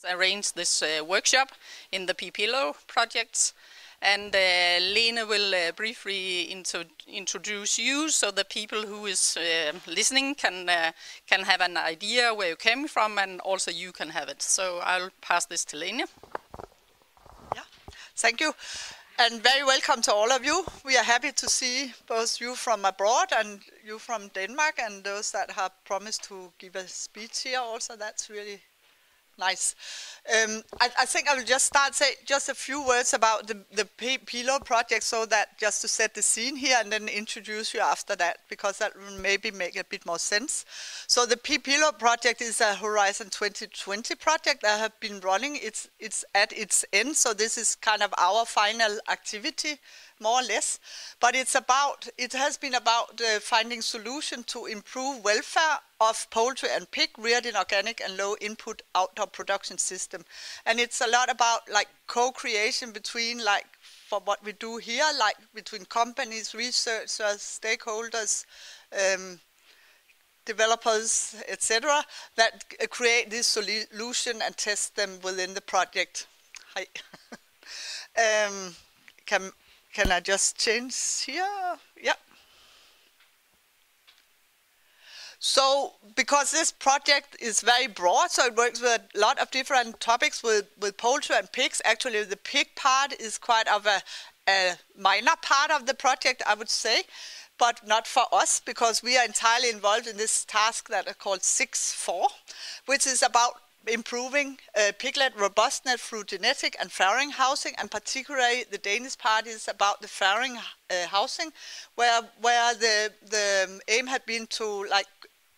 Arrange this workshop in the PPILOW projects, and Lene will briefly introduce you so the people who is listening can have an idea where you came from, and also you can have it. So I'll pass this to Lene. Yeah, thank you, and very welcome to all of you. We are happy to see both you from abroad and you from Denmark, and those that have promised to give a speech here also. That's really nice. I think I will just say just a few words about the PPILOW project, so that just to set the scene here, and then introduce you after that, because that will maybe make a bit more sense. So the PPILOW project is a Horizon 2020 project that have been running. It's at its end, so this is kind of our final activity, more or less. But it has been about finding solution to improve welfare of poultry and pig reared in organic and low input outdoor production system. And it's a lot about like co-creation between, like for what we do here, like between companies, researchers, stakeholders, developers, etc., that create this solution and test them within the project. Hi. Can I just change here? Yeah. So, because this project is very broad, so it works with a lot of different topics with poultry and pigs. Actually, the pig part is quite of a minor part of the project, I would say, but not for us, because we are entirely involved in this task that are called 6-4, which is about improving piglet robustness through genetic and farrowing housing, and particularly the Danish part is about the farrowing housing, where the aim had been to, like,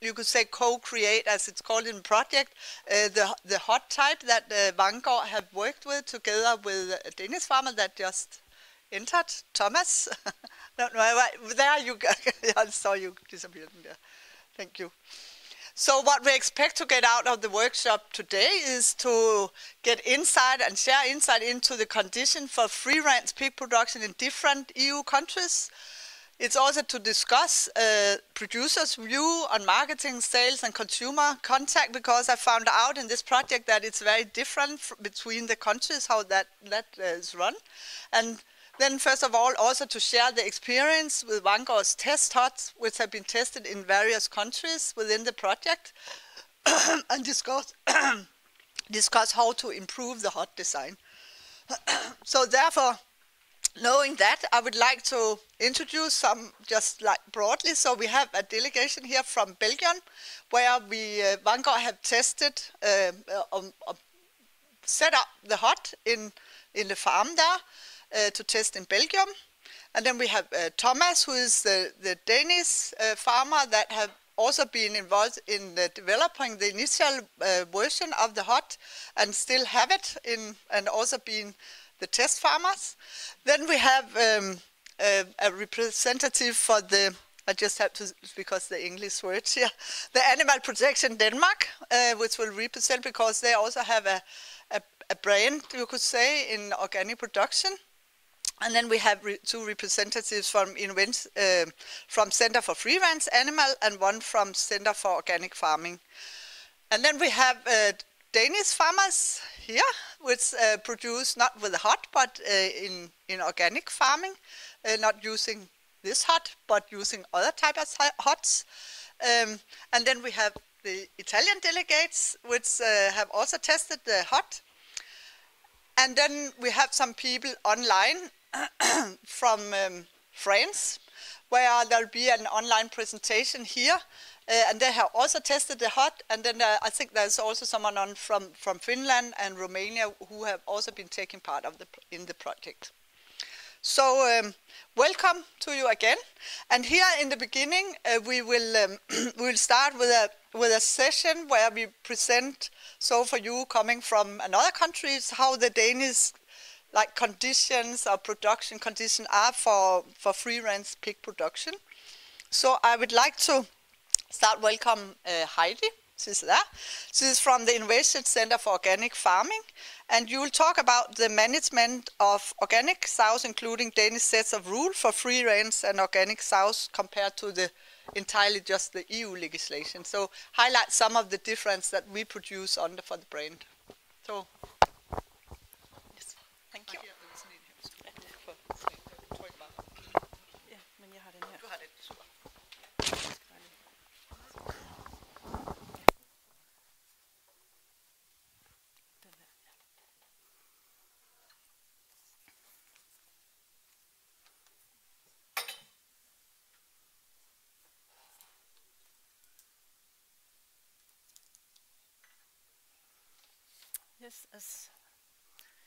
you could say, co-create, as it's called in the project, the hot type that Vanguard have worked with together with a Danish farmer that just entered, Thomas. No, there you go. I saw you disappeared there. Thank you. So what we expect to get out of the workshop today is to get insight and share insight into the condition for free-range pig production in different EU countries. It's also to discuss producers' view on marketing, sales, and consumer contact, because I found out in this project that it's very different between the countries, how that is run. And then, first of all, also to share the experience with Vanguard's test huts, which have been tested in various countries within the project, and discuss how to improve the hut design. So therefore, knowing that, I would like to introduce some, just like broadly. So we have a delegation here from Belgium, where we Vanguard have tested, set up the hut in the farm there to test in Belgium. And then we have Thomas, who is the Danish farmer that have also been involved in developing the initial version of the hut, and still have it in, and also been the test farmers. Then we have a representative for the, I just have to, because the English words here, the Animal Protection Denmark, which will represent, because they also have a brand, you could say, in organic production. And then we have two representatives from Center for Free Range Animal, and one from Center for Organic Farming. And then we have Danish farmers here, which produce not with a hut, but in organic farming, not using this hut, but using other types of huts. And then we have the Italian delegates, which have also tested the hut. And then we have some people online from France, where there will be an online presentation here. And they have also tested the hut, and then I think there's also someone on from Finland and Romania who have also been taking part of in the project. So welcome to you again. And here in the beginning, we will start with a session where we present. So for you coming from another countries, how the Danish conditions or production conditions are for free-range pig production. So I would like to welcome Heidi. She's there. She's from the Innovation Center for Organic Farming, and you will talk about the management of organic sows, including Danish sets of rules for free range and organic sows compared to the entirely just the EU legislation. So highlight some of the difference that we produce for the brand. So, Yes. Thank you. Ja, men jeg har den her. Du har det, super.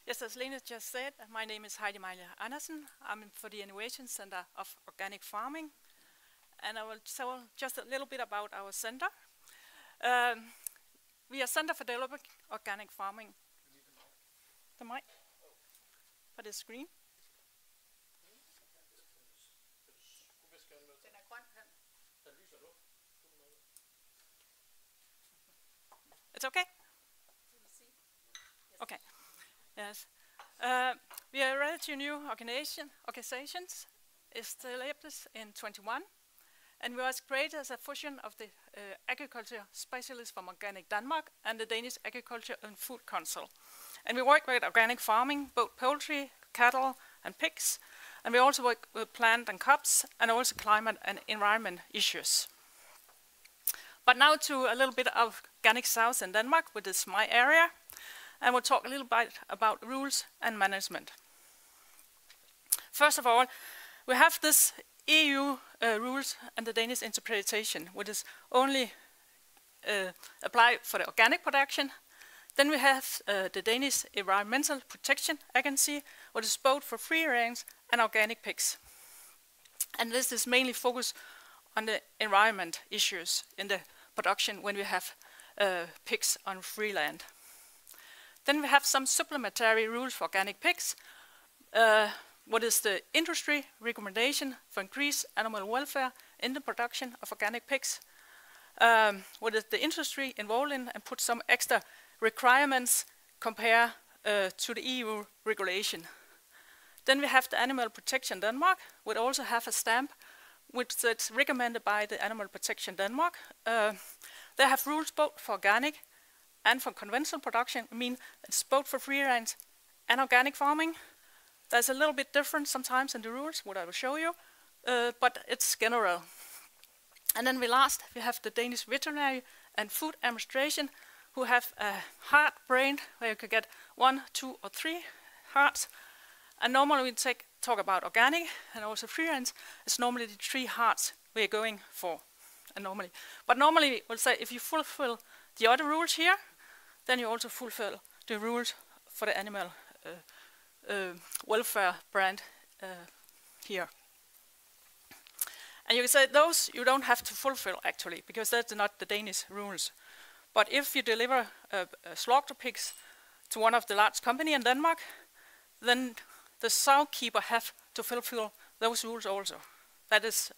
Yes, as Lene just said, my name is Heidi Meile Andersen. I'm for the Innovation Center of Organic Farming, and I will tell just a little bit about our center. We are Center for Developing Organic Farming. The mic for the screen. It's okay? Okay. Yes. We are a relatively new organization, established in 21, and we was created as a fusion of the agriculture specialists from Organic Denmark and the Danish Agriculture and Food Council. And we work with organic farming, both poultry, cattle, and pigs, and we also work with plant and crops, and also climate and environment issues. But now to a little bit of Organic South in Denmark, which is my area, and we'll talk a little bit about rules and management. First of all, we have this EU rules and the Danish interpretation, which is only applied for the organic production. Then we have the Danish Environmental Protection Agency, which is both for free range and organic pigs. And this is mainly focused on the environment issues in the production when we have pigs on free land. Then we have some supplementary rules for organic pigs. What is the industry recommendation for increased animal welfare in the production of organic pigs? What is the industry involved in, and put some extra requirements compared to the EU regulation. Then we have the Animal Protection Denmark, which also have a stamp which is recommended by the Animal Protection Denmark. They have rules both for organic and for conventional production. I mean, it's both for free range and organic farming. There's a little bit different sometimes in the rules, what I will show you, but it's general. And then we have the Danish Veterinary and Food Administration, who have a heart brain where you could get 1, 2, or 3 hearts. And normally we talk about organic and also free range. It's normally the 3 hearts we're going for. And normally we'll say if you fulfill the other rules here, then you also fulfill the rules for the animal welfare brand here. And you can say those you don't have to fulfill actually, because that's not the Danish rules. But if you deliver slaughter pigs to one of the large companies in Denmark, then the sow keeper have to fulfill those rules also. That is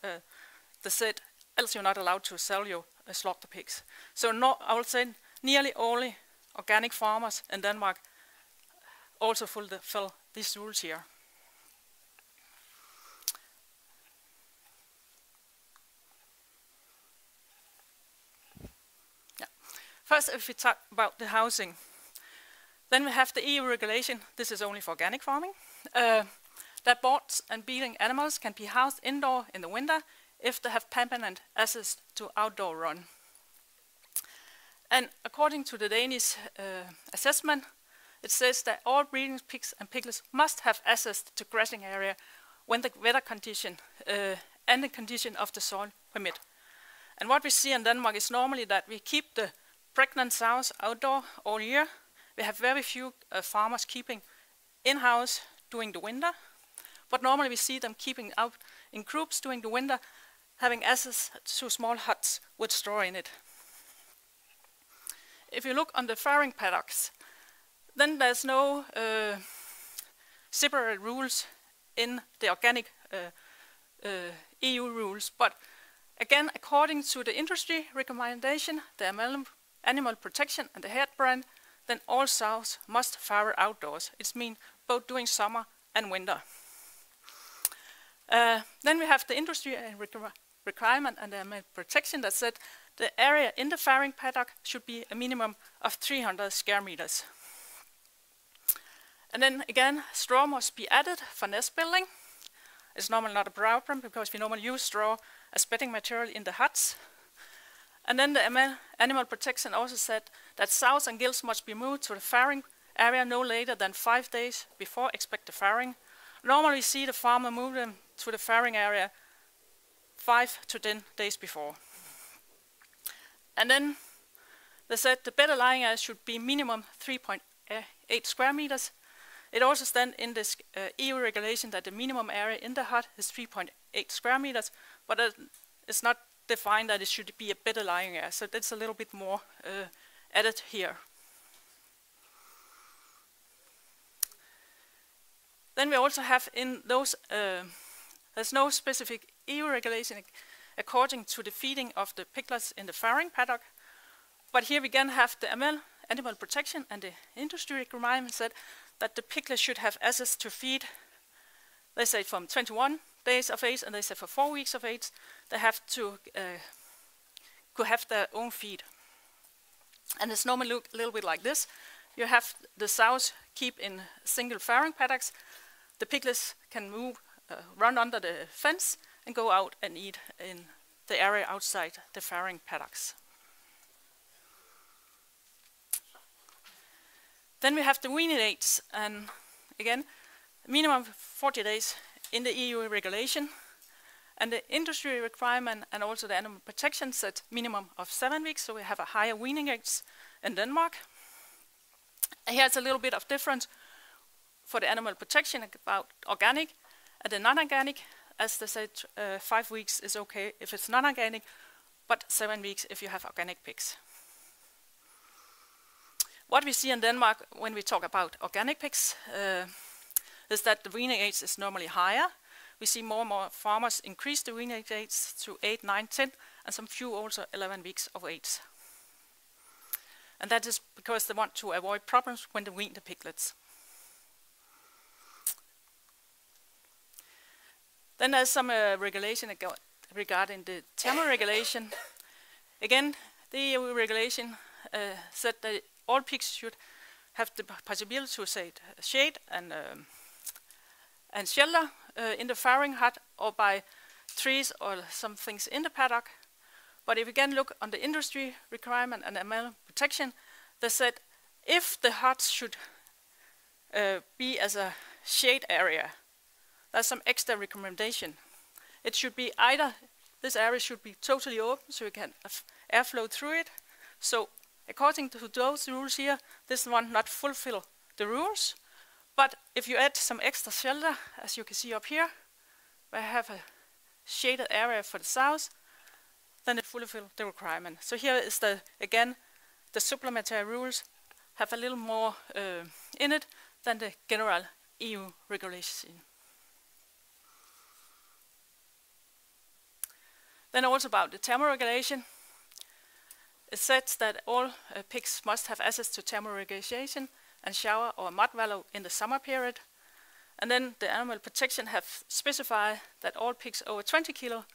the set, else you're not allowed to sell your slaughter pigs. So I will say nearly all organic farmers in Denmark also fulfill these rules here. First, if we talk about the housing, then we have the EU regulation. This is only for organic farming. That birds and breeding animals can be housed indoor in the winter if they have permanent access to outdoor run. And according to the Danish assessment, it says that all breeding pigs and piglets must have access to grazing area when the weather condition and the condition of the soil permit. And what we see in Denmark is normally that we keep the pregnant sows outdoor all year. We have very few farmers keeping in-house during the winter, but normally we see them keeping out in groups during the winter, having access to small huts with straw in it. If you look on the farrowing paddocks, then there's no separate rules in the organic EU rules, but again, according to the industry recommendation, the Animal Protection and the head brand, then all sows must farrow outdoors. It means both during summer and winter. Then we have the industry requirement and the Animal Protection that said the area in the farrowing paddock should be a minimum of 300 square meters. And then again, straw must be added for nest building. It's normally not a problem because we normally use straw as bedding material in the huts. And then the animal protection also said that sows and gills must be moved to the farrowing area no later than 5 days before expected farrowing. Normally we see the farmer move them to the farrowing area 5 to 10 days before. And then they said the better lying area should be minimum 3.8 square meters. It also stands in this EU regulation that the minimum area in the hut is 3.8 square meters, but it's not defined that it should be a better lying area, so that's a little bit more added here. Then we also have in those, there's no specific EU regulation according to the feeding of the piglets in the farrowing paddock, but here we again have the animal protection and the industry requirement said that the piglets should have access to feed, they say from 21 days of age, and they say for 4 weeks of age, they have to could have their own feed. And it's normally look a little bit like this. You have the sows keep in single farrowing paddocks. The piglets can move, run under the fence and go out and eat in the area outside the farrowing paddocks. Then we have the weaning dates, and again, minimum 40 days in the EU regulation, and the industry requirement and also the animal protection said minimum of 7 weeks, so we have a higher weaning age in Denmark. And here's a little bit of difference for the animal protection about organic and the non-organic. As they said, 5 weeks is okay if it's non-organic, but 7 weeks if you have organic pigs. What we see in Denmark when we talk about organic pigs is that the weaning age is normally higher. We see more and more farmers increase the weaning age to 8, 9, 10, and some few also 11 weeks of age. And that is because they want to avoid problems when they wean the piglets. Then there's some regulation regarding the thermoregulation. Again, the EU regulation said that all pigs should have the possibility to say shade and shelter in the farrowing hut or by trees or some things in the paddock. But if you again look on the industry requirement and animal protection, they said if the huts should be as a shade area, there's some extra recommendation. It should be either, this area should be totally open so you can have airflow through it. So according to those rules here, this one not fulfill the rules. But if you add some extra shelter, as you can see up here, where I have a shaded area for the sows, then it fulfill the requirement. So here is again, the supplementary rules have a little more in it than the general EU regulation. Then also about the thermoregulation. It says that all pigs must have access to thermoregulation and shower or mud wallow in the summer period. And then the animal protection have specified that all pigs over 20 kilo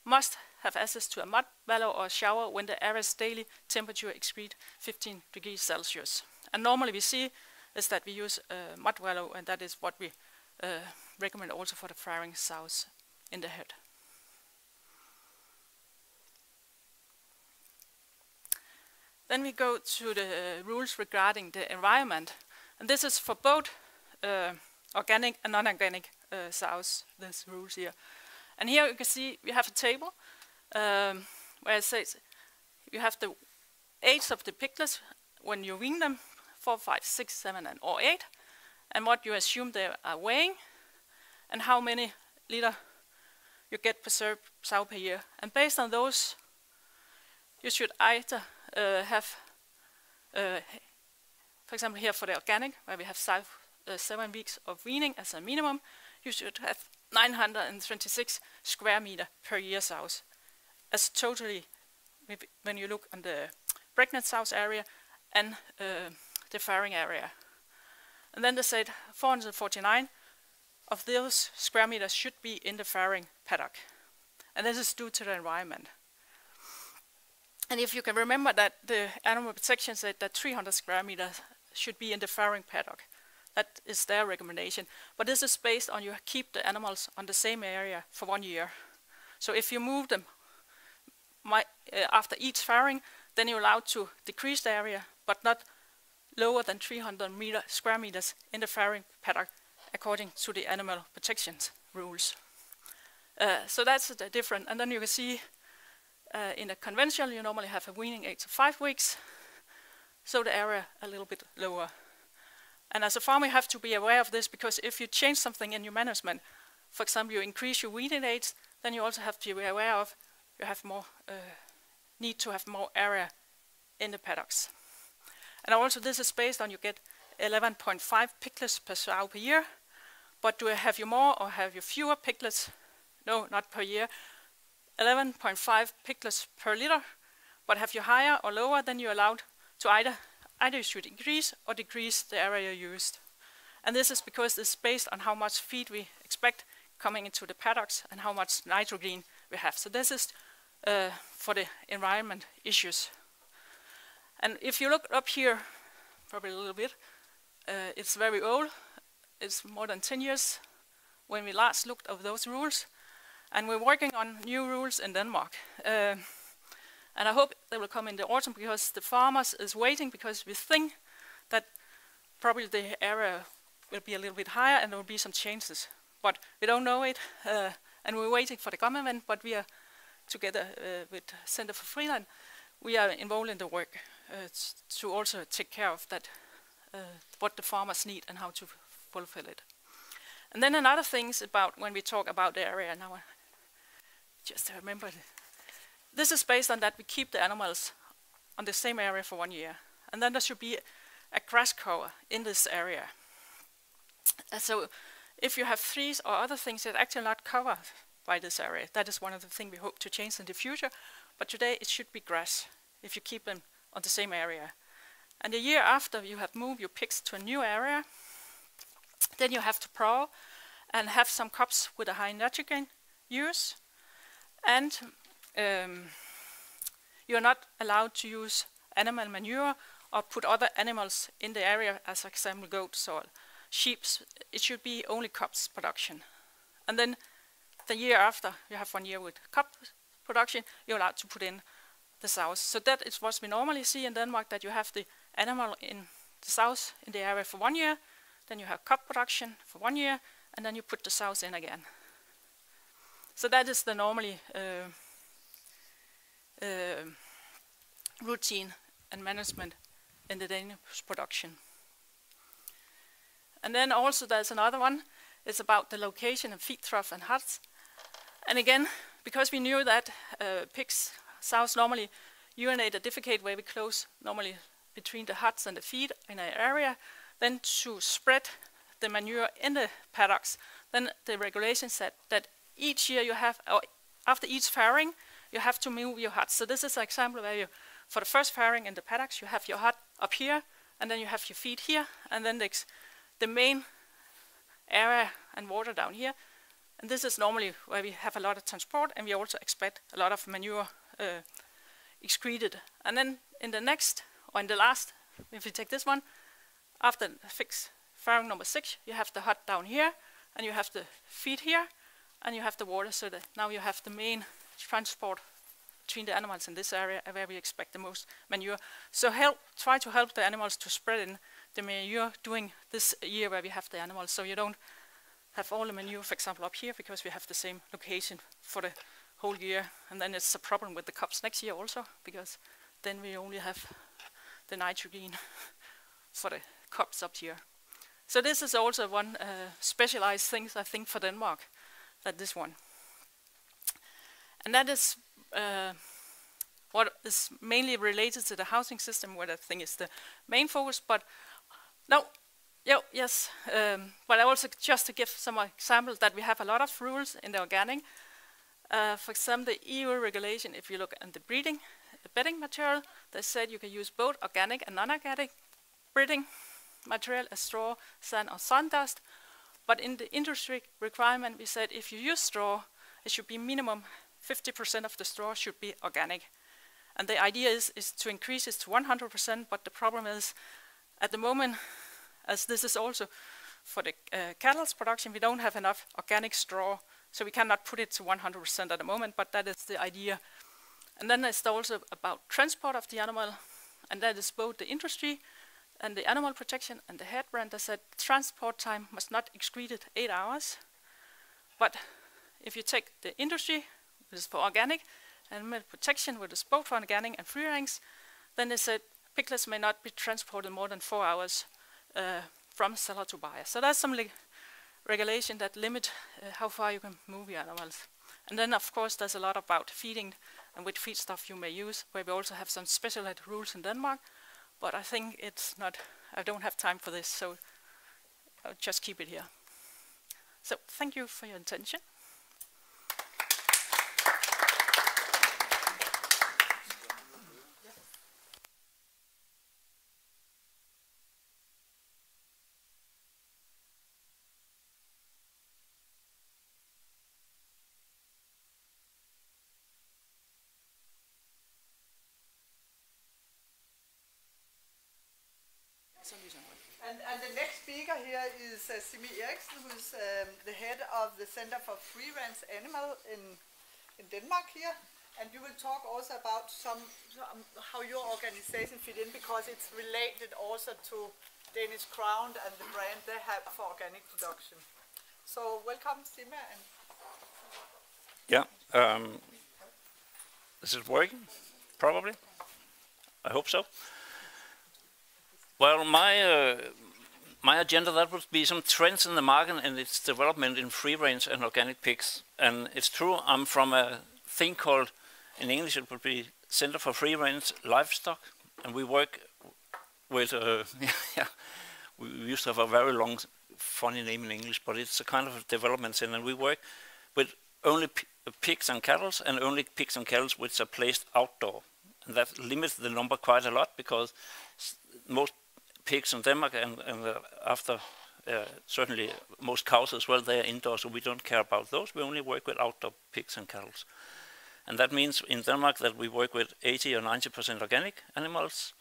must have access to a mud wallow or shower when the average daily temperature exceeds 15 degrees Celsius. And normally we see is that we use mud wallow, and that is what we recommend also for the farrowing sows in the herd. Then we go to the rules regarding the environment, and this is for both organic and non-organic sows, these rules here. And here you can see we have a table where it says you have the age of the piglets when you wean them, 4, 5, 6, 7, or 8, and what you assume they are weighing, and how many liter you get per sow per year. And based on those, you should either have, for example, here for the organic, where we have 7 weeks of weaning as a minimum, you should have 926 square meter per year sows, as totally when you look on the pregnant sows area and the farrowing area. And then they said 449 of those square meters should be in the farrowing paddock, and this is due to the environment. And if you can remember that the animal protection said that 300 square meters should be in the farrowing paddock. That is their recommendation. But this is based on you keep the animals on the same area for 1 year. So if you move them after each farrowing, then you're allowed to decrease the area, but not lower than 300 square meters in the farrowing paddock, according to the animal protection rules. So that's the difference. And then you can see in a conventional, you normally have a weaning age of 5 weeks, so the area a little bit lower. And as a farmer, you have to be aware of this, because if you change something in your management, for example, you increase your weaning age, then you also have to be aware of you have more need to have more area in the paddocks. And also this is based on you get 11.5 piglets per sow per year, but do have you more or have you fewer piglets? No, not per year. 11.5 piglets per liter, but have you higher or lower, then you're allowed to either you should increase or decrease the area used. And this is because it's based on how much feed we expect coming into the paddocks and how much nitrogen we have. So this is for the environment issues. And if you look up here, probably a little bit, it's very old. It's more than 10 years when we last looked at those rules. And we're working on new rules in Denmark. And I hope they will come in the autumn, because the farmers is waiting, because we think that probably the area will be a little bit higher and there will be some changes. But we don't know it, and we're waiting for the government, but we are together with Center for Freeland, we are involved in the work to also take care of that, what the farmers need and how to fulfill it. And then another thing is about when we talk about the area, now just remember this is based on that we keep the animals on the same area for 1 year. And then there should be a grass cover in this area. So if you have trees or other things that are actually not covered by this area, that is one of the things we hope to change in the future. But today it should be grass if you keep them on the same area. And the year after you have moved your pigs to a new area, then you have to plow and have some crops with a high nitrogen use. And you are not allowed to use animal manure or put other animals in the area, as example goats or sheep. It should be only crops production. And then the year after, you have 1 year with crop production, you're allowed to put in the sows. So that is what we normally see in Denmark, that you have the animal in the sows in the area for 1 year, then you have crop production for 1 year, and then you put the sows in again. So that is the normally routine and management in the Danish production. And then also there's another one. It's about the location of feed trough and huts. And again, because we knew that pigs, sows normally urinate a defecate very close, normally between the huts and the feed in an area, then to spread the manure in the paddocks, then the regulation said that each year you have, or after each farrowing, you have to move your huts. So this is an example where you, for the first farrowing in the paddocks, you have your hut up here, and then you have your feed here, and then the main area and water down here. And this is normally where we have a lot of transport, and we also expect a lot of manure excreted. And then in the next, or in the last, if we take this one, after fixed farrowing number 6, you have the hut down here, and you have the feed here, and you have the water, so that now you have the main transport between the animals in this area where we expect the most manure. So try to help the animals to spread in the manure during this year where we have the animals, so you don't have all the manure, for example, up here, because we have the same location for the whole year. And then it's a problem with the crops next year also, because then we only have the nitrogen for the crops up here. So this is also one specialized thing, I think, for Denmark, that this one. And that is what is mainly related to the housing system, what I think is the main focus. But no, yes. But I also, just to give some examples, that we have a lot of rules in the organic. For example, the EU regulation, if you look at the bedding material, they said you can use both organic and non-organic breeding material as straw, sand, or sawdust. But in the industry requirement, we said if you use straw, it should be minimum 50% of the straw should be organic. And the idea is to increase it to 100%, but the problem is, at the moment, as this is also for the cattle's production. We don't have enough organic straw, so we cannot put it to 100% at the moment, but that is the idea. And then it's also about transport of the animal, and that is both the industry and the animal protection and the head brand that said transport time must not exceed 8 hours. But if you take the industry, which is for organic, animal protection, which is both for organic and free range, then they said piglets may not be transported more than 4 hours from seller to buyer. So there's some regulation that limit how far you can move your animals. And then of course there's a lot about feeding and which feedstuff you may use, where we also have some specialized rules in Denmark. But I think it's not, I don't have time for this, so I'll just keep it here. So thank you for your attention. And the next speaker here is Simi Eriksen, who's the head of the Center for Free-Range Animal in Denmark here. And you will talk also about how your organization fit in, because it's related also to Danish Crown and the brand they have for organic production. So welcome, Simi. Yeah, is it working? Probably. I hope so. Well, my agenda, that would be some trends in the market and its development in free-range and organic pigs. And it's true, I'm from a thing called, in English it would be Center for Free-Range Livestock, and we work with, we used to have a very long, funny name in English, but it's a kind of a development center, and we work with only pigs and cattle, and only pigs and cattle which are placed outdoor. And that limits the number quite a lot, because most pigs in Denmark and after certainly most cows as well, they are indoors, so we don't care about those. We only work with outdoor pigs and cattle. And that means in Denmark that we work with 80 or 90% organic animals.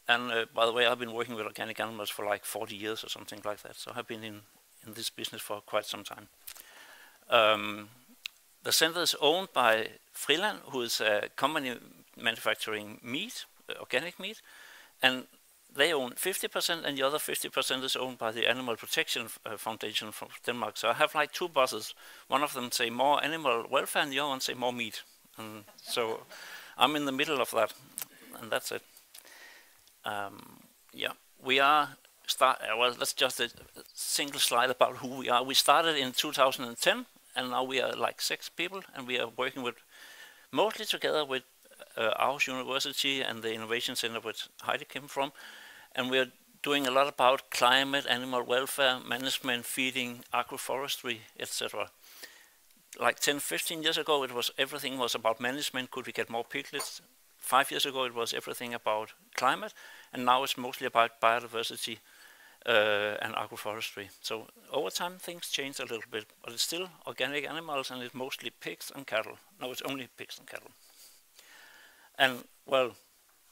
And by the way, I've been working with organic animals for like 40 years or something like that. So I've been in this business for quite some time. The center is owned by Friland, who is a company manufacturing meat, organic meat, and they own 50%, and the other 50% is owned by the Animal Protection Foundation from Denmark. So I have like two bosses. One of them say more animal welfare, and the other one say more meat. And so I'm in the middle of that, and that's it. Yeah, we are well, that's just a single slide about who we are. We started in 2010, and now we are like 6 people, and we are working with mostly together with Aarhus University and the Innovation Center which Heidi came from. And we are doing a lot about climate, animal welfare, management, feeding, agroforestry, etc. Like 10-15 years ago, everything was about management. Could we get more piglets? 5 years ago, it was everything about climate, and now it's mostly about biodiversity and agroforestry. So over time, things change a little bit, but it's still organic animals, and it's mostly pigs and cattle. No, it's only pigs and cattle. And well,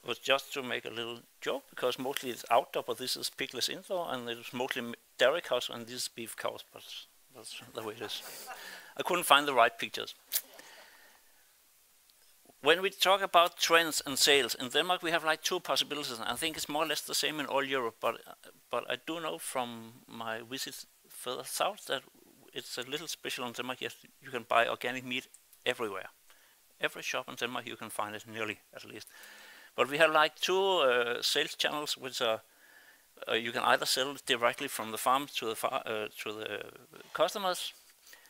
it was just to make a little joke, because mostly it's outdoor, but this is piglets indoor, and it's mostly dairy cows, and this is beef cows, but that's the way it is. I couldn't find the right pictures. When we talk about trends and sales, in Denmark we have like 2 possibilities, and I think it's more or less the same in all Europe, but I do know from my visits further south that it's a little special in Denmark. Yes, you can buy organic meat everywhere. Every shop in Denmark you can find it, nearly at least. But we have like 2 sales channels, which are you can either sell directly from the farm to the customers,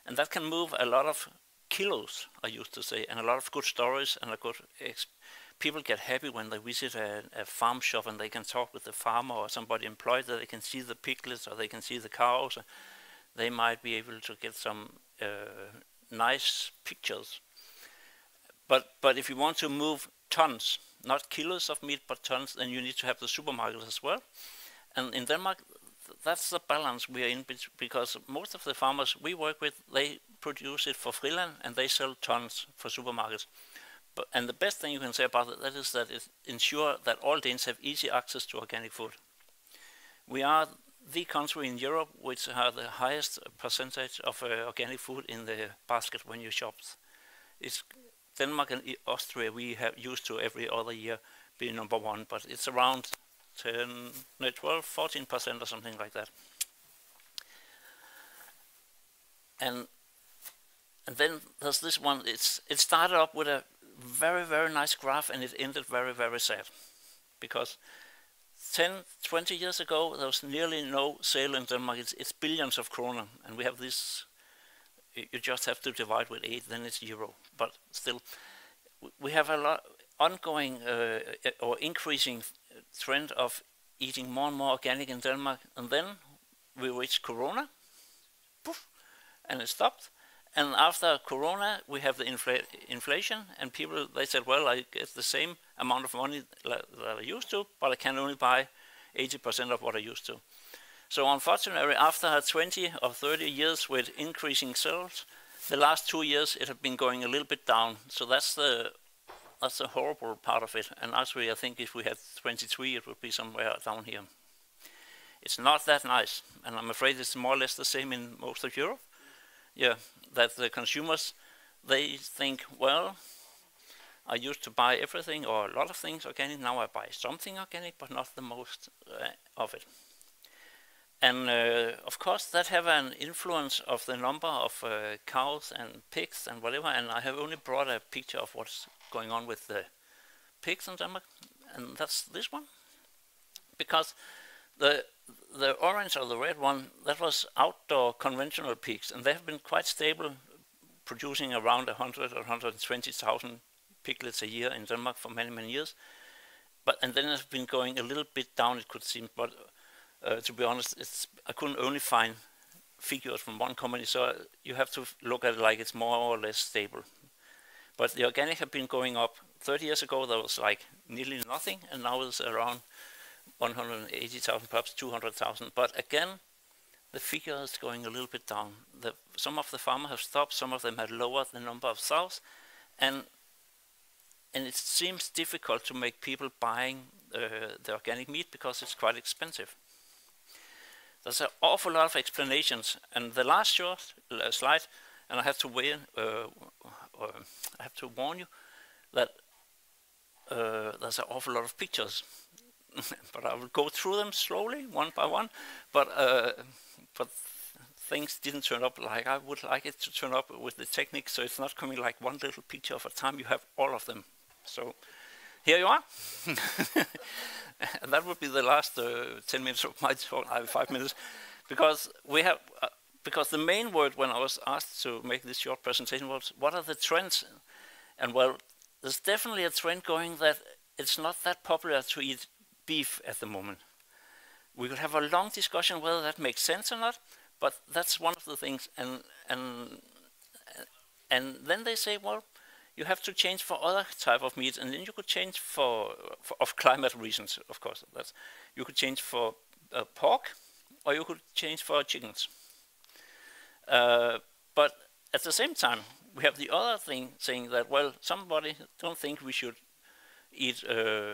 and that can move a lot of kilos, I used to say, and a lot of good stories, and people get happy when they visit a farm shop and they can talk with the farmer or somebody employed there. They can see the piglets or they can see the cows. They might be able to get some nice pictures. But if you want to move tons, not kilos of meat, but tons, then you need to have the supermarkets as well. And in Denmark, that's the balance we are in, because most of the farmers we work with, they produce it for Friland and they sell tons for supermarkets. And the best thing you can say about it, that is that it ensures that all Danes have easy access to organic food. We are the country in Europe which has the highest percentage of organic food in the basket when you shop. It's Denmark and Austria. We have used to every other year be number one, but it's around 14% or something like that. And then there's this one. It started up with a very, very nice graph, and it ended very, very sad, because 10, 20 years ago there was nearly no sale in Denmark. It's billions of kroner, and we have this. You just have to divide with 8, then it's euro. But still, we have a lot ongoing or increasing trend of eating more and more organic in Denmark, and then we reached Corona, poof, and it stopped. And after Corona, we have the inflation, and people, they said, well, I get the same amount of money that I used to, but I can only buy 80% of what I used to. So unfortunately, after 20 or 30 years with increasing sales, the last 2 years it has been going a little bit down. So that's the horrible part of it. And actually, I think if we had 23, it would be somewhere down here. It's not that nice, and I'm afraid it's more or less the same in most of Europe. Yeah, that the consumers, they think, well, I used to buy everything or a lot of things organic. Now I buy something organic, but not the most of it. And of course, that have an influence of the number of cows and pigs and whatever. And I have only brought a picture of what's going on with the pigs in Denmark, and that's this one, because the orange or the red one, that was outdoor conventional pigs, and they have been quite stable, producing around 100 or 120,000 piglets a year in Denmark for many, many years. And then it's been going a little bit down, it could seem, but to be honest, I couldn't only find figures from one company, so you have to look at it like it's more or less stable. But the organic have been going up. 30 years ago, there was like nearly nothing, and now it's around 180,000, perhaps 200,000. But again, the figure is going a little bit down. Some of the farmers have stopped, some of them have lowered the number of sows, and it seems difficult to make people buying the organic meat because it's quite expensive. There's an awful lot of explanations, and the last short slide, and I have to I have to warn you that there's an awful lot of pictures. But I will go through them slowly, one by one. But things didn't turn up like I would like it to turn up with the technique, so it's not coming like one little picture of a time. You have all of them. So here you are. And that would be the last 10 minutes of my talk. I have 5 minutes, because we have because the main word when I was asked to make this short presentation was, what are the trends? And well, there's definitely a trend going that it's not that popular to eat beef at the moment. We could have a long discussion whether that makes sense or not, but that's one of the things. And then they say, well, you have to change for other type of meats, and then you could change for of climate reasons, of course. You could change for pork, or you could change for chickens. But at the same time, we have the other thing saying that, well, somebody don't think we should eat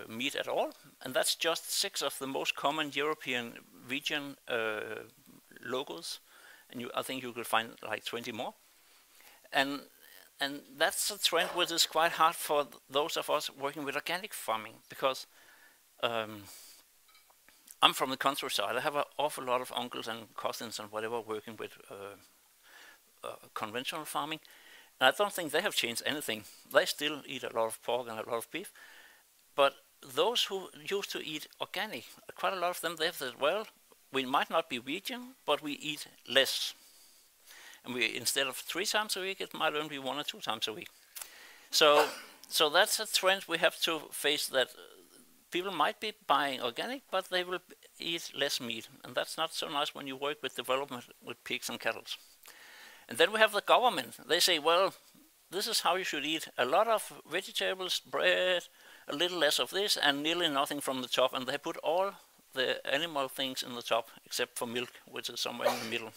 meat at all, and that's just 6 of the most common European region logos, and I think you could find like 20 more. And that's a trend which is quite hard for those of us working with organic farming, because I'm from the countryside. I have an awful lot of uncles and cousins and whatever working with conventional farming, and I don't think they have changed anything. They still eat a lot of pork and a lot of beef, but those who used to eat organic, quite a lot of them, they've said, well, we might not be vegan, but we eat less. And we, instead of 3 times a week, it might only be 1 or 2 times a week. So that's a trend we have to face, that people might be buying organic, but they will eat less meat. And that's not so nice when you work with development with pigs and cattle. And then we have the government. They say, well, this is how you should eat. A lot of vegetables, bread, a little less of this, and nearly nothing from the top. And they put all the animal things in the top, except for milk, which is somewhere in the middle.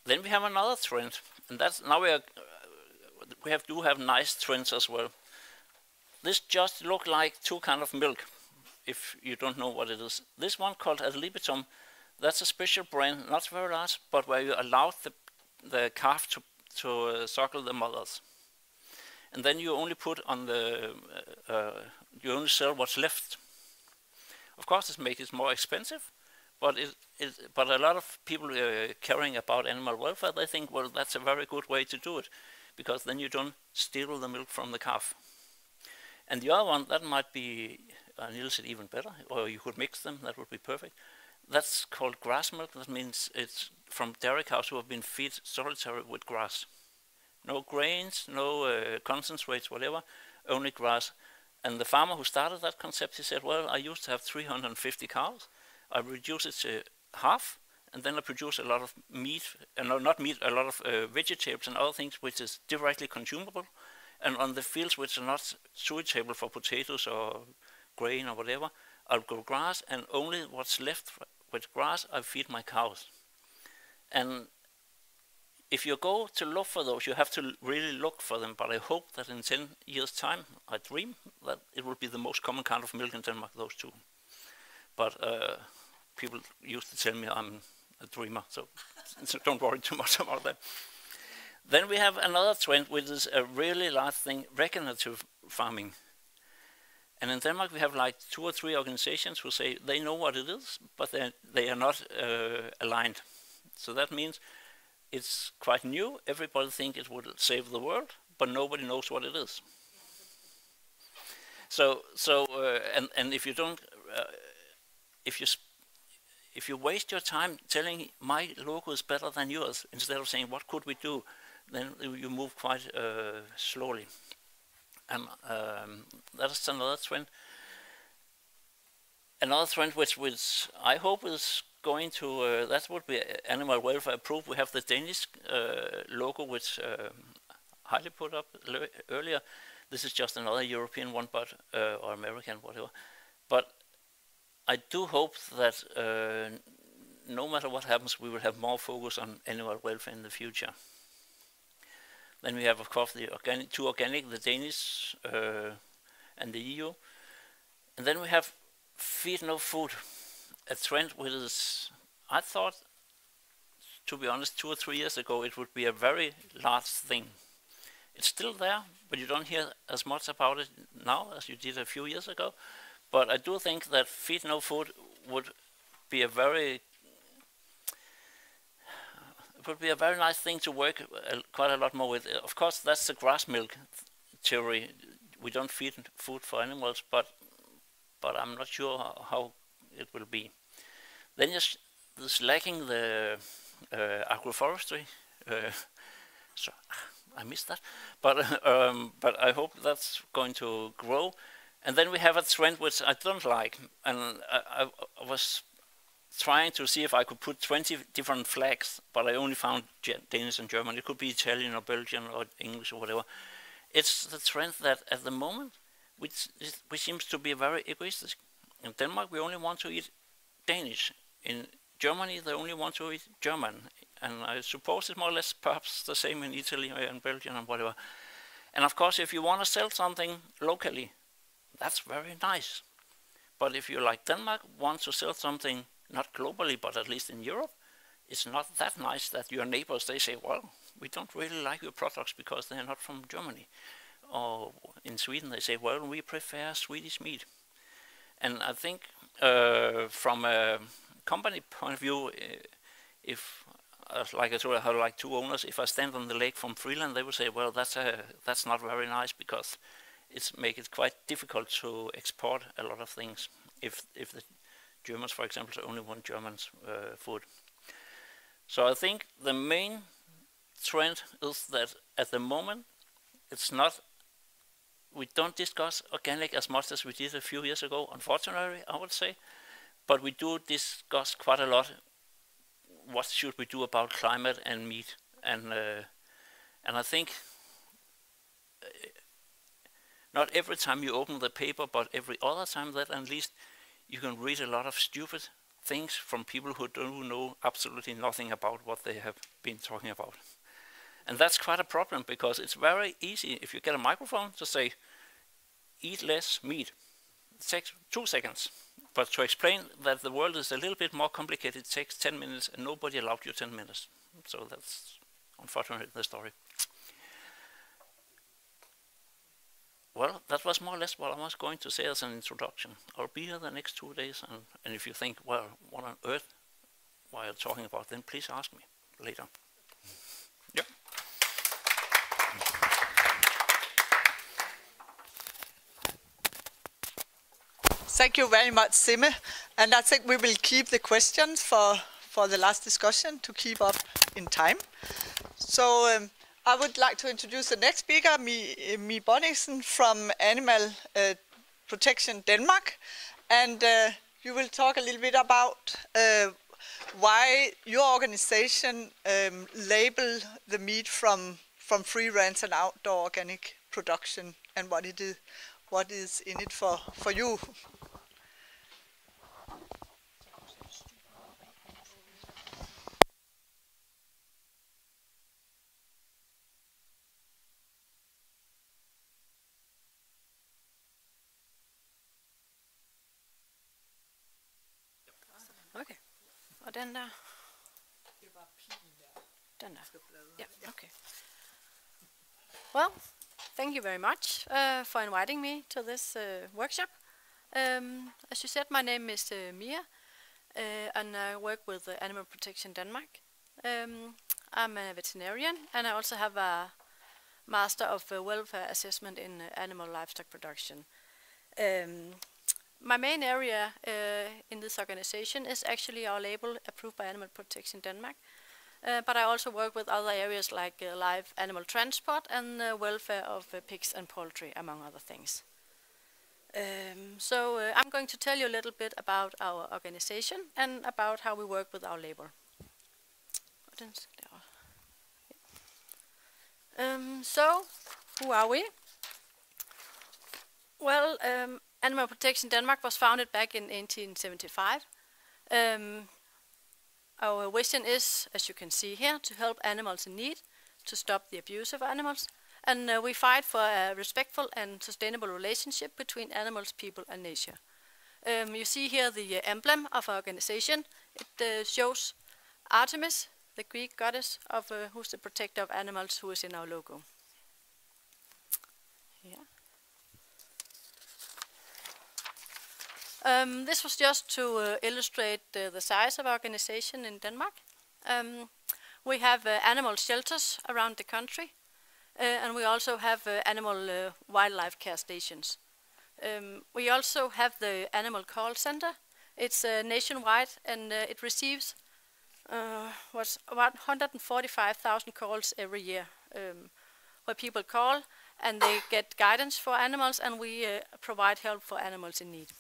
Then we have another trend, and that's now we do have nice trends as well. This just look like 2 kinds of milk. if you don't know what it is. This one called ad libitum, that's a special brand, not very large, but where you allow the calf to suckle the mothers. And then you only put on the, you only sell what's left. Of course, this makes it more expensive, but but a lot of people caring about animal welfare, they think, well, that's a very good way to do it, because then you don't steal the milk from the calf. And the other one, that might be a little bit even better, or you could mix them, that would be perfect. That's called grass milk. That means it's from dairy cows who have been fed solitary with grass. No grains, no concentrates, whatever, only grass. And the farmer who started that concept, he said, well, I used to have 350 cows. I reduced it to half, and then I produce a lot of meat, no, not meat, a lot of vegetables and other things which is directly consumable. And on the fields which are not suitable for potatoes or grain or whatever, I'll grow grass, and only what's left with grass, I feed my cows. And if you go to look for those, you have to really look for them, but I hope that in 10 years' time, I dream that it will be the most common kind of milk in Denmark, those two. But people used to tell me I'm a dreamer, so don't worry too much about that. Then we have another trend, which is a really large thing, regenerative farming. And in Denmark, we have like 2 or 3 organizations who say they know what it is, but they are not aligned. So that means it's quite new. Everybody thinks it would save the world, but nobody knows what it is. And if you don't, if you waste your time telling my logo is better than yours, instead of saying what could we do, then you move quite slowly. And that's another trend. Another trend which I hope is going to, that would be animal welfare approved. We have the Danish logo, which Heidi put up earlier. This is just another European one, but or American, whatever. But I do hope that no matter what happens, we will have more focus on animal welfare in the future. Then we have, of course, the two organic, the Danish and the EU. And then we have feed no food, a trend which is, I thought, to be honest, 2 or 3 years ago, it would be a very large thing. It's still there, but you don't hear as much about it now as you did a few years ago. But I do think that feed no food would be a very nice thing to work quite a lot more with. Of course, that's the grass milk theory. We don't feed food for animals, but I'm not sure how it will be. Then just lacking the agroforestry. So I missed that, but I hope that's going to grow. And then we have a trend which I don't like, and I was trying to see if I could put 20 different flags, but I only found Danish and German. It could be Italian or Belgian or English or whatever. It's the trend that at the moment, which seems to be very egoistic. In Denmark, we only want to eat Danish. In Germany, they only want to eat German. And I suppose it's more or less perhaps the same in Italy and Belgium and whatever. And of course, if you want to sell something locally, that's very nice. But if you, like Denmark, want to sell something not globally, but at least in Europe, it's not that nice that your neighbors, they say, well, we don't really like your products because they're not from Germany. Or in Sweden, they say, well, we prefer Swedish meat. And I think from a company point of view, if, like I told you, I have like 2 owners, if I stand on the lake from Freeland, they will say, well, that's not very nice because it makes it quite difficult to export a lot of things if the Germans, for example, only want Germans food. So I think the main trend is that at the moment, it's not, we don't discuss organic as much as we did a few years ago, unfortunately, I would say, but we do discuss quite a lot what should we do about climate and meat, and I think not every time you open the paper, but every other time that at least you can read a lot of stupid things from people who don't know absolutely nothing about what they have been talking about. And that's quite a problem because it's very easy if you get a microphone to say, eat less meat. takes 2 seconds. But to explain that the world is a little bit more complicated, it takes 10 minutes, and nobody allowed you 10 minutes. So that's unfortunately the story. Well, that was more or less what I was going to say as an introduction. I'll be here the next 2 days, and if you think, well, what on earth why you're talking about, then please ask me later. Yeah. Thank you very much, Simme. And I think we will keep the questions for the last discussion to keep up in time. So I would like to introduce the next speaker, Mi Bonniksen from Animal Protection Denmark. And you will talk a little bit about why your organization label the meat from free range and outdoor organic production, and what is in it for you. Okay. Og den der. Den der. Yeah, okay. Well, thank you very much for inviting me to this workshop. As you said, my name is Mia, and I work with Animal Protection Denmark. I'm a veterinarian, and I also have a Master of Welfare Assessment in Animal Livestock Production. My main area in this organization is actually our label approved by Animal Protection Denmark, but I also work with other areas like live animal transport and welfare of pigs and poultry, among other things. So I'm going to tell you a little bit about our organization and about how we work with our label. So, who are we? Well, Animal Protection Denmark was founded back in 1875. Our vision is, as you can see here, to help animals in need, to stop the abuse of animals, and we fight for a respectful and sustainable relationship between animals, people, and nature. You see here the emblem of our organization. It shows Artemis, the Greek goddess of who's the protector of animals, who is in our logo. Yeah. This was just to illustrate the size of our organization in Denmark. We have animal shelters around the country, and we also have animal wildlife care stations. We also have the animal call center. It's nationwide, and it receives about 145,000 calls every year, where people call and they get guidance for animals, and we provide help for animals in need.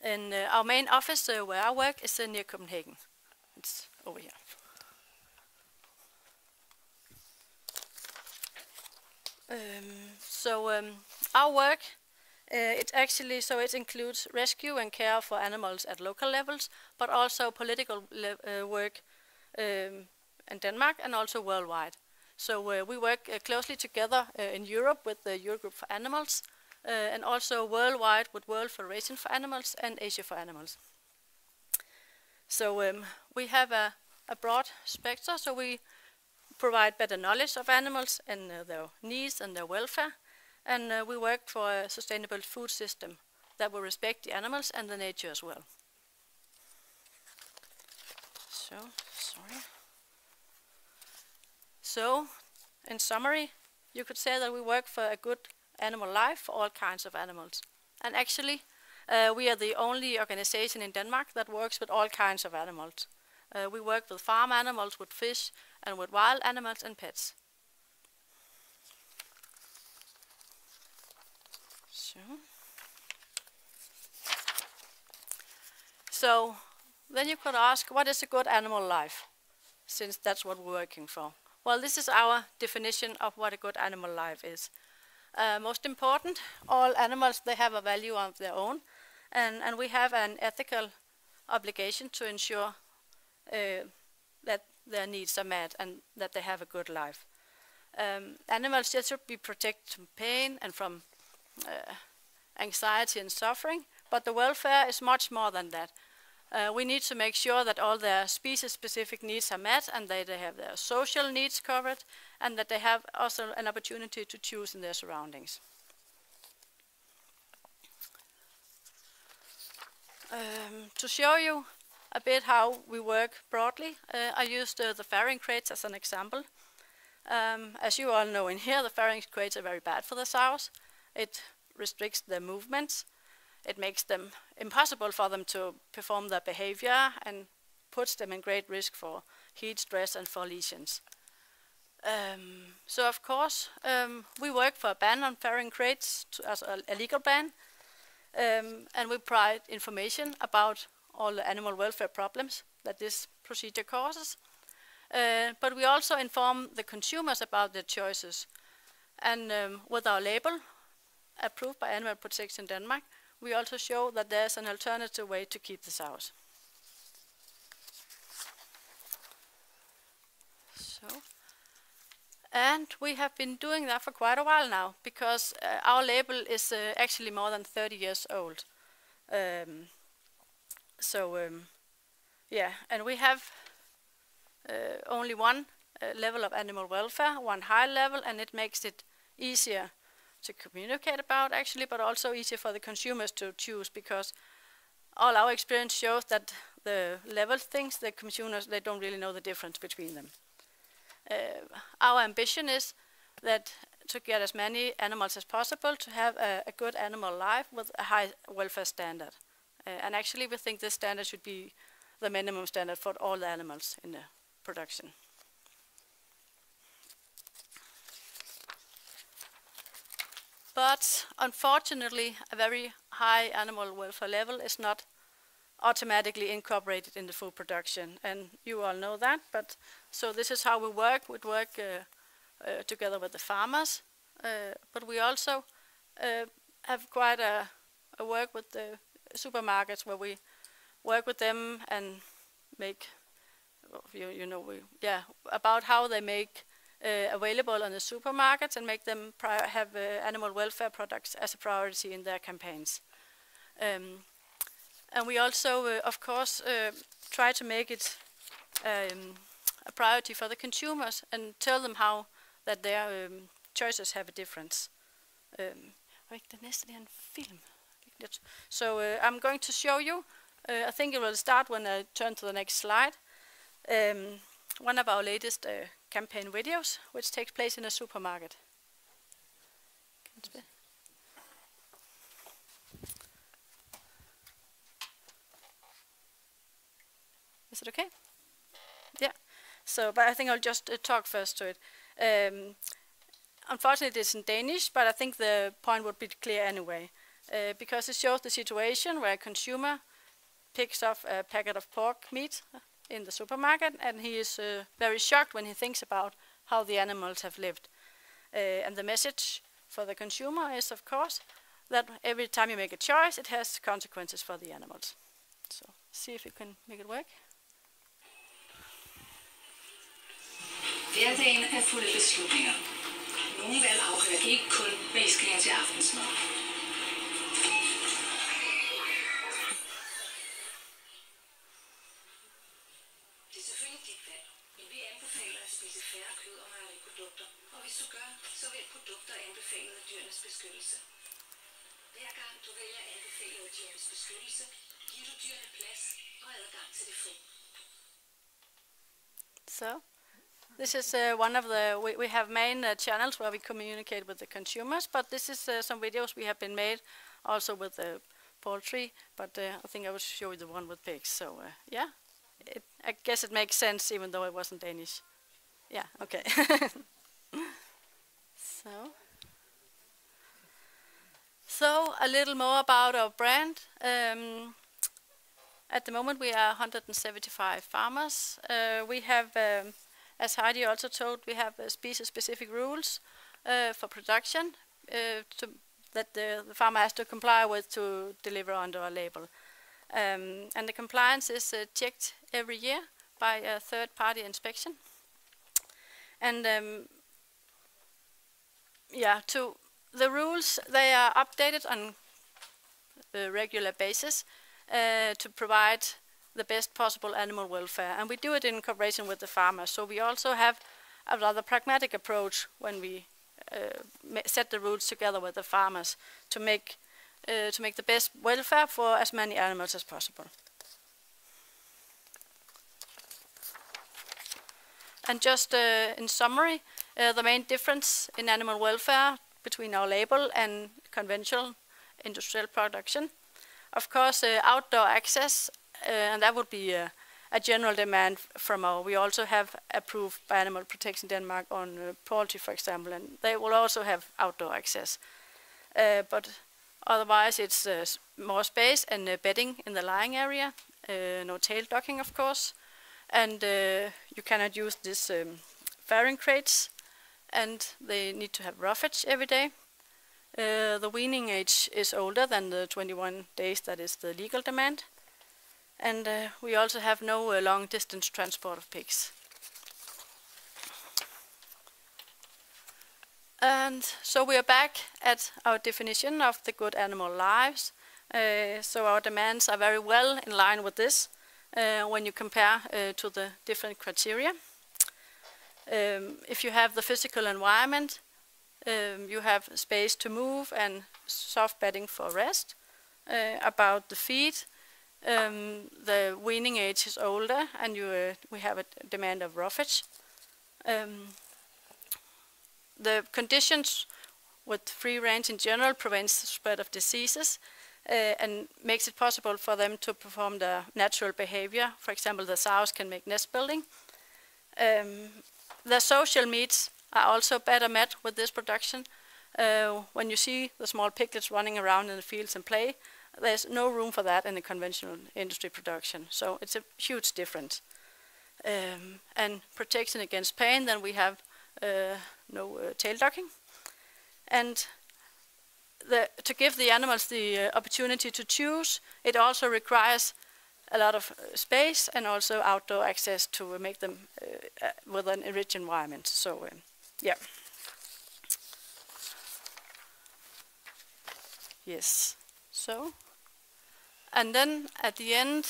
And our main office where I work is near Copenhagen. It's over here. Our work, it includes rescue and care for animals at local levels, but also political work in Denmark and also worldwide. So we work closely together in Europe with the Eurogroup for Animals, and also worldwide with World Federation for Animals and Asia for Animals. So we have a broad spectrum, so we provide better knowledge of animals and their needs and their welfare, and we work for a sustainable food system that will respect the animals and the nature as well. So, in summary, you could say that we work for a good animal life for all kinds of animals. And actually, we are the only organization in Denmark that works with all kinds of animals. We work with farm animals, with fish, and with wild animals and pets. So then you could ask, what is a good animal life? Since that's what we're working for. Well, this is our definition of what a good animal life is. Most important, all animals, they have a value of their own, and we have an ethical obligation to ensure that their needs are met and that they have a good life. Animals just should be protected from pain and from anxiety and suffering, but the welfare is much more than that. We need to make sure that all their species-specific needs are met and that they have their social needs covered and that they have also an opportunity to choose in their surroundings. To show you a bit how we work broadly, I used the farrowing crates as an example. As you all know in here, the farrowing crates are very bad for the sows. It restricts their movements. It makes them impossible for them to perform their behavior and puts them in great risk for heat stress and for lesions. So of course, we work for a ban on farrowing crates as a legal ban, and we provide information about all the animal welfare problems that this procedure causes. But we also inform the consumers about their choices. And with our label, approved by Animal Protection Denmark, we also show that there's an alternative way to keep the sows. And we have been doing that for quite a while now, because our label is actually more than 30 years old. Yeah, and we have only one level of animal welfare, one high level, and it makes it easier to communicate about actually, but also easier for the consumers to choose, because all our experience shows that the level things, the consumers, they don't really know the difference between them. Our ambition is that to get as many animals as possible to have a good animal life with a high welfare standard. And actually we think this standard should be the minimum standard for all the animals in the production. But unfortunately, a very high animal welfare level is not automatically incorporated in the food production, and you all know that. But so this is how we work. We work together with the farmers, but we also have quite a work with the supermarkets where we work with them and make, about how they make available on the supermarkets and make them have animal welfare products as a priority in their campaigns. And we also, of course, try to make it a priority for the consumers and tell them how that their choices have a difference. So I'm going to show you, I think it will start when I turn to the next slide, one of our latest campaign videos, which takes place in a supermarket. Is it okay? Yeah. So, but I think I'll just talk first to it. Unfortunately, it's in Danish, but I think the point would be clear anyway, because it shows the situation where a consumer picks up a packet of pork meat in the supermarket, and he is very shocked when he thinks about how the animals have lived. And the message for the consumer is, of course, that every time you make a choice, it has consequences for the animals. So, see if you can make it work. Hverdagen er fuld af beslutninger. Nogle valg afgør ikke kun, hvad I skal have til aftensmad. Det er selvfølgelig dit valg, men vi anbefaler at spise færre kød og mejeriprodukter. Og hvis du gør, så vælg produkter anbefalet af dyrenes beskyttelse. Hver gang du vælger anbefalet af dyrenes beskyttelse, giver du dyrene plads og adgang til det fri. So. This is one of the, we have main channels where we communicate with the consumers, but this is some videos we have been made also with the poultry, but I think I will show you the one with pigs. So yeah, I guess it makes sense even though it wasn't Danish. Yeah, okay. So a little more about our brand. At the moment we are 175 farmers. We have as Heidi also told, we have species-specific rules for production that the farmer has to comply with to deliver under our label. And the compliance is checked every year by a third-party inspection. And the rules, they are updated on regular basis to provide the best possible animal welfare. And we do it in cooperation with the farmers. So we also have a rather pragmatic approach when we set the rules together with the farmers to make the best welfare for as many animals as possible. And just in summary, the main difference in animal welfare between our label and conventional industrial production. Of course, outdoor access, and that would be a general demand from our. We also have approved by Animal Protection Denmark on poultry, for example, and they will also have outdoor access. But otherwise, it's more space and bedding in the lying area, no tail docking, of course, and you cannot use these farrowing crates, and they need to have roughage every day. The weaning age is older than the 21 days that is the legal demand. And we also have no long-distance transport of pigs. And so we are back at our definition of the good animal lives. So our demands are very well in line with this when you compare to the different criteria. If you have the physical environment, you have space to move and soft bedding for rest. About the feed, the weaning age is older, and we have a demand of roughage. The conditions with free range in general prevents the spread of diseases and makes it possible for them to perform their natural behavior. For example, the sows can make nest building. The social needs are also better met with this production. When you see the small piglets running around in the fields and play, there's no room for that in the conventional industry production. So it's a huge difference. And protection against pain, then we have no tail docking. And to give the animals the opportunity to choose, it also requires a lot of space and also outdoor access to make them with an enriched environment. So, yeah. Yes. So, and then at the end,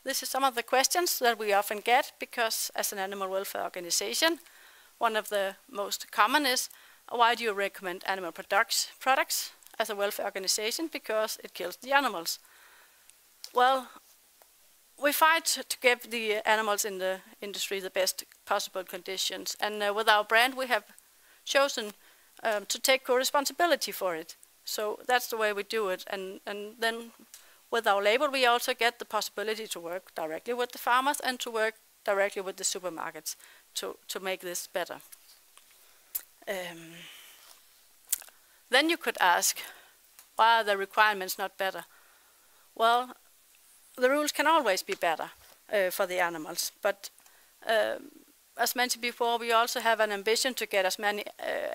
this is some of the questions that we often get, because as an animal welfare organization, one of the most common is, why do you recommend animal products as a welfare organization? Because it kills the animals. Well, we fight to give the animals in the industry the best possible conditions, and with our brand we have chosen to take co-responsibility for it. So that's the way we do it, and then with our label we also get the possibility to work directly with the farmers and to work directly with the supermarkets to make this better. Then you could ask, why are the requirements not better? Well, the rules can always be better for the animals, but as mentioned before, we also have an ambition to get as many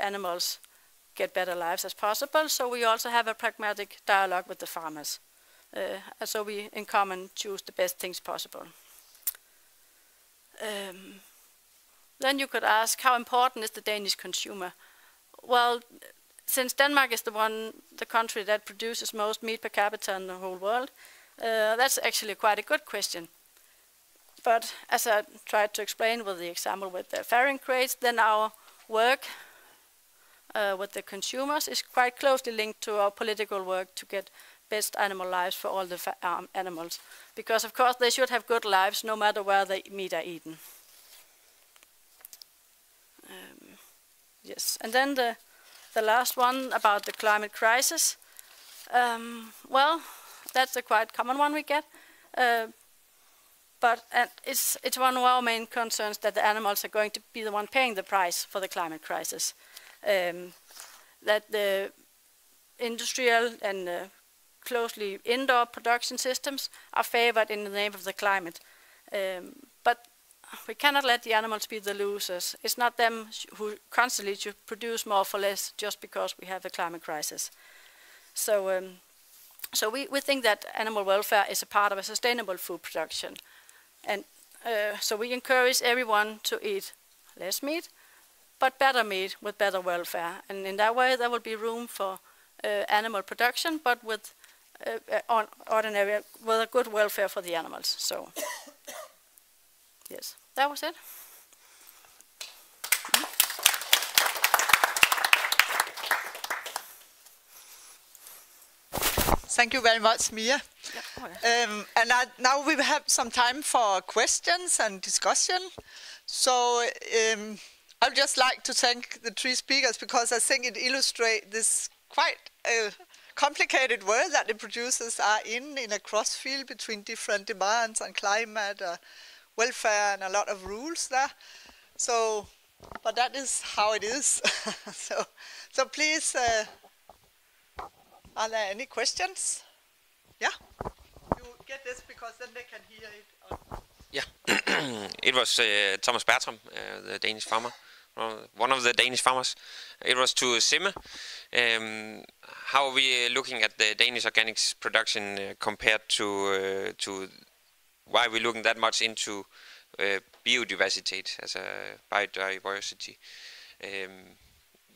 animals get better lives as possible, so we also have a pragmatic dialogue with the farmers. And so we in common choose the best things possible. Then you could ask, how important is the Danish consumer? Well, since Denmark is the country that produces most meat per capita in the whole world, that's actually quite a good question. But as I tried to explain with the example with the farrowing crates, then our work with the consumers is quite closely linked to our political work to get best animal lives for all the animals. Because of course they should have good lives no matter where the meat are eaten. Yes, and then the last one about the climate crisis. Well, that's a quite common one we get. But it's one of our main concerns that the animals are going to be the one paying the price for the climate crisis. That the industrial and closely indoor production systems are favored in the name of the climate. But we cannot let the animals be the losers. It's not them who constantly should produce more for less just because we have a climate crisis. So, so we think that animal welfare is a part of a sustainable food production. And so we encourage everyone to eat less meat, but better meat with better welfare. And in that way, there will be room for animal production, but with ordinary, with a good welfare for the animals. So, yes, that was it. Thank you very much, Mia. And now we have some time for questions and discussion. So I would just like to thank the three speakers, because I think it illustrates this quite complicated world that the producers are in a crossfield between different demands on climate, welfare, and a lot of rules there. So, but that is how it is. so please, are there any questions? Yeah? You get this because then they can hear it. Yeah, it was Thomas Bertram, the Danish farmer, one of the Danish farmers. It was to Simme. How are we looking at the Danish organics production compared to why we're looking that much into biodiversity as a biodiversity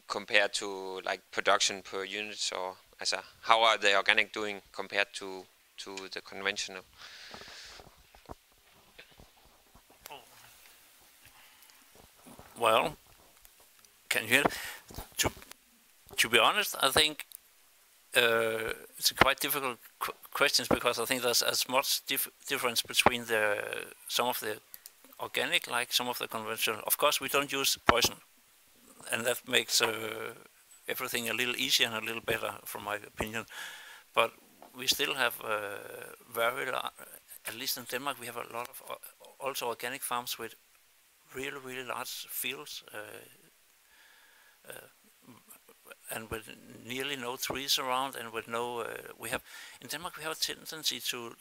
compared to like production per unit, or as a, how are the organic doing compared to the conventional? Well, can you hear? To be honest, I think it's a quite difficult questions, because I think there's as much difference between some of the organic, like some of the conventional. Of course, we don't use poison, and that makes everything a little easier and a little better, from my opinion. But we still have at least in Denmark, we have a lot of also organic farms with really large fields, and with nearly no trees around, and with no in Denmark we have a tendency to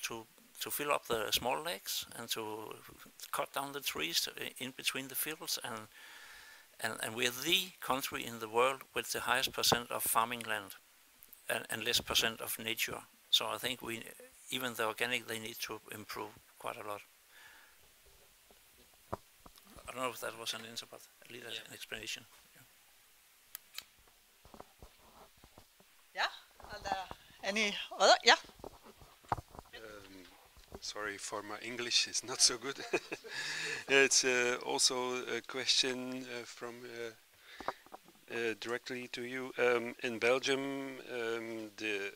fill up the small lakes and to cut down the trees in between the fields, and we're the country in the world with the highest percent of farming land and less percent of nature. So I think even the organic, they need to improve quite a lot. I don't know if that was an answer, but at least an explanation. Yeah? Are there any other? Yeah? Sorry for my English, it's not so good. It's also a question from directly to you. In Belgium, the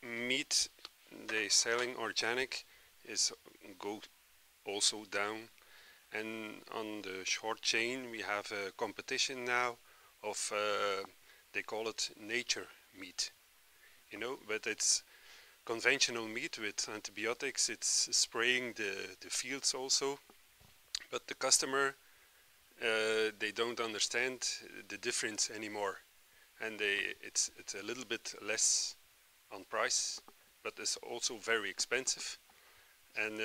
meat they selling organic is go also down, and on the short chain we have a competition now of they call it nature meat, you know, but it's conventional meat with antibiotics. It's spraying the fields also, but the customer they don't understand the difference anymore, and it's a little bit less on price, but it's also very expensive, and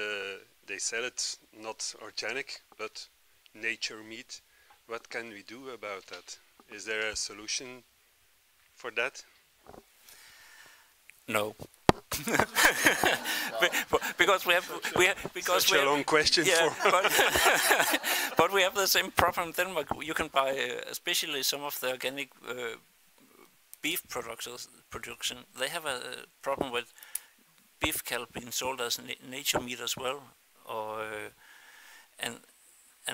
they sell it not organic but nature meat. What can we do about that? Is there a solution for that? No. Because we have such a long question, yeah, for but we have the same problem in Denmark. You can buy especially some of the organic beef production. They have a problem with beef cattle being sold as nature meat as well, or and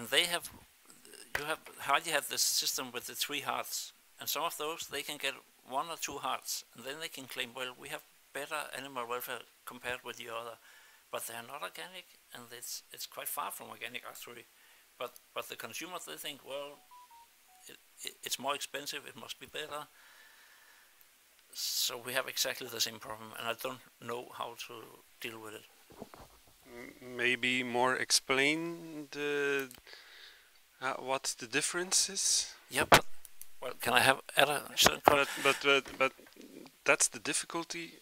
they have hardly have the system with the 3 hearts, and some of those they can get 1 or 2 hearts, and then they can claim, well, we have better animal welfare compared with the other, but they are not organic, and it's quite far from organic actually. But the consumers, they think, well, it's more expensive, it must be better. So we have exactly the same problem, and I don't know how to deal with it. Maybe more explain what the difference is. Yeah, but well, can I have add a certain comment? But that's the difficulty.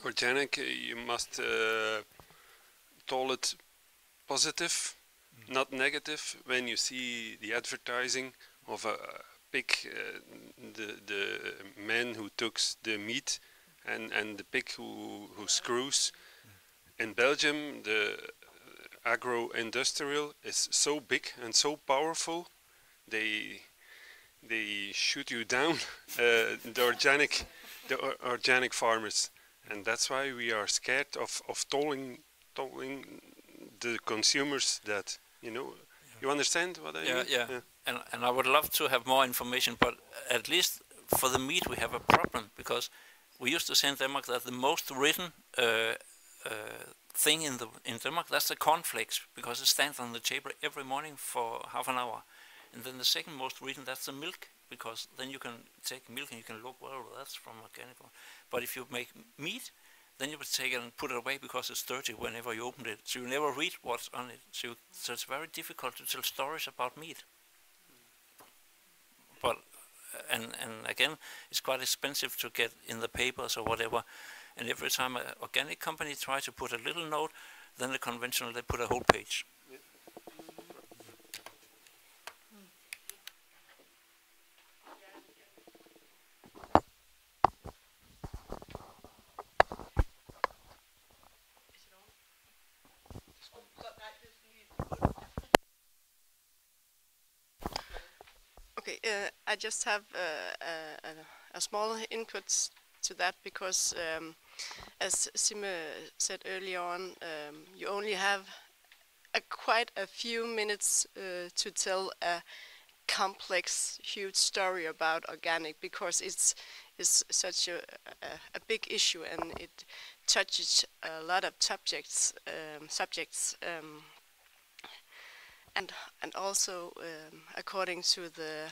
Organic, you must call it positive, not negative. When you see the advertising of a pig, the man who took the meat, and the pig who screws. In Belgium, the agro-industrial is so big and so powerful. They they shoot you down, the organic farmers, and that's why we are scared of telling the consumers that, you know. You understand what I mean? Yeah. And I would love to have more information, but at least for the meat we have a problem, because we used to say in Denmark that the most written thing in Denmark, that's the cornflakes, because it stands on the table every morning for half an hour. And then the second most written, that's the milk, because then you can take milk and you can look, well, that's from organic. But if you make meat, then you would take it and put it away because it's dirty whenever you open it. So you never read what's on it. So it's very difficult to tell stories about meat. But and again, it's quite expensive to get in the papers or whatever. And every time an organic company tries to put a little note, then the conventional, they put a whole page. Okay, I just have a small input to that, because as Simme said earlier on, you only have quite a few minutes to tell a complex, huge story about organic, because it's such a big issue, and it touches a lot of subjects, and also according to the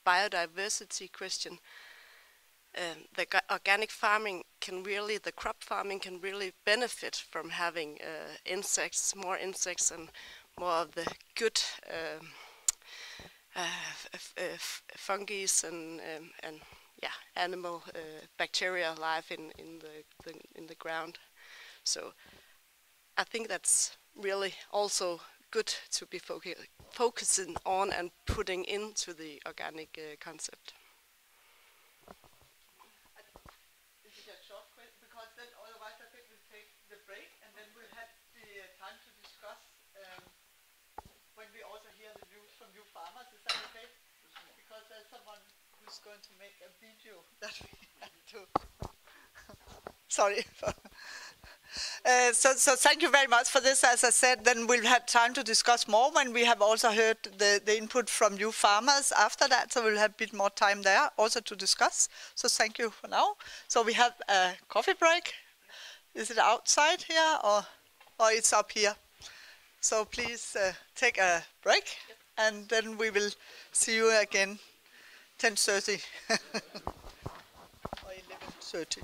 biodiversity question, the organic farming can really, the crop farming can really benefit from having insects, more insects, and more of the good fungi and animal bacteria life in the ground. So I think that's really also good to be focusing on and putting into the organic concept. This is a short question, because then otherwise I think we'll take the break, and then we'll have the time to discuss when we also hear the views from you farmers. Is that okay? Because there's someone who's going to make a video that we have to. Sorry. So thank you very much for this. As I said, then we'll have time to discuss more when we have also heard the input from you farmers after that. So we'll have a bit more time there also to discuss. So thank you for now. So we have a coffee break. Is it outside here or it's up here? So please take a break, and then we will see you again 10:30 or 11:30.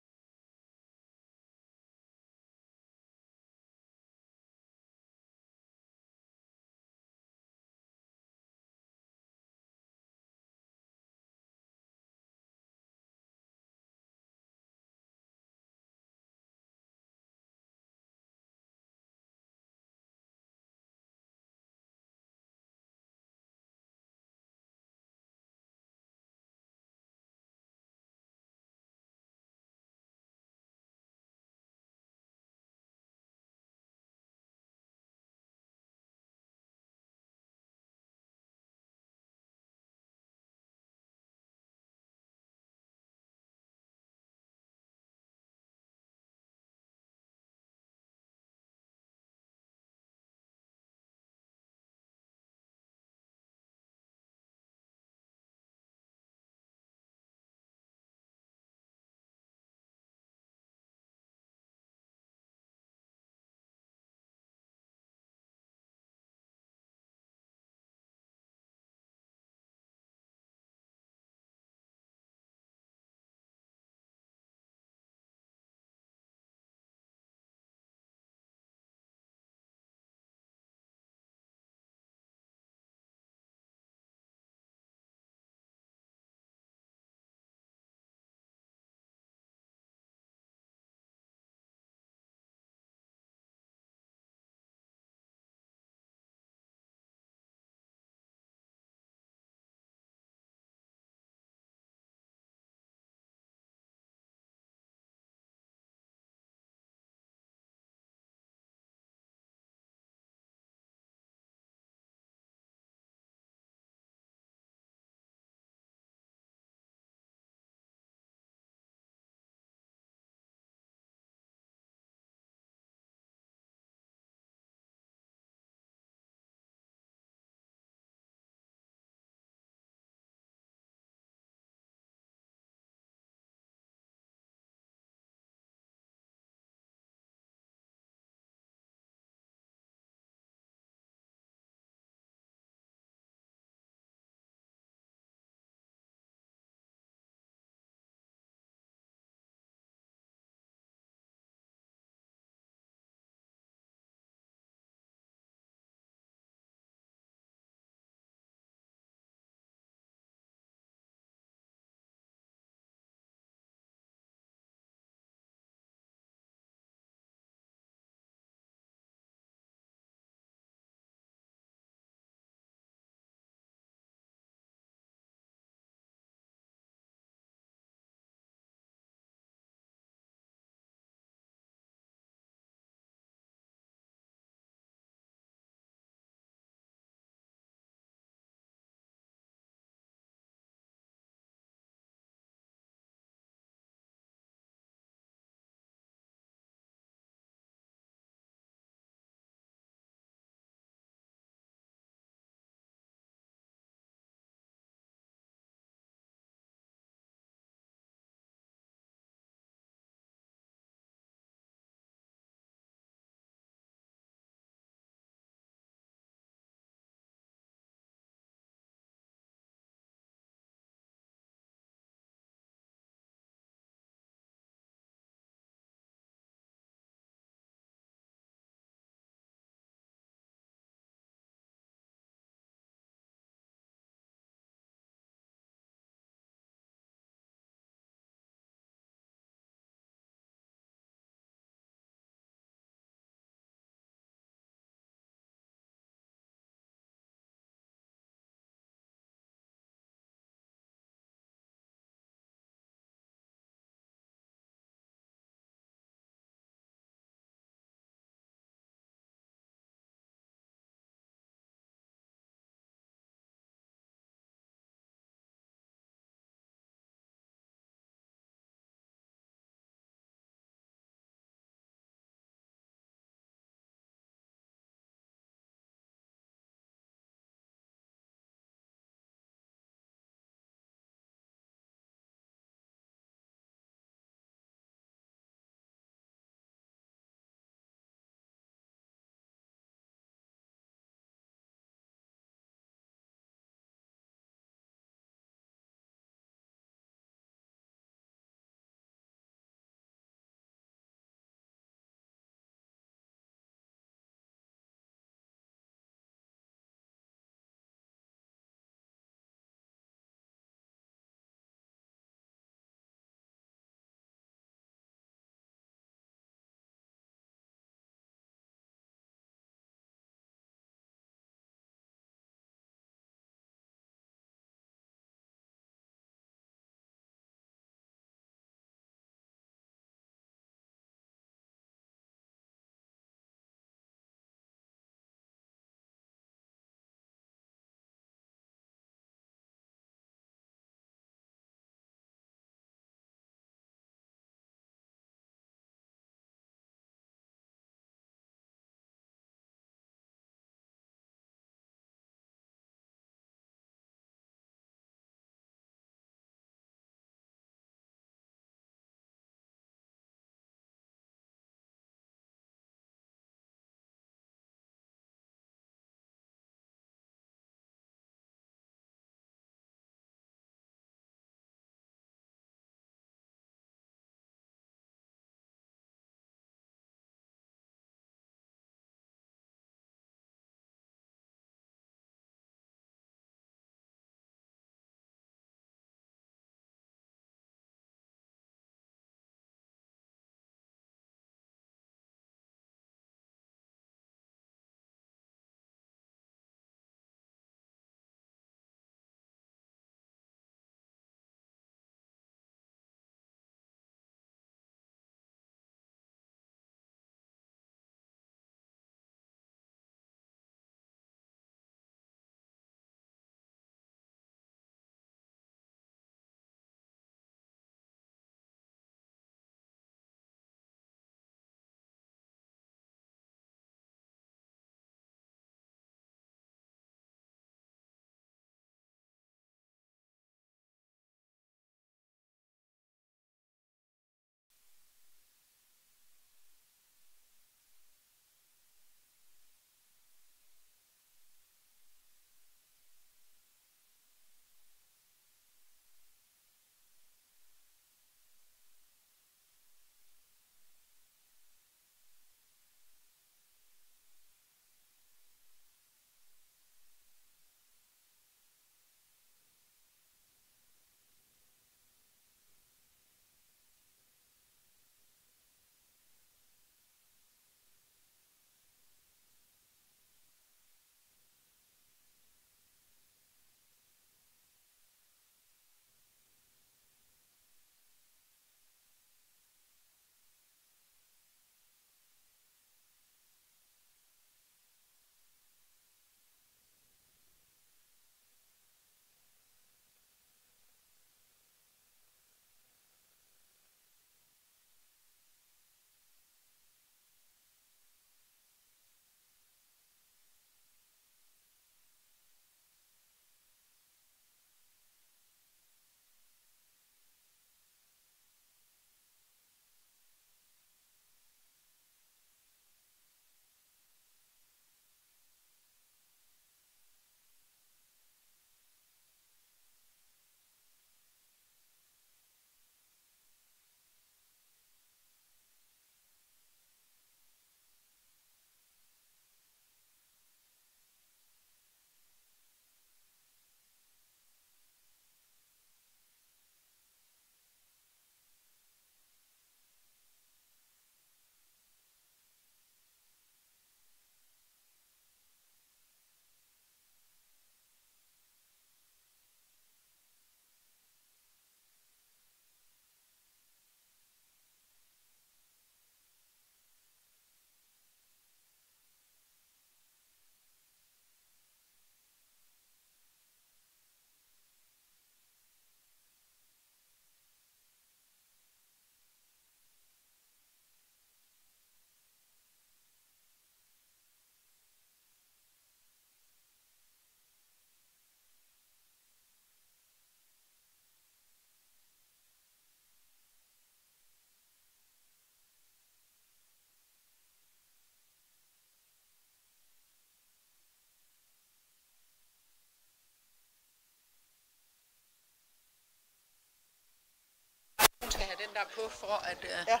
den der på for at... Ja.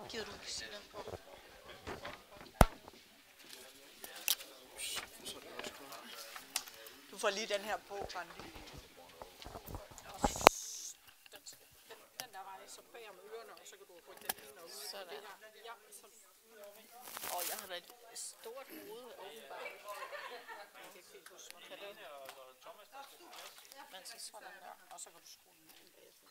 Gider du ikke sige den på? Du får lige den her på, Randi. Den der vej, så bag om ørerne, og så kan du rykke den ind og ud. Sådan. Ja, så... Og jeg har da et stort hoved, åbenbart. Kan du? Men så sådan der, og så kan du skrue den ind bagefter.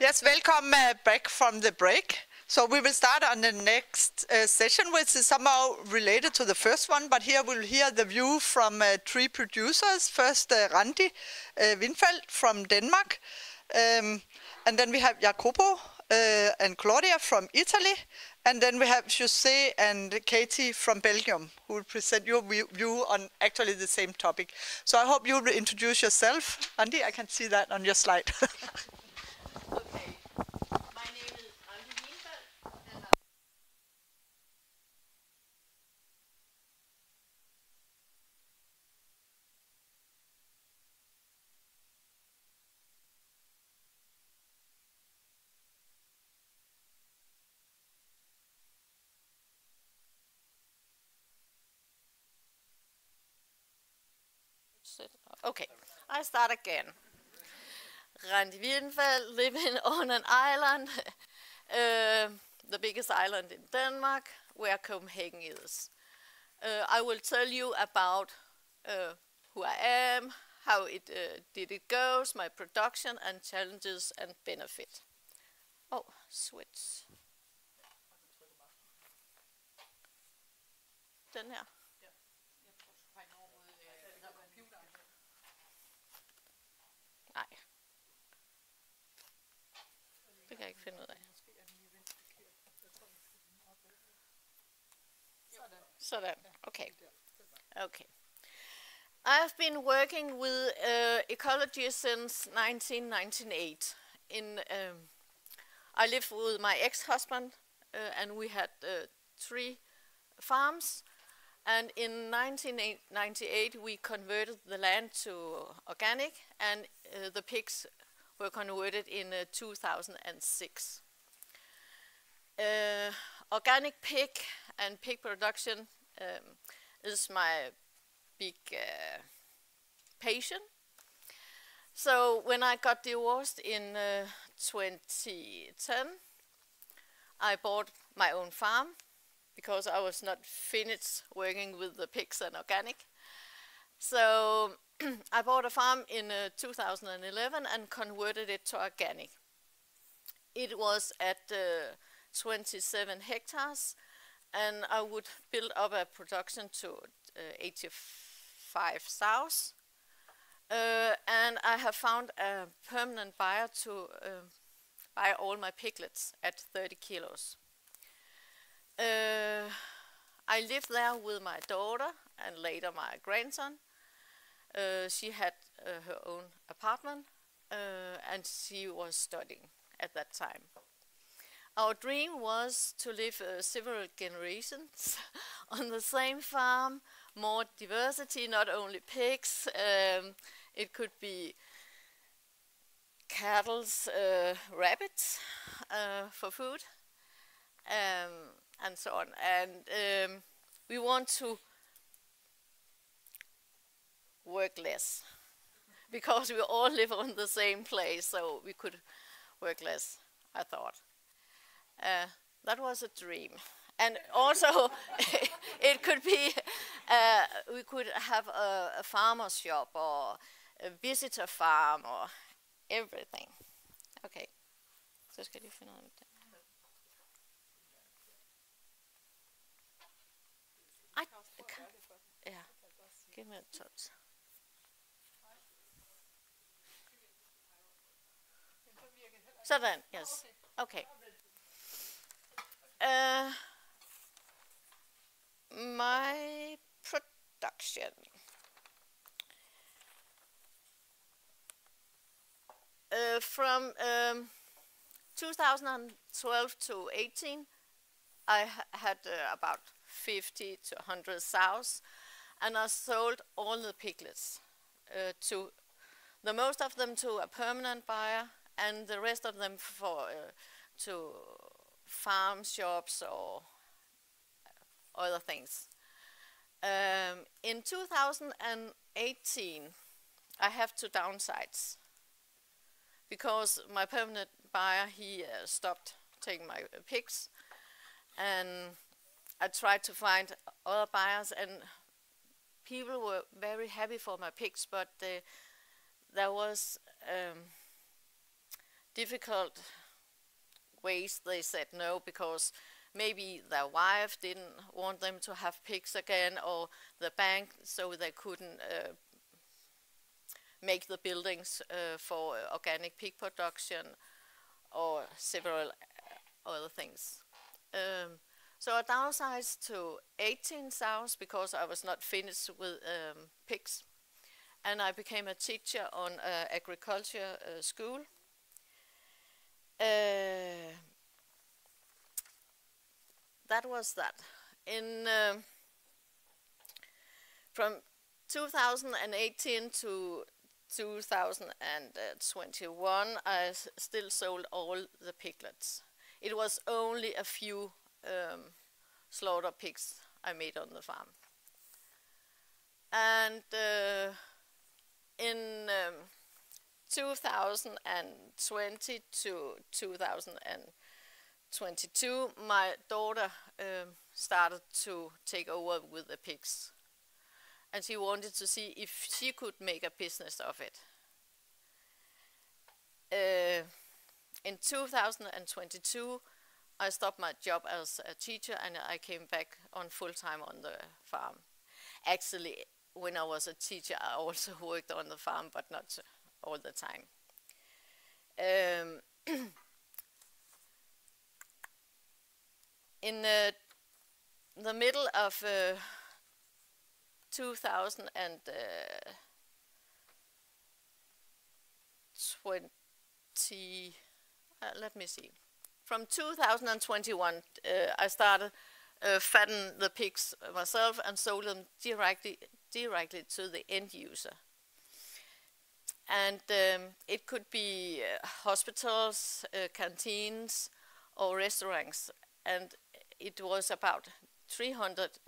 Yes, welcome back from the break. So we will start on the next session, which is somehow related to the first one, but here we'll hear the view from three producers. First, Randi Windfeldt from Denmark, and then we have Jacopo and Claudia from Italy, and then we have José and Katie from Belgium, who will present your view on actually the same topic. So I hope you will introduce yourself. Randi, I can see that on your slide. Okay. My name is Randi Windfeldt, and okay, I start again. Randi Windfeldt, living on an island, the biggest island in Denmark, where Copenhagen is. I will tell you about who I am, how did it goes, my production and challenges and benefit. Oh, switch. Den her. Nej. Det kan jeg ikke finde ud af. Sådan. Okay. Okay. I've been working with ecology since 1998. I lived with my ex-husband, and we had 3 farms. And in 1998, we converted the land to organic, and the pigs were converted in 2006. Organic pig and pig production is my big passion. So when I got divorced in 2010, I bought my own farm because I was not finished working with the pigs and organic. So I bought a farm in 2011 and converted it to organic. It was at 27 hectares, and I would build up a production to 85 sows. And I have found a permanent buyer to buy all my piglets at 30 kilos. I lived there with my daughter and later my grandson. She had her own apartment and she was studying at that time. Our dream was to live several generations on the same farm, more diversity, not only pigs. It could be cattle, rabbits for food, and so on. And we want to work less because we all live on the same place, so we could work less, I thought. That was a dream. And also, it could be, we could have a farmer's shop or a visitor farm or everything. Okay, så skal de finde ud af det. Ja. give me a touch. Sådan, yes. Okay. My production. From 2012 to 18, I had about 50 to 100 sows, and I sold all the piglets to the most of them to a permanent buyer, and the rest of them for to farm shops or other things. In 2018, I have to downsize because my permanent buyer, he stopped taking my pigs, and I tried to find other buyers, and people were very happy for my pigs, but there was difficult ways they said no, because maybe their wife didn't want them to have pigs again, or the bank, so they couldn't make the buildings for organic pig production, or several other things. So I downsized to 18 sows because I was not finished with pigs, and I became a teacher on agriculture school. That was that. From 2018 to 2021, I still sold all the piglets. It was only a few slaughter pigs I made on the farm. And in 2020 to 2022, my daughter started to take over with the pigs, and she wanted to see if she could make a business of it. In 2022, I stopped my job as a teacher, and I came back on full-time on the farm. Actually, when I was a teacher, I also worked on the farm, but not all the time. In the middle of 2020, let me see. From 2021, I started fatten the pigs myself and sold them directly to the end user. And it could be hospitals, canteens, or restaurants, and it was about 300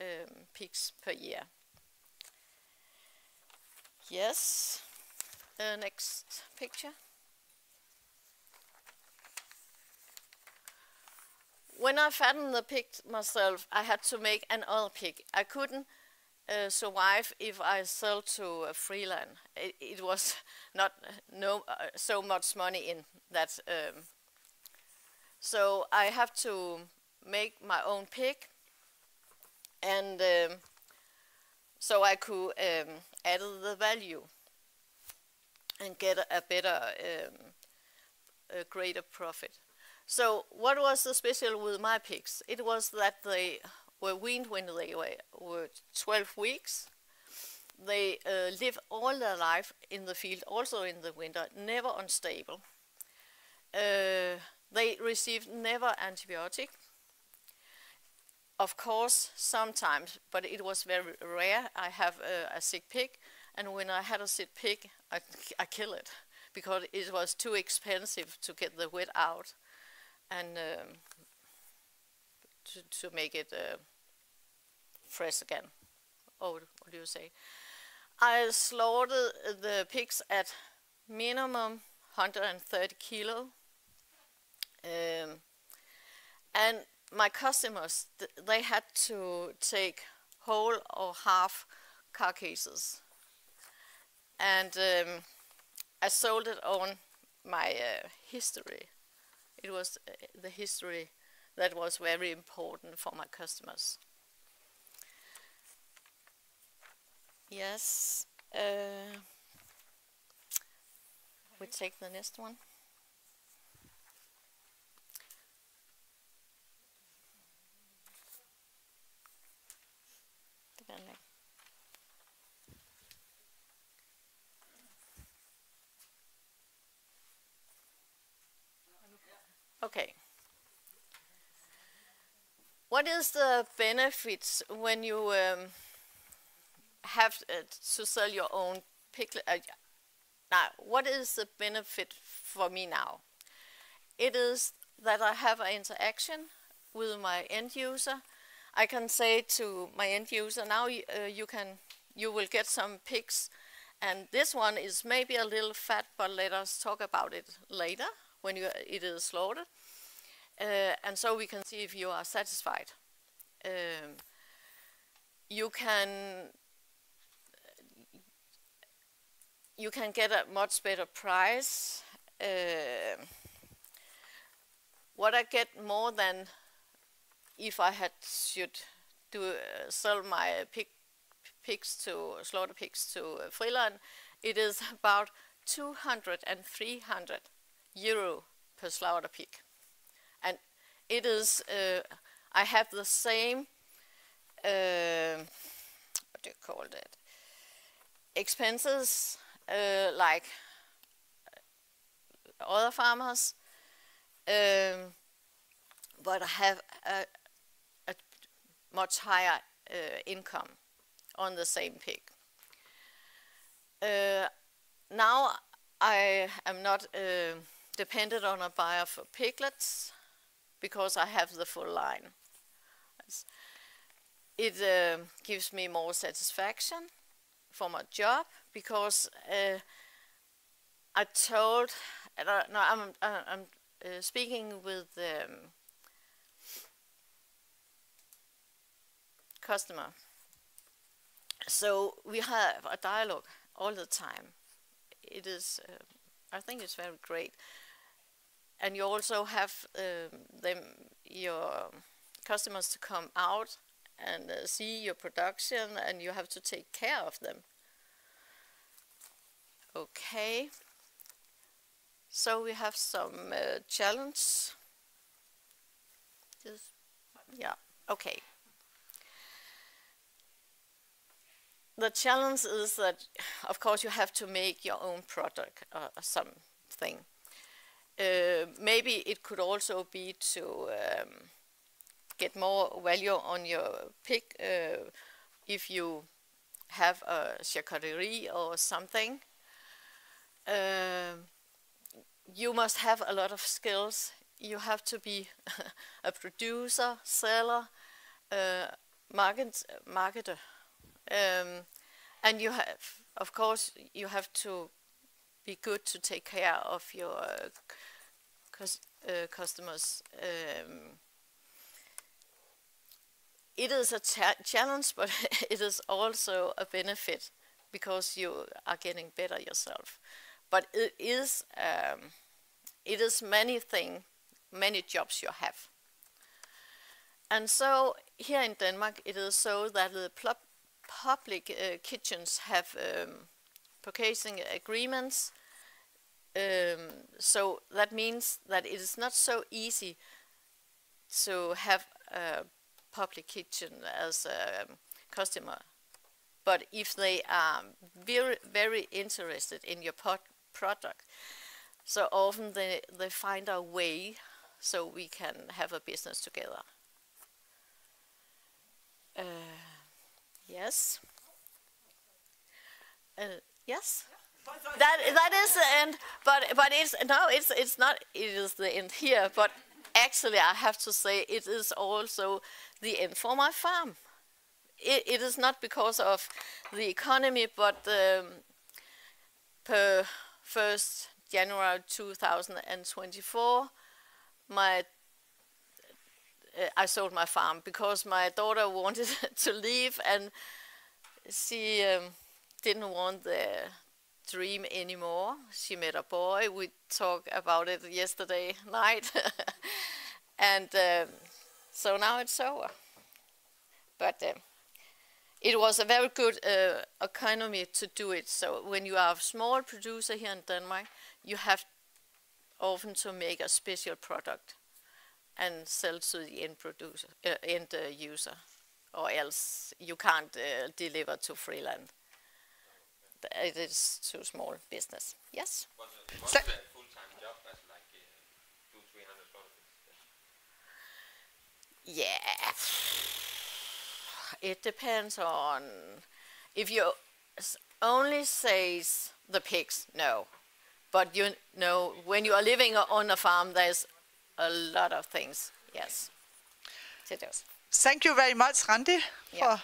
pigs per year. Yes, next picture. When I fattened the pig myself, I had to make another pig. I couldn't survive if I sell to a freelance. It was not so much money in that. So I have to make my own pig, and so I could add the value and get a better, a greater profit. So what was the special with my pigs? It was that they were weaned when they were 12 weeks. They live all their life in the field, also in the winter, never unstable. They received never antibiotic. Of course, sometimes, but it was very rare. I have a sick pig, and when I had a sick pig, I kill it, because it was too expensive to get the wet out and to make it fresh again. Oh, what do you say? I slaughtered the pigs at minimum 130 kilo. And my customers, they had to take whole or half carcasses. And I sold it on my history. It was the history that was very important for my customers. Yes. We take the next one. Okay. What is the benefits when you have to sell your own piglet? Now, what is the benefit for me now? It is that I have an interaction with my end user. I can say to my end user, now you will get some pigs, and this one is maybe a little fat, but let us talk about it later when it is slaughtered. And so we can see if you are satisfied. You can get a much better price. What I get more than if I should sell my slaughter pigs to Friland, it is about 200 and 300 euro per slaughter pig. And it is, I have the same, what do you call it, expenses like other farmers, but I have a much higher income on the same pig. Now I am not dependent on a buyer for piglets because I have the full line. It gives me more satisfaction for my job because I told, no, I'm speaking with customer. So we have a dialogue all the time. It is, I think it's very great. And you also have your customers to come out and see your production, and you have to take care of them. Okay. So we have some challenge. Yeah, okay. The challenge is that, of course, you have to make your own product or something. Maybe it could also be to get more value on your pig if you have a charcuterie or something. You must have a lot of skills. You have to be a producer, seller, marketer. And you have, of course, you have to be good to take care of your customers. It is a challenge, but it is also a benefit because you are getting better yourself. But it is many jobs you have. And so here in Denmark, it is so that the public kitchens have purchasing agreements. So that means that it is not so easy to have a public kitchen as a customer. But if they are very, very interested in your product, so often they find a way so we can have a business together. Yes. Yes. That is the end. But it's not. It is the end here. But actually, I have to say it is also the end for my farm. It is not because of the economy, but per 1st January 2024, I sold my farm because my daughter wanted to leave, and she didn't want the dream anymore. She met a boy. We talked about it yesterday night, and so now it's over. But it was a very good economy to do it. So when you are a small producer here in Denmark, you have often to make a special product and sell to the end producer, end user, or else you can't deliver to Freeland. It is too small business. Yes. What's the full-time job as like 200-300 slaughter? Yeah. It depends on if you only says the pigs, no. But you know, when you are living on a farm, there's a lot of things, yes, to do. Thank you very much, Randi. Yeah.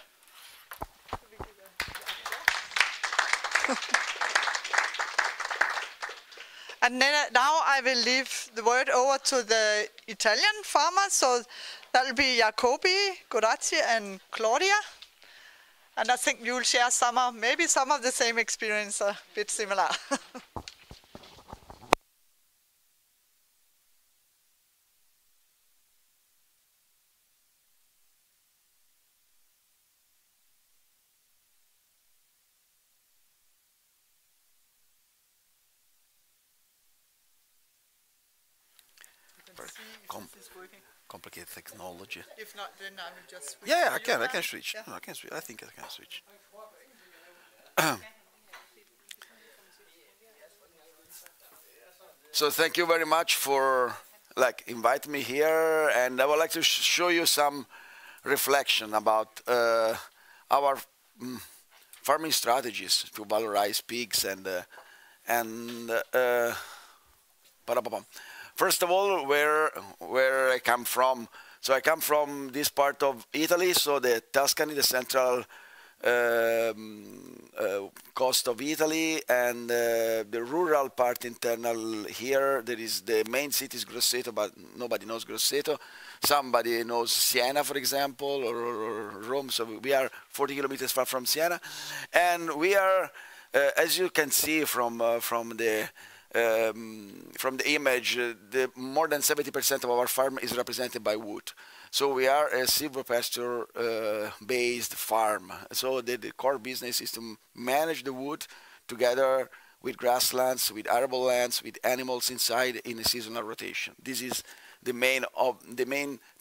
And then now I will leave the word over to the Italian farmers. So that will be Jacobi, Gorazzi, and Claudia. And I think you will share maybe some of the same experience, a bit similar. Complicated technology. If not, then I will just switch. Yeah, I can switch. Yeah. No, I can switch. I think I can switch. So thank you very much for inviting me here, and I would like to show you some reflection about our farming strategies to valorize pigs First of all, where I come from. So I come from this part of Italy, so the Tuscany, the central coast of Italy, and the rural part internal here. There is the main city is Grosseto, but nobody knows Grosseto. Somebody knows Siena, for example, or Rome. So we are 40 kilometers far from Siena, and we are, as you can see from the image, more than 70% of our farm is represented by wood. So we are a silvopasture-based farm. So the core business is to manage the wood together with grasslands, with arable lands, with animals inside in a seasonal rotation. This is the main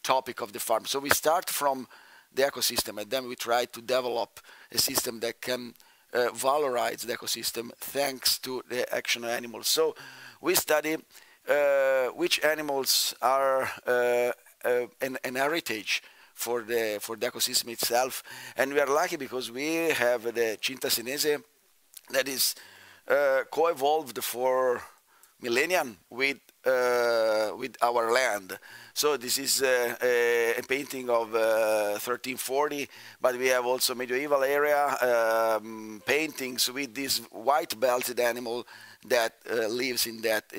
topic of the farm. So we start from the ecosystem, and then we try to develop a system that can valorize the ecosystem thanks to the action of animals. So we study which animals are an heritage for the ecosystem itself, and we are lucky because we have the Cinta senese that is co-evolved for millennia with our land. So this is a painting of 1340, but we have also medieval area paintings with this white-belted animal that lives in that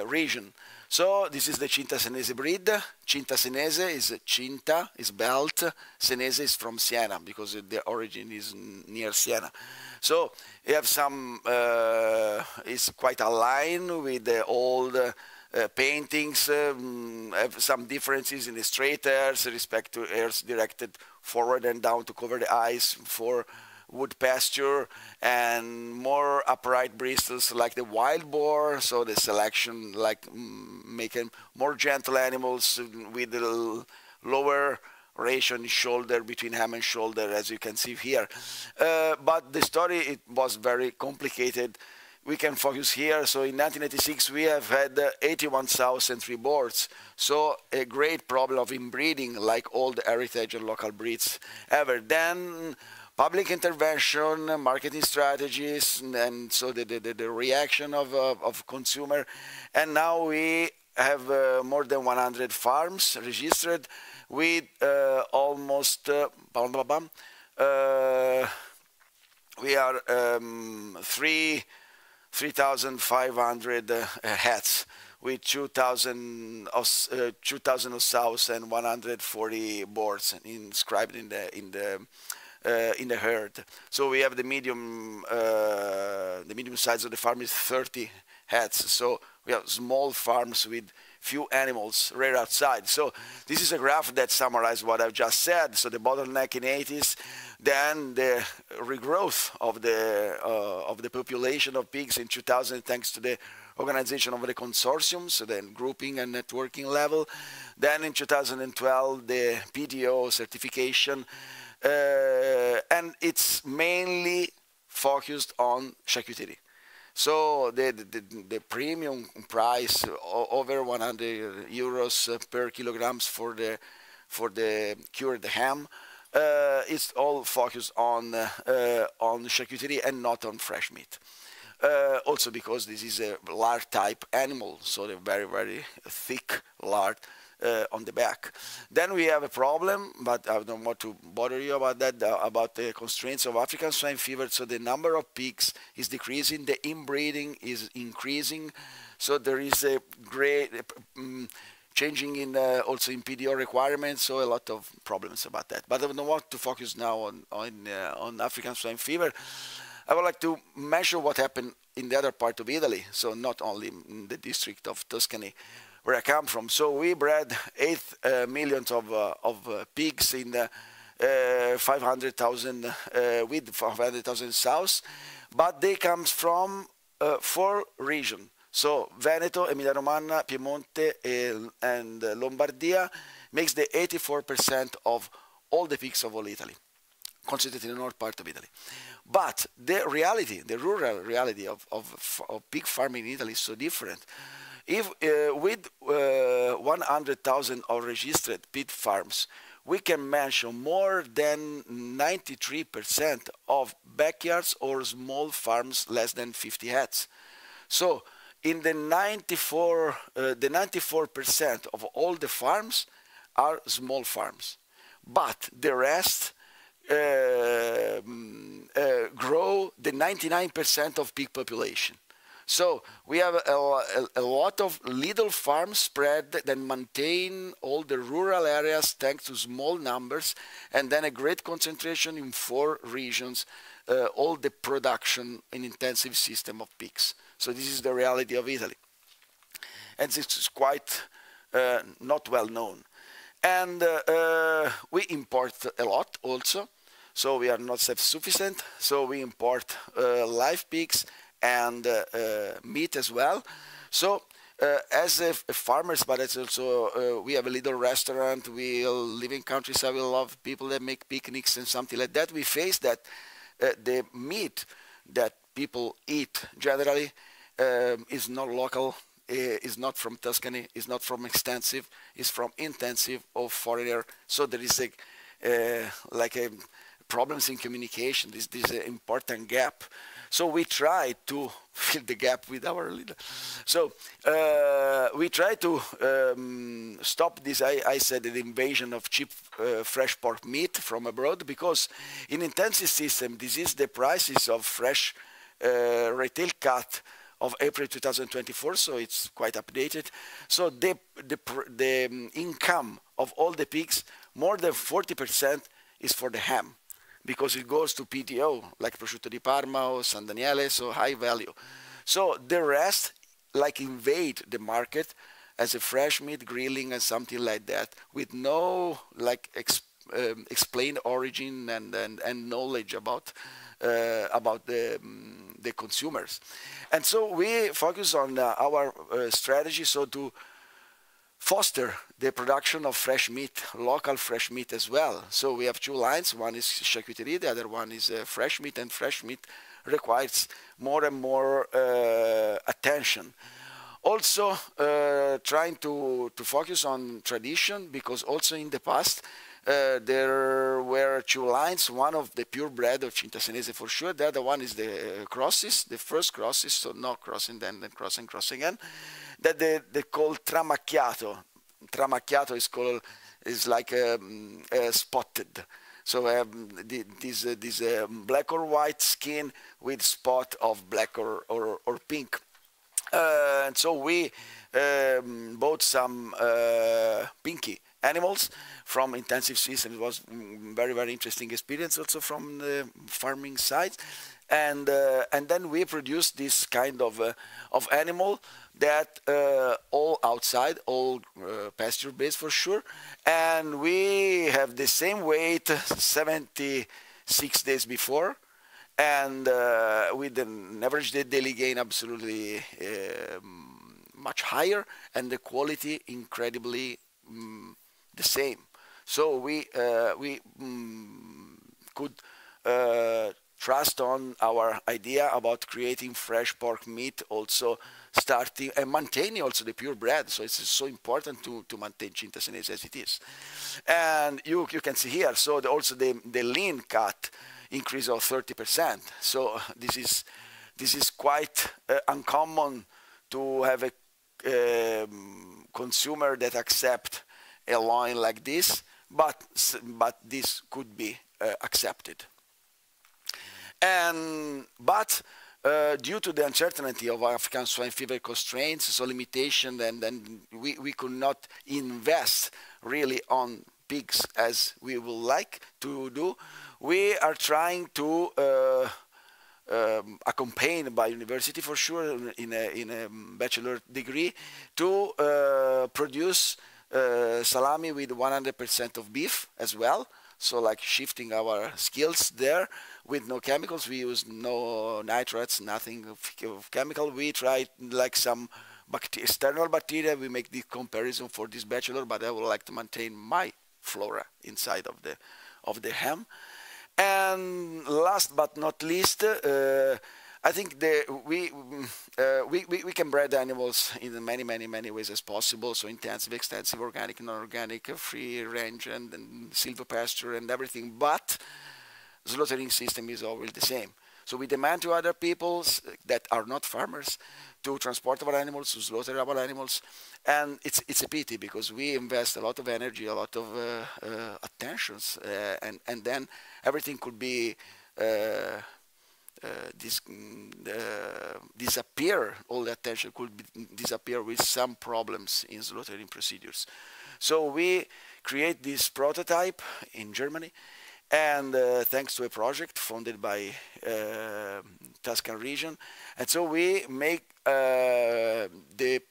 region. So this is the Cinta senese breed. Cinta senese is Cinta, is belt. Senese is from Siena because the origin is near Siena. So you have some, it's quite aligned with the old paintings, have some differences in the straight hairs, respect to hairs directed forward and down to cover the eyes for wood pasture, and more upright bristles like the wild boar. So the selection making more gentle animals with the lower ratio in shoulder between ham and shoulder, as you can see here. But the story, it was very complicated. We can focus here. So in 1986, we have had 81 sows and 3 boars. So a great problem of inbreeding, like all the heritage and local breeds ever. Then public intervention, marketing strategies, and so the reaction of consumer. And now we have more than 100 farms registered with almost we are 3,500 heads with 2,000 of sows and 140 boars inscribed in the herd. So we have the medium size of the farm is 30 heads. So we have small farms with few animals right outside. So this is a graph that summarizes what I've just said. So the bottleneck in 80s, then the regrowth of the population of pigs in 2000 thanks to the organization of the consortium, so then grouping and networking level. Then in 2012, the PDO certification, and it's mainly focused on charcuterie. So the premium price over 100 euros per kilograms for the cured ham is all focused on charcuterie and not on fresh meat. Also because this is a lard type animal, so they're very, very thick lard on the back. Then we have a problem, but I don't want to bother you about that, about the constraints of African swine fever. So the number of pigs is decreasing, the inbreeding is increasing. So there is a great changing in also in PDO requirements, so a lot of problems about that. But I don't want to focus now on African swine fever. I would like to measure what happened in the other part of Italy, so not only in the district of Tuscany, where I come from. So we bred 8 million of pigs in 500,000 with 500,000 sows, but they come from 4 regions. So Veneto, Emilia-Romagna, Piemonte, and Lombardia makes the 84% of all the pigs of all Italy, concentrated in the north part of Italy. But the reality, the rural reality of pig farming in Italy is so different. If with 100,000 of registered pig farms, we can mention more than 93% of backyards or small farms less than 50 heads. So in the 94% of all the farms are small farms, but the rest grow the 99% of pig population. So we have a lot of little farms spread that maintain all the rural areas thanks to small numbers, and then a great concentration in 4 regions, all the production in intensive system of pigs. So this is the reality of Italy. And this is quite not well known. And we import a lot also. So we are not self-sufficient. So we import live pigs and meat as well. So as farmers, but it's also, we have a little restaurant, we live in countryside, we love people that make picnics and something like that. We face that the meat that people eat generally is not local, is not from Tuscany, is not from extensive, is from intensive or foreigner. So there is problems in communication. This is an important gap. So we try to fill the gap with our leader. So we try to stop this, I said, the invasion of cheap fresh pork meat from abroad, because in intensive system, this is the prices of fresh retail cut of April 2024, so it's quite updated. So the income of all the pigs, more than 40% is for the ham, because it goes to PTO, like prosciutto di Parma or San Daniele, so high value. So the rest, invade the market as a fresh meat, grilling, and something like that, with no explained origin and knowledge about the consumers. And so we focus on our strategy, so to foster the production of fresh meat, local fresh meat as well. So we have 2 lines. One is charcuterie, the other one is fresh meat, and fresh meat requires more and more attention. Also trying to focus on tradition, because also in the past there were 2 lines, one of the purebred of Cinta for sure, the other one is the crosses, the first crosses, so no crossing, then cross again, that they call tramacchiato. Tramacchiato is like spotted. So this black or white skin with spot of black or pink. And so we bought some pinky animals from intensive system. It was very, very interesting experience also from the farming side. And then we produced this kind of animal that all outside, all pasture-based for sure, and we have the same weight 76 days before, and with an average daily gain absolutely much higher, and the quality incredibly the same. So we could trust on our idea about creating fresh pork meat, also starting and maintaining also the purebred. So it's so important to maintain Cinta senese as it is. And you can see here, so also the lean cut increase of 30%. So this is quite uncommon to have a consumer that accept a line like this, but this could be accepted. But due to the uncertainty of African swine fever constraints, so limitation, and then we could not invest really on pigs as we would like to do. We are trying to accompanied by university for sure in a bachelor degree to produce salami with 100% of beef as well. So like shifting our skills there with no chemicals. We use no nitrates, nothing of chemical. We try like some external bacteria. We make the comparison for this bachelor, but I would like to maintain my flora inside of the ham. And last but not least, I think we can breed animals in many ways as possible. So intensive, extensive, organic, non-organic, free range, and silvopasture and everything. But slaughtering system is always the same. So we demand to other peoples that are not farmers to transport our animals, to slaughter our animals, and it's a pity because we invest a lot of energy, a lot of attentions, and then everything could be disappear. All the attention could disappear with some problems in slaughtering procedures. So we create this prototype in Germany. And thanks to a project funded by Tuscan region, and so we make the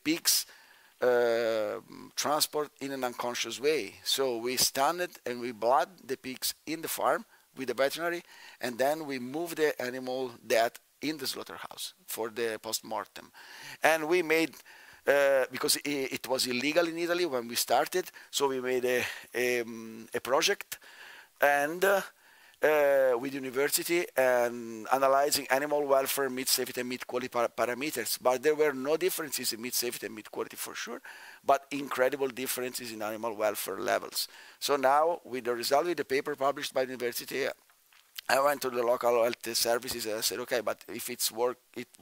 pigs transport in an unconscious way. So we stun it and we blood the pigs in the farm with the veterinary, and then we move the animal dead in the slaughterhouse for the post-mortem. And we made, because it was illegal in Italy when we started, so we made a project and with university and analyzing animal welfare, meat safety and meat quality parameters. But there were no differences in meat safety and meat quality for sure, but incredible differences in animal welfare levels. So now with the result of the paper published by the university, I went to the local health services and I said, okay, but if it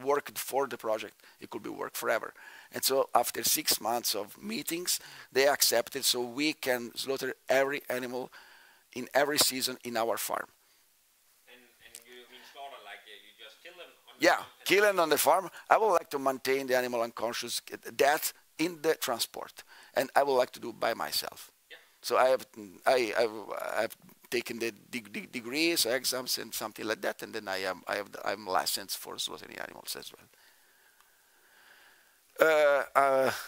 worked for the project, it could be work forever. And so after 6 months of meetings, they accepted so we can slaughter every animal in every season in our farm. And you mean slaughter, like you just kill them on the farm? Yeah, kill them on the farm. I would like to maintain the animal unconscious death in the transport, and I would like to do by myself. Yeah. So I've taken the degrees, exams, and something like that, and then I'm licensed for slaughtering animals as well.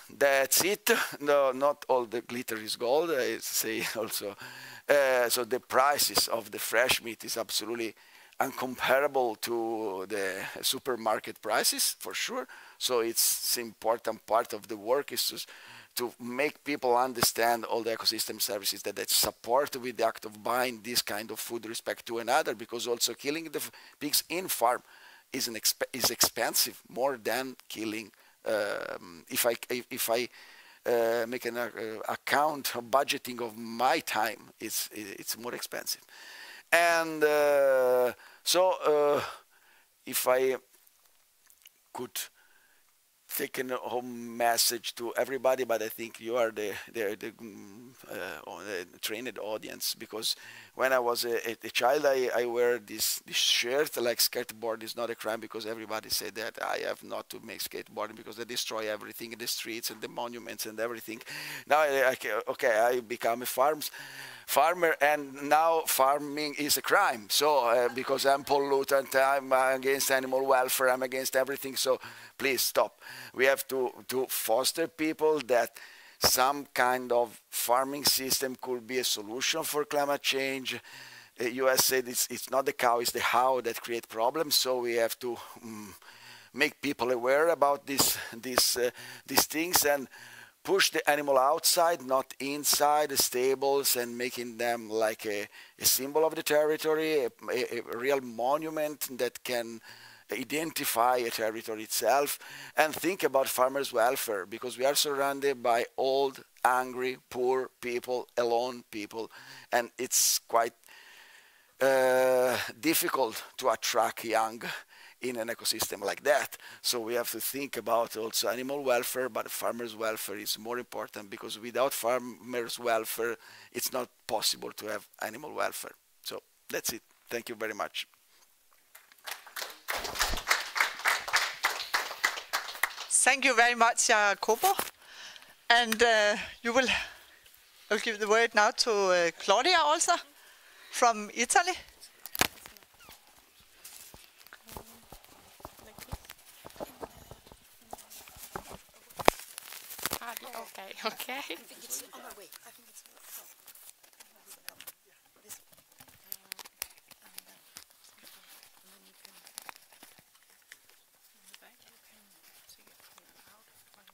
That's it. No, not all the glitter is gold. I say also. So the prices of the fresh meat is absolutely uncomparable to the supermarket prices, for sure. So it's an important part of the work is to make people understand all the ecosystem services that support with the act of buying this kind of food respect to another, because also killing the pigs in farm is expensive more than killing. If I make an account of budgeting of my time, it's more expensive. And so if I could taken home message to everybody, but I think you are the trained audience, because when I was a child, I wear this shirt, like skateboard is not a crime, because everybody said that I have not to make skateboarding because they destroy everything in the streets and the monuments and everything. Now, I become a farmer, and now farming is a crime. So because I'm pollutant, I'm against animal welfare, I'm against everything. So please stop. We have to foster people that some kind of farming system could be a solution for climate change. US said it's not the cow, it's the how that create problems. So we have to make people aware about these things and push the animal outside, not inside the stables, and making them like a symbol of the territory, a real monument that can identify a territory itself, and think about farmers' welfare, because we are surrounded by old, angry, poor people, alone people, and it's quite difficult to attract young in an ecosystem like that. So we have to think about also animal welfare, but farmers' welfare is more important, because without farmers' welfare, it's not possible to have animal welfare. So that's it. Thank you very much. Thank you very much, Jacopo. And I'll give the word now to Claudia also, from Italy. Okay. I think it's on my way. I think it's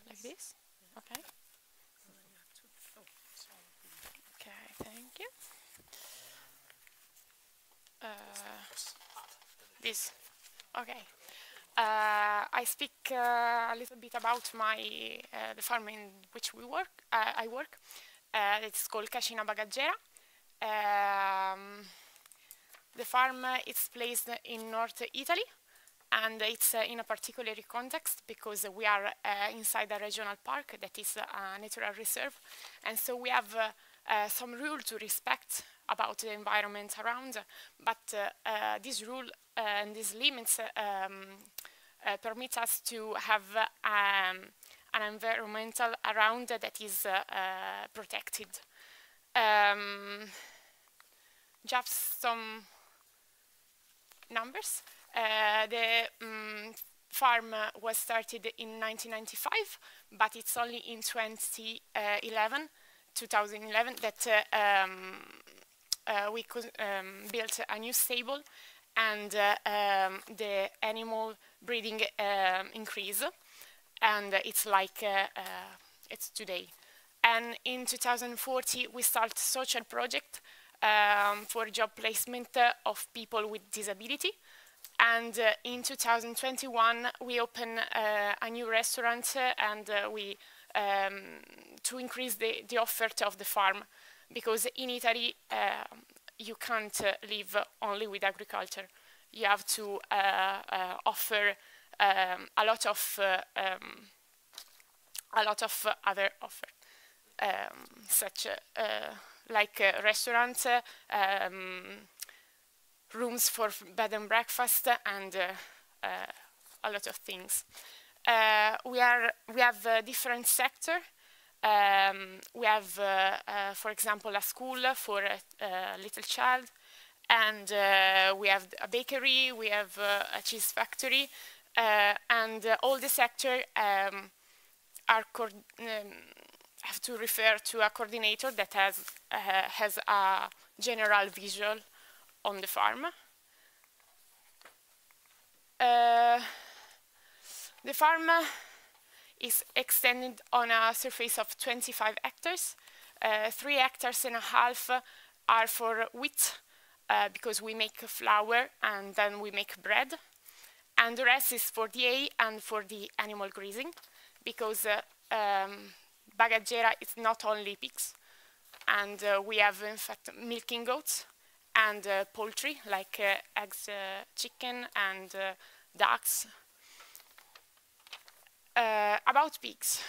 like this? Okay. Okay, thank you. This. Okay. I speak a little bit about the farm in which I work. It's called Cascina Bagaggera. The farm is placed in North Italy, and it's in a particular context because we are inside a regional park that is a natural reserve, and so we have some rules to respect about the environment around, but this rule and these limits permit us to have an environmental around that is protected. Just some numbers. The farm was started in 1995, but it's only in 2011 that we could build a new stable, and the animal breeding increase, and it's like it's today. And in 2040 we start social project for job placement of people with disability, and in 2021 we open a new restaurant, and we to increase the offer of the farm, because in Italy you can't live only with agriculture. You have to offer a lot of other offer, such like restaurants, rooms for bed and breakfast, and a lot of things. We have different sectors. We have, for example, a school for a little child, and we have a bakery, we have a cheese factory, and all the sectors have to refer to a coordinator that has a general visual on the farm. The farm is extended on a surface of 25 hectares. 3.5 hectares are for wheat, because we make flour and then we make bread. And the rest is for the hay and for the animal grazing, because Bagaggera is not only pigs, and we have in fact milking goats and poultry like eggs, chicken, and ducks. About pigs,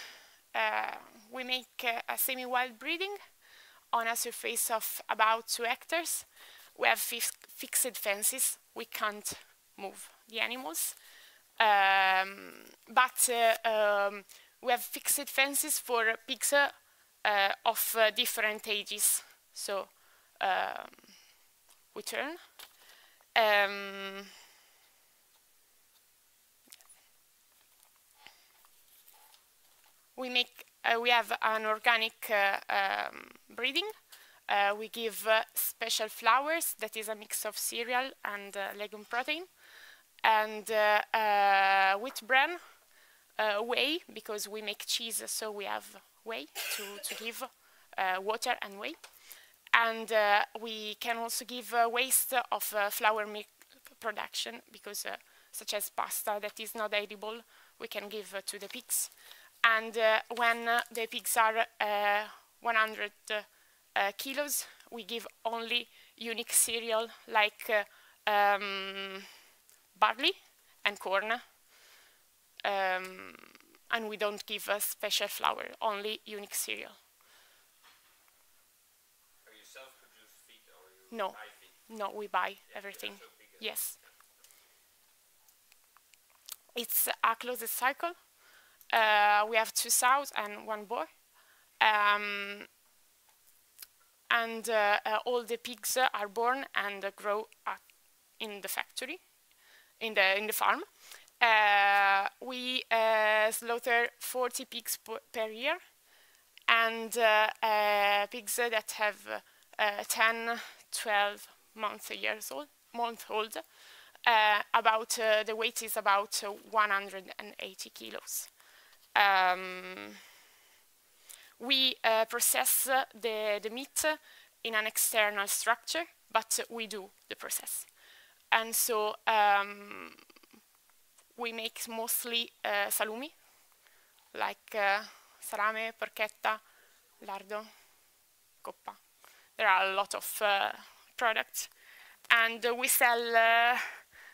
we make a semi-wild breeding on a surface of about 2 hectares. We have fixed fences. We can't move the animals. But we have fixed fences for pigs of different ages. So we turn. We have an organic breeding. We give special flours that is a mix of cereal and legume protein, and wheat bran, whey, because we make cheese, so we have whey to give water and whey. And we can also give waste of flour milk production, because such as pasta that is not edible, we can give to the pigs. And when the pigs are 100 kilos, we give only unique cereal like barley and corn. And we don't give a special flour, only unique cereal. Are you self-produced feed or you No, buy feed? no, we buy everything. Yes. It's a closed cycle. We have 2 sows and 1 boar. And all the pigs are born and grow in the factory, in the farm. We slaughter 40 pigs per year, and pigs that have 10, 12 months old. About the weight is about 180 kilos. We process the meat in an external structure, but we do the process. And so we make mostly salumi, like salame, porchetta, lardo, coppa. There are a lot of products. And we sell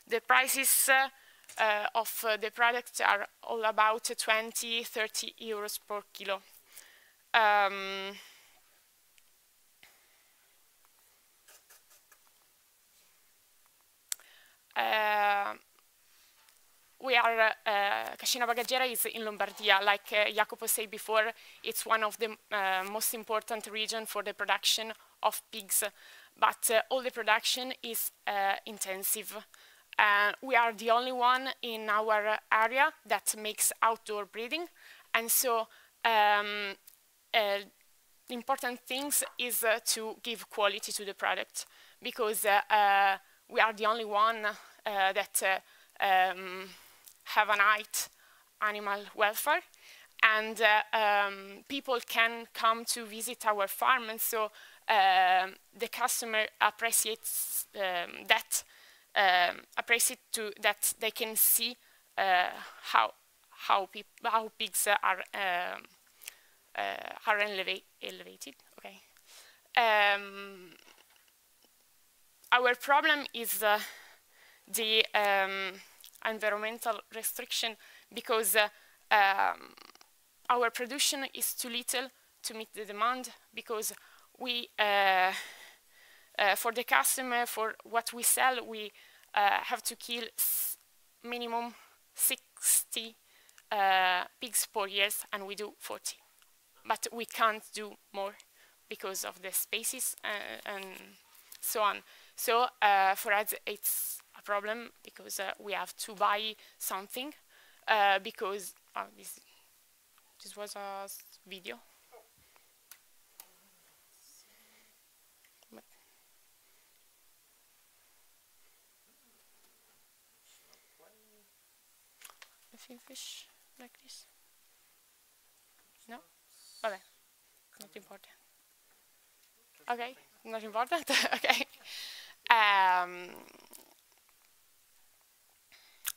the prices of the products are all about 20, 30 euros per kilo. We are, Cascina Bagaggera is in Lombardia. Like Jacopo said before, it's one of the most important regions for the production of pigs. But all the production is intensive. We are the only one in our area that makes outdoor breeding. And so the important thing is to give quality to the product, because we are the only one that have an high animal welfare, and people can come to visit our farm, and so the customer appreciates that they can see how pigs are elevated. Okay. Our problem is the environmental restriction, because our production is too little to meet the demand, because we, for the customer, for what we sell, we have to kill minimum 60 pigs per year, and we do 40. But we can't do more because of the spaces and so on. So for us, it's a problem, because we have to buy something, because this was a video. Fish like this? No? Okay, not important. Okay, not important. Okay.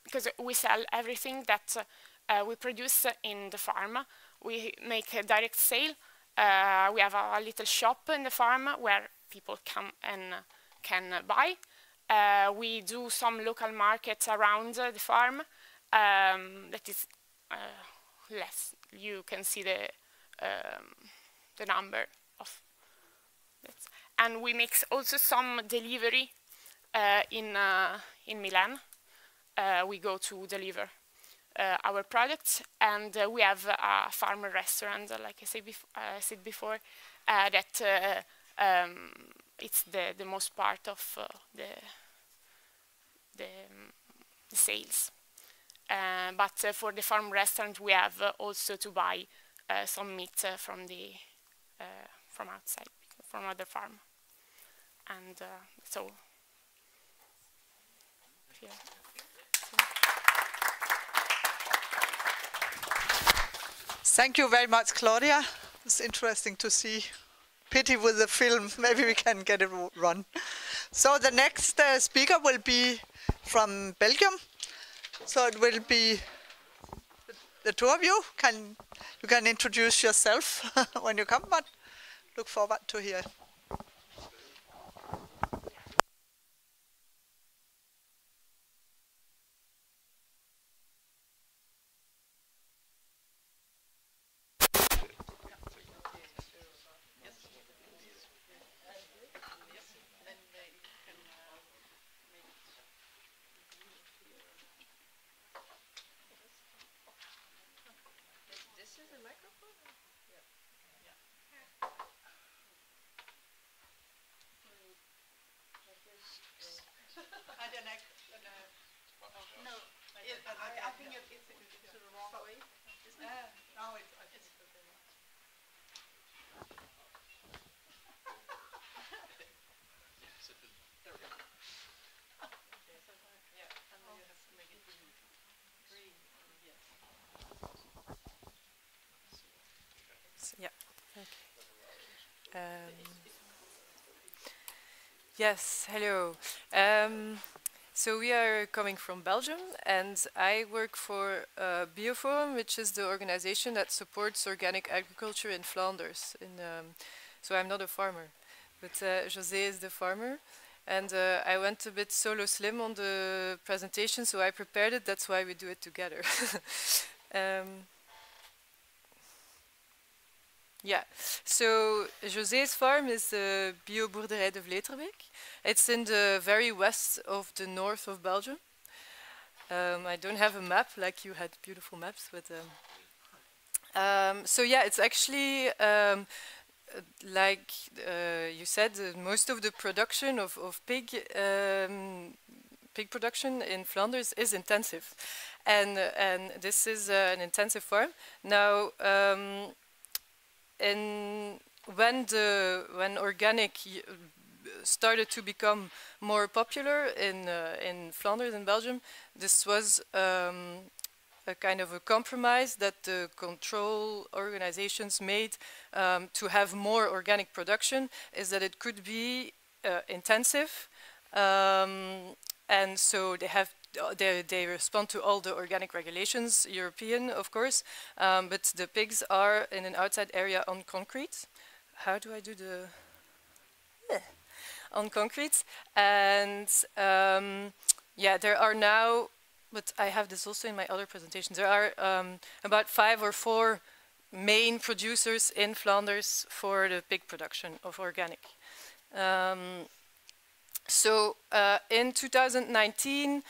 Because we sell everything that we produce in the farm. We make a direct sale. We have a little shop in the farm where people come and can buy. We do some local markets around the farm. That is less. You can see the number of. And we make also some delivery in Milan. We go to deliver our products, and we have a farmer restaurant, like I said before, that it's the most part of the sales. But for the farm restaurant, we have also to buy some meat from outside, from other farm, and so. Yeah. Thank you very much, Claudia. It's interesting to see. Pity with the film. Maybe we can get it run. So the next speaker will be from Belgium. So it will be the two of you. You can introduce yourself when you come, but look forward to hear. No, I think it's the wrong way. Isn't it? Now it's Yeah. Okay. Yes. Hello. So we are coming from Belgium, and I work for Bioforum, which is the organization that supports organic agriculture in Flanders. So I'm not a farmer, but José is the farmer. And I went a bit solo slim on the presentation, so I prepared it. That's why we do it together. Yeah, so José's farm is the Bioboerderij de Vleterbeek. It's in the very west of the north of Belgium. I don't have a map like you had beautiful maps, but so yeah, it's actually like you said, most of the production of pig production in Flanders is intensive, and this is an intensive farm now. When organic started to become more popular in Flanders and Belgium, this was a kind of a compromise that the control organizations made to have more organic production, is that it could be intensive, and so they respond to all the organic regulations, European, of course, but the pigs are in an outside area on concrete. How do I do the... on concrete. And yeah, there are now, but I have this also in my other presentations, there are about 5 or 4 main producers in Flanders for the pig production of organic. So in 2019,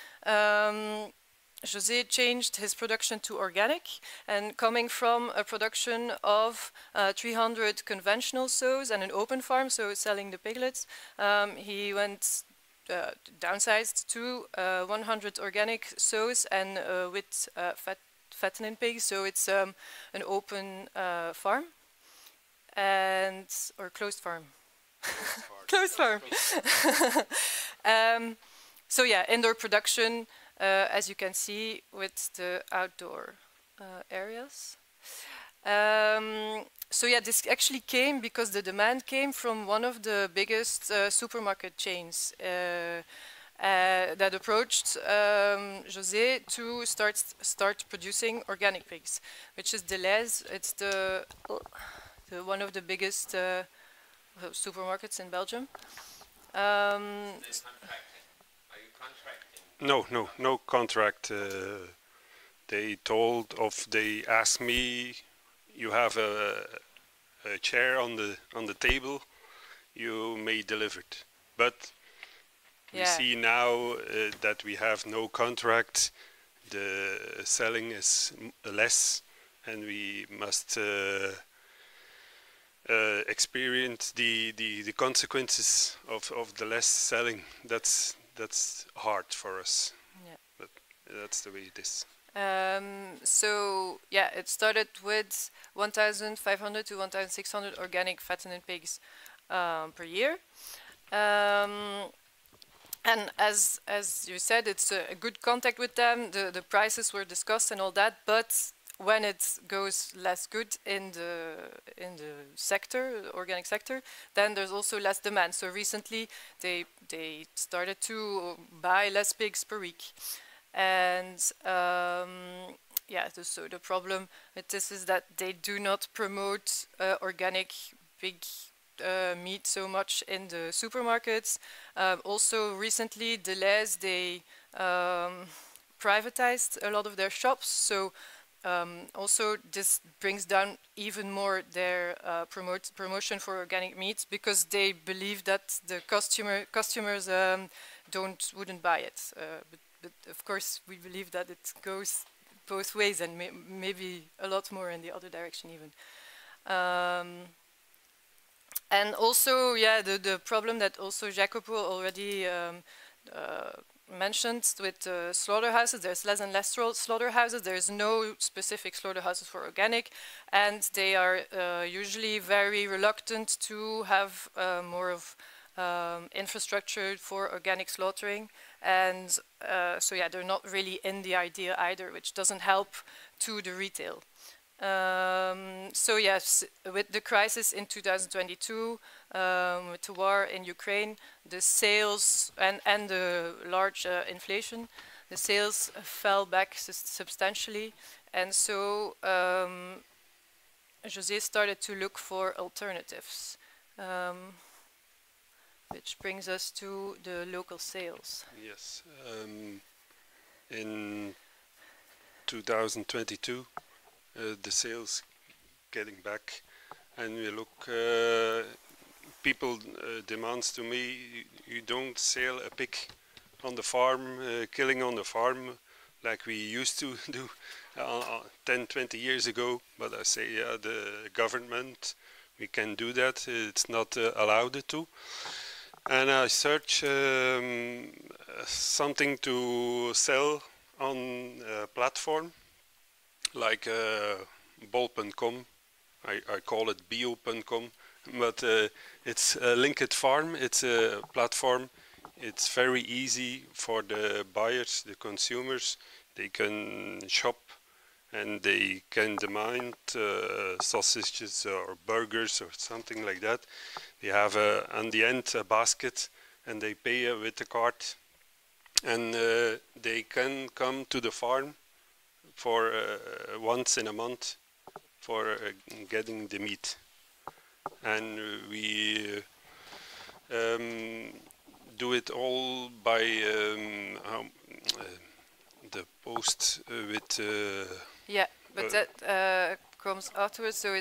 José changed his production to organic, and coming from a production of 300 conventional sows and an open farm, so selling the piglets, he went downsized to 100 organic sows and with fattening pigs, so it's an open farm and or closed farm. Closed farm. So yeah, indoor production, as you can see, with the outdoor areas. So yeah, this actually came because the demand came from one of the biggest supermarket chains that approached José to start producing organic pigs, which is Deleuze. It's the one of the biggest supermarkets in Belgium. Are you contracting? No contract. they asked me, you have a chair on the table, you may deliver it. But we see now that we have no contract, the selling is less, and we must experience the consequences of the less selling. That's hard for us. Yeah. But that's the way it is. So yeah, it started with 1,500 to 1,600 organic fattened pigs per year. And as you said, it's a good contact with them. The prices were discussed and all that, but when it goes less good in the sector, the organic sector, then there's also less demand. So recently they started to buy less pigs per week, and yeah. So the problem with this is that they do not promote organic pig meat so much in the supermarkets. Also recently, Deleuze, they privatized a lot of their shops. So also this brings down even more their promotion for organic meat, because they believe that the customers wouldn't buy it. But of course, we believe that it goes both ways, and maybe a lot more in the other direction even. And also, yeah, the problem that also Jacopo already mentioned with slaughterhouses, there's less and less slaughterhouses. There's no specific slaughterhouses for organic, and they are usually very reluctant to have more of infrastructure for organic slaughtering. And so, yeah, they're not really in the idea either, which doesn't help to the retail. So yes, with the crisis in 2022, with the war in Ukraine, the sales and the large inflation, the sales fell back substantially, and so José started to look for alternatives, which brings us to the local sales. Yes, in 2022. The sales getting back, and we look, people demands to me, you don't sell a pig on the farm, killing on the farm like we used to do 10, 20 years ago. But I say, yeah, the government, we can do that, it's not allowed to. And I search something to sell on a platform like bol.com. I call it bio.com, but it's a linked farm. It's a platform. It's very easy for the buyers, the consumers. They can shop and they can demand sausages or burgers or something like that. They have on the end a basket, and they pay with the card, and they can come to the farm for once in a month for getting the meat. And we do it all by the post with yeah, but that comes afterwards. So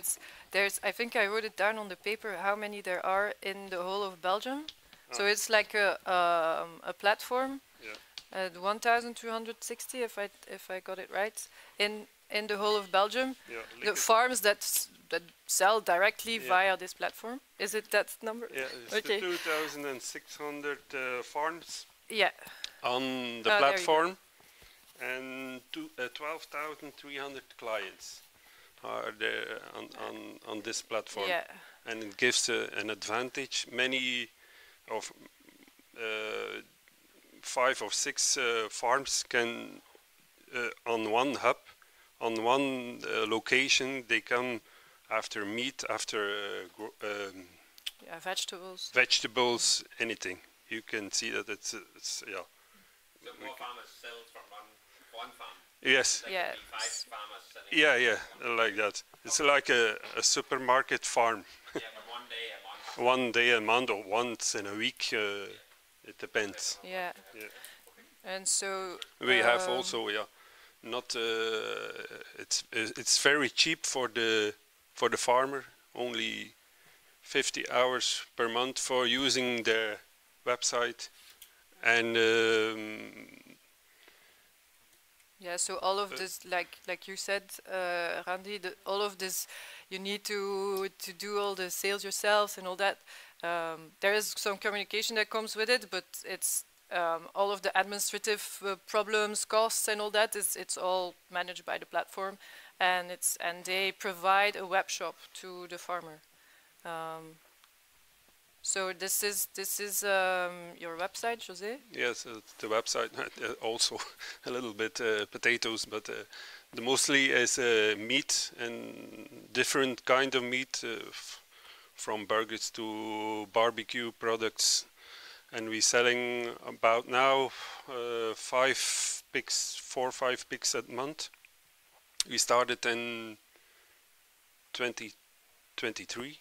there's, I think I wrote it down on the paper how many there are in the whole of Belgium. So it's like a platform. Yeah. 1,260, if I got it right, in the whole of Belgium. Yeah, the farms that sell directly via this platform. Is it that number? Yeah, it's okay. 2,600 farms. Yeah. On the platform, and 12,300 clients are there on this platform. Yeah. And it gives an advantage. Many of 5 or 6 farms can on one hub, on one location, they come after meat, after vegetables, anything. You can see that it's yeah. So more farmers sell from one farm. Yes. Like yeah. 5 farmers selling. Yeah, like that. It's like a supermarket farm. Yeah, but one day a month. One day a month or once in a week. It depends. Yeah. Yeah. And so we have also not it's very cheap for the farmer. Only 50 hours per month for using their website, and yeah, so all of this, like you said, Randy, all of this, you need to do all the sales yourselves and all that. There is some communication that comes with it, but it's all of the administrative problems, costs, and all that it's all managed by the platform, and they provide a web shop to the farmer. So this is your website, José? yes, the website also a little bit potatoes, but the mostly is meat and different kind of meat, from burgers to barbecue products, and we selling about now 4 or 5 pigs a month. We started in 2023.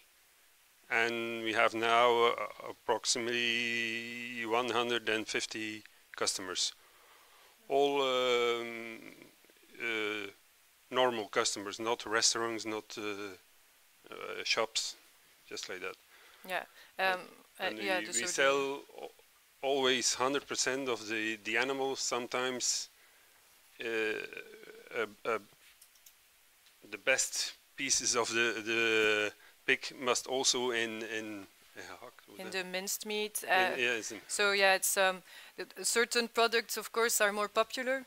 And we have now approximately 150 customers, all normal customers, not restaurants, not shops, just like that. Yeah, and yeah, we sell always 100% of the animals. Sometimes the best pieces of the pig must also in the minced meat. So yeah, it's certain products, of course, are more popular,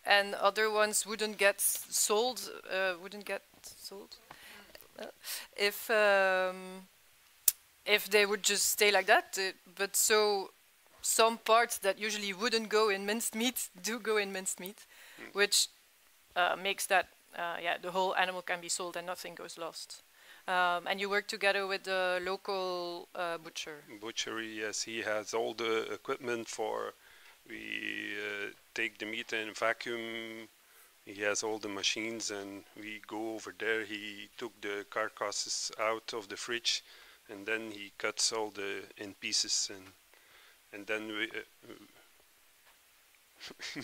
and other ones wouldn't get sold. If they would just stay like that. But so some parts that usually wouldn't go in minced meat do go in minced meat, which makes that the whole animal can be sold and nothing goes lost. And you work together with the local butcher. Butchery, yes, he has all the equipment for. We take the meat in vacuum. He has all the machines, and we go over there. He took the carcasses out of the fridge, and then he cuts all in pieces, and then we,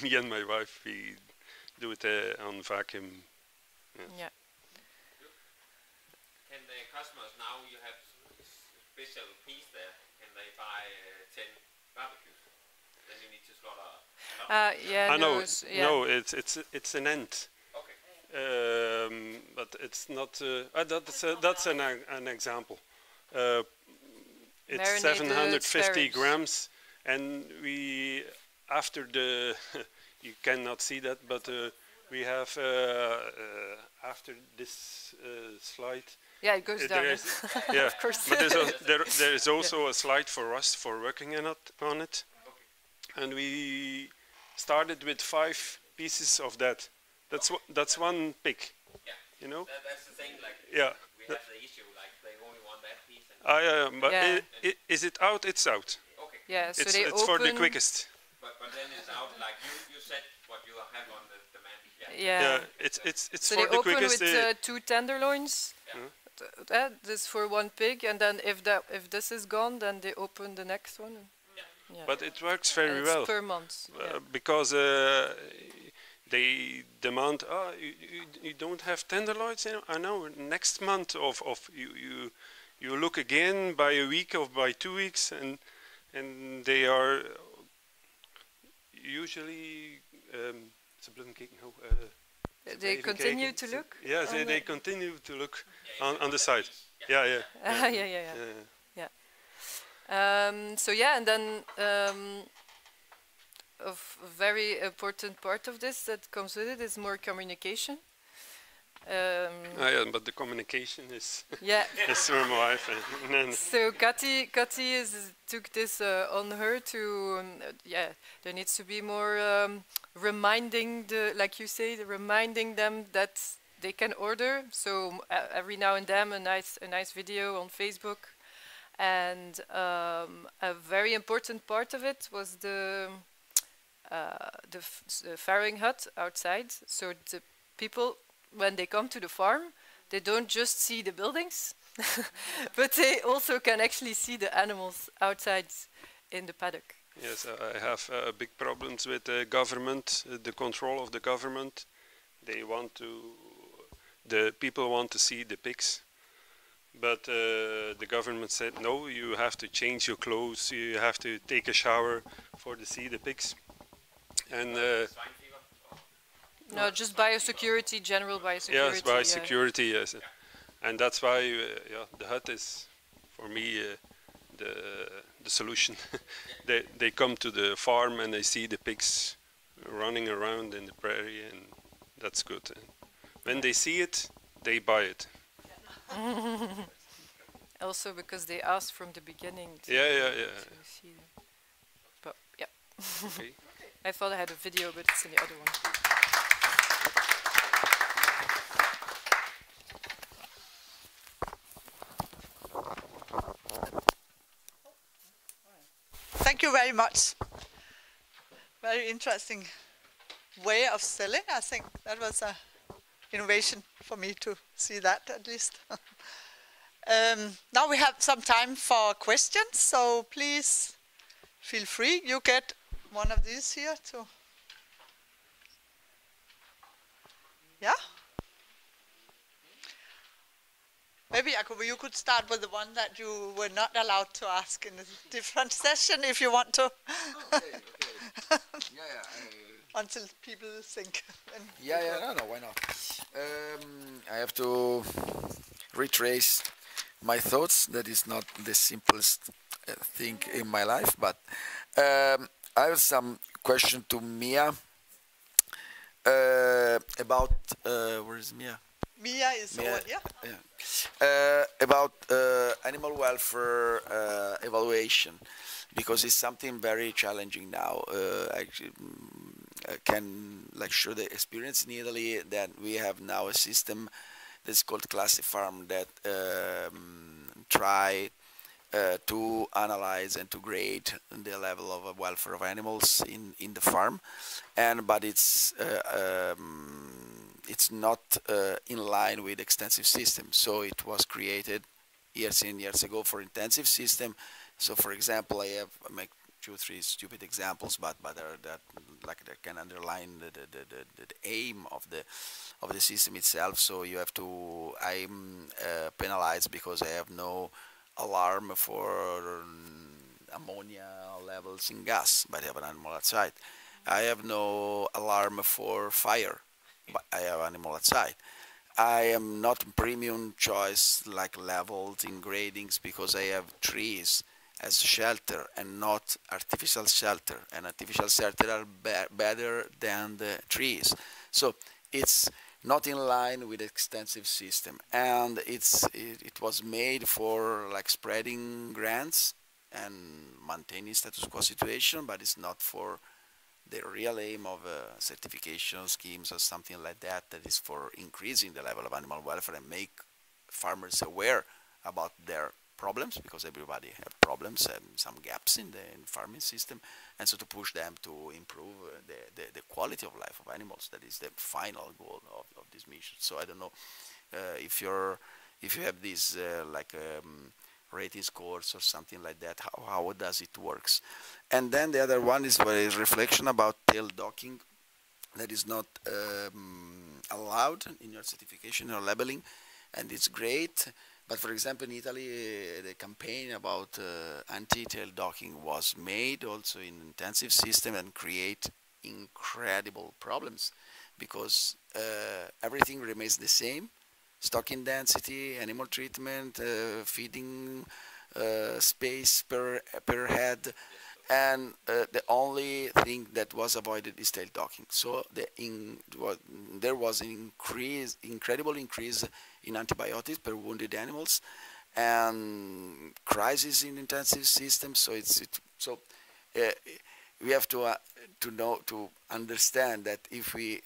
me and my wife, we do it on vacuum. Yeah. Can the customers now, you have special piece there, can they buy 10 barbecues? Then you need to slaughter. Yeah, no, it's an end. Okay. But it's not. That's an example. It's Marinated 750 sparrows. grams, and we after the you cannot see that, but we have after this slide. Yeah, it goes down. Yeah, of course. But there is also a slide for us for working on it, and we started with 5 pieces of that. That's one pig. Yeah. You know. That's the thing. Like. Yeah. We have the issue. Like they only want that piece. Yeah, but is it out? It's out. Okay. Yeah. So it's for the quickest. But then it's out. Like you said, what you have on the demand. Yeah. It's so for they the quickest. So they open with 2 tenderloins. Yeah. This for 1 pig, and then if this is gone, then they open the next one. Yeah. But it works very it's well. Per month. Because they demand, you don't have tenderloins. I know. Next month of you look again by a week or by 2 weeks, and they are usually. They continue to look? Yes, they continue to look on the side. Yeah. So yeah, and then a very important part of this that comes with it is more communication. Yeah, but the communication is is from my wife. So Kati took this on her to there needs to be more reminding like you say, reminding them that they can order. So every now and then a nice video on Facebook, and a very important part of it was the farrowing hut outside. So the people, when they come to the farm, they don't just see the buildings, but they also can actually see the animals outside in the paddock. Yes, I have big problems with the government, the control of the government. They want to, the people want to see the pigs, but the government said no, you have to change your clothes, you have to take a shower for to see the pigs. And no, just biosecurity, general biosecurity. yes, biosecurity, yes. And that's why yeah, the hut is, for me, the solution. They come to the farm and they see the pigs running around in the prairie, and that's good. And when they see it, they buy it. Also because they asked from the beginning to, Yeah. to see them. But yeah. Okay. I thought I had a video, but it's in the other one. Thank you very much. Very interesting way of selling. I think that was an innovation for me to see that at least. Now we have some time for questions, so please feel free. You get one of these here too. Yeah? Maybe you could start with the one that you were not allowed to ask in a different session if you want to. Okay. Yeah. Until people think. Yeah, no, why not? I have to retrace my thoughts. That is not the simplest thing in my life, but I have some question to Mia about, where is Mia? Mia is over here. Yeah. About animal welfare evaluation, because it's something very challenging now. Actually, I can show the experience in Italy that we have now a system that's called Classifarm that try to analyze and to grade the level of welfare of animals in the farm, but it's not in line with extensive systems. So it was created years and years ago for intensive system. So for example, I make 2 or 3 stupid examples, but that can underline the aim of the system itself. So you have to, I'm penalized because I have no alarm for ammonia levels in gas, but I have an animal outside. I have no alarm for fire, but I have animal outside. I am not premium choice levels in gradings because I have trees as shelter and not artificial shelter, and artificial shelter are better than the trees. So it's not in line with extensive system, and it was made for spreading grants and maintaining status quo situation, but it's not for the real aim of certification schemes or something like that, that is for increasing the level of animal welfare and make farmers aware about their problems, because everybody have problems and some gaps in the farming system, and so to push them to improve the quality of life of animals. That is the final goal of this mission. So I don't know if you have these rating scores or something like that, how does it works. And then the other one is reflection about tail docking that is not allowed in your certification or labeling, and it's great. But for example, in Italy, the campaign about anti-tail docking was made also in intensive system and create incredible problems, because everything remains the same: stocking density, animal treatment, feeding space per head, and the only thing that was avoided is tail docking. So there was an incredible increase in antibiotics per wounded animals, and crisis in intensive systems. So we have to understand that if we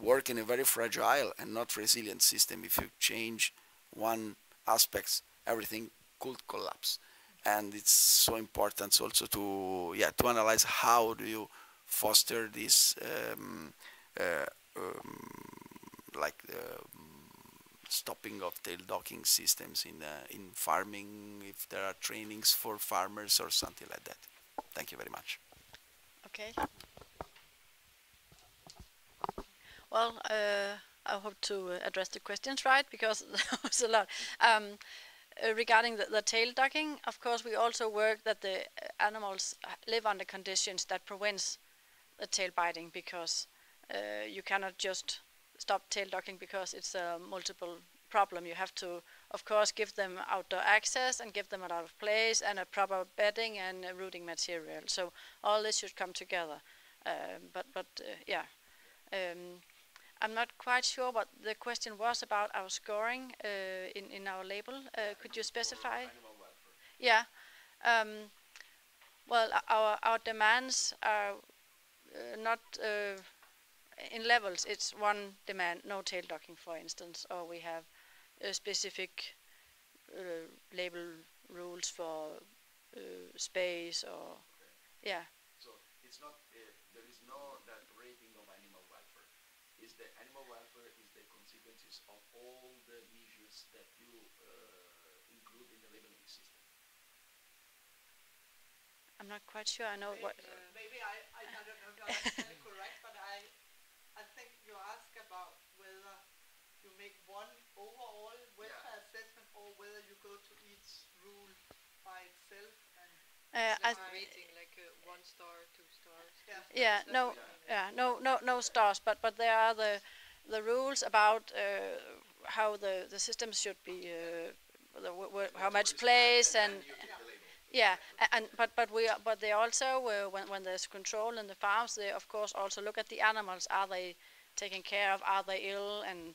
work in a very fragile and not resilient system, if you change one aspect, everything could collapse. And it's so important also to analyze how do you foster this stopping of tail docking systems in farming, if there are trainings for farmers or something like that. Thank you. Thank you very much. Okay. Well, I hope to address the questions right, because there was a lot. Regarding the tail docking, of course, we also work that the animals live under conditions that prevents the tail biting, because you cannot just stop tail docking because it's a multiple problem. You have to, of course, give them outdoor access and give them a lot of place and a proper bedding and rooting material. So all this should come together. Yeah. I'm not quite sure what the question was about our scoring in our label. Could you specify? Yeah. Well, our demands are not in levels. It's one demand, no tail docking, for instance, or we have specific label rules for space, or yeah. So it's not there is no that rating of animal welfare. Is the animal welfare is the consequences of all the measures that you include in the labeling system. I'm not quite sure. I know what. Maybe I don't know if I understand it correct, but I think you ask about whether you make one overall welfare assessment or whether you go to each rule by itself and rating like 1 star, 2 stars. Yeah, no stars, but there are the rules about how the systems should be, how much place and. Yeah, but they also when there's control in the farms, they of course also look at the animals. Are they taken care of? Are they ill? And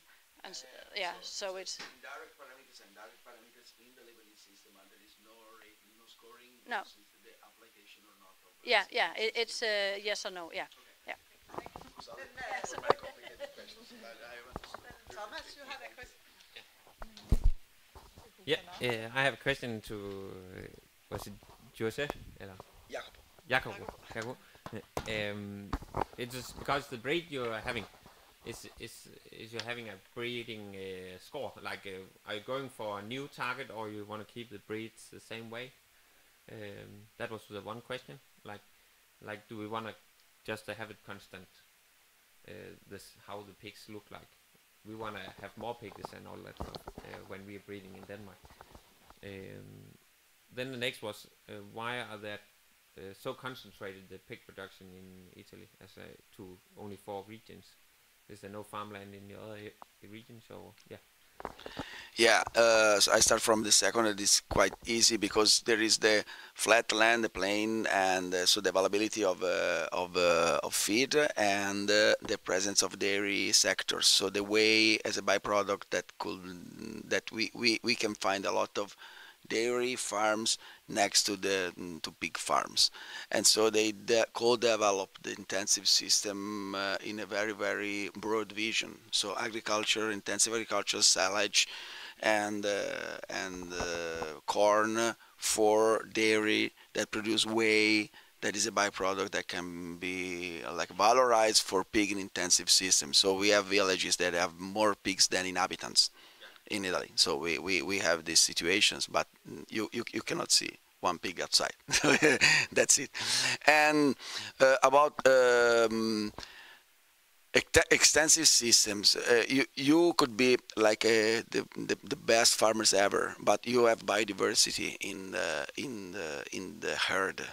yeah, so it's indirect parameters and direct parameters in the labeling system, and there is no rating, no scoring. No. This is the application or not. Yeah, it's yes or no. Yeah, yeah. Thomas, you have a question. Yeah, I have a question to. Was it Joseph? Jacob. It's just because the breed you're having is you're having a breeding score. Like, are you going for a new target, or you want to keep the breeds the same way? That was the one question. Like, do we want to just have it constant? This how the pigs look like. We want to have more pigs and all that stuff when we are breeding in Denmark. Then the next was why are there so concentrated the pig production in Italy as to only 4 regions? Is there no farmland in the other regions, or yeah? Yeah, so I start from the second. It is quite easy because there is the flat land, the plain, and so the availability of feed and the presence of dairy sectors. So the way as a byproduct that we can find a lot of dairy farms next to pig farms, and so they co-develop the intensive system in a very, very broad vision. So agriculture, intensive agriculture, silage, and corn for dairy that produce whey. That is a byproduct that can be like valorized for pig intensive systems. So we have villages that have more pigs than inhabitants in Italy. So we have these situations, but you cannot see one pig outside. That's it. And about extensive systems, you could be like the best farmers ever, but you have biodiversity in the herd,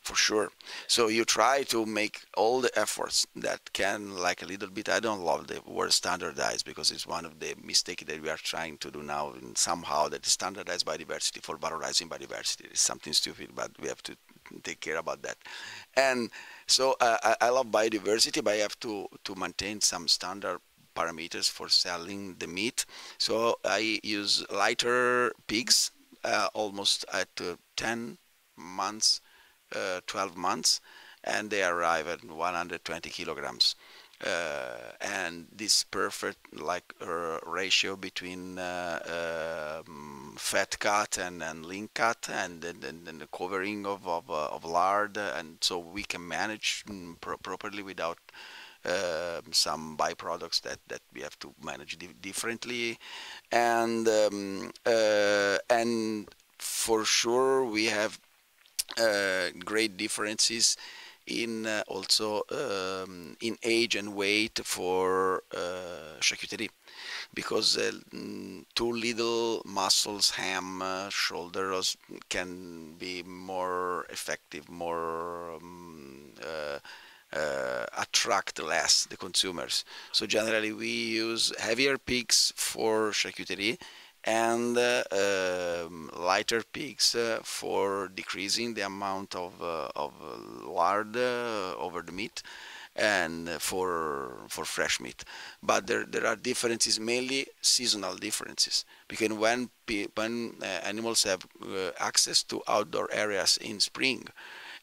for sure. So you try to make all the efforts that can, like a little bit. I don't love the word standardized because it's one of the mistakes that we are trying to do now, and somehow that standardized biodiversity for valorizing biodiversity is something stupid, but we have to take care about that. And so I love biodiversity, but I have to maintain some standard parameters for selling the meat. So I use lighter pigs, almost at 10 months, 12 months, and they arrive at 120 kilograms. And this perfect ratio between fat cut and lean cut, and then the covering of lard, and so we can manage properly without some byproducts that we have to manage differently, and for sure we have great differences in also in age and weight for charcuterie, because too little muscles, ham, shoulders can be more effective, more attract less the consumers. So generally we use heavier pigs for charcuterie and lighter pigs for decreasing the amount of lard over the meat, and for fresh meat. But there are differences, mainly seasonal differences, because when animals have access to outdoor areas in spring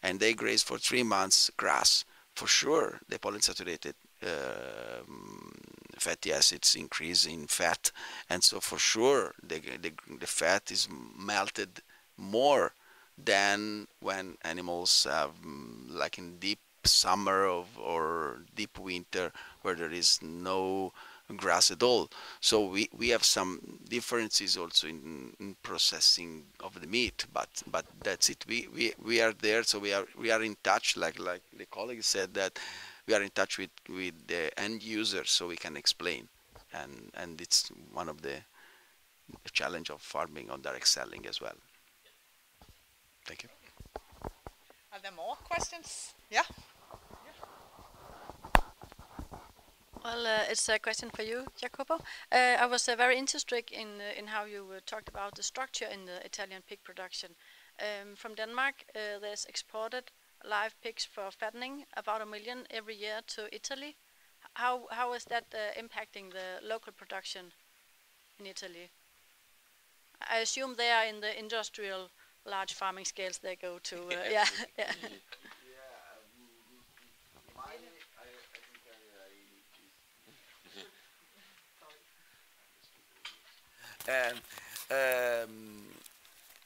and they graze for 3 months grass, for sure the polyunsaturated fatty acids increase in fat, and so for sure the fat is melted more than when animals have like in deep summer or deep winter where there is no grass at all. So we have some differences also in processing of the meat, but that's it. We are there, so we are in touch, like the colleague said, that we are in touch with the end users, so we can explain, and it's one of the challenge of farming on direct selling as well. Thank you. Are there more questions? Yeah. Well, it's a question for you, Jacopo. I was very interested in how you talked about the structure in the Italian pig production. From Denmark, there's exported live pigs for fattening, about 1 million every year to Italy. How is that impacting the local production in Italy? I assume they are in the industrial large farming scales they go to. Yeah. Yeah. And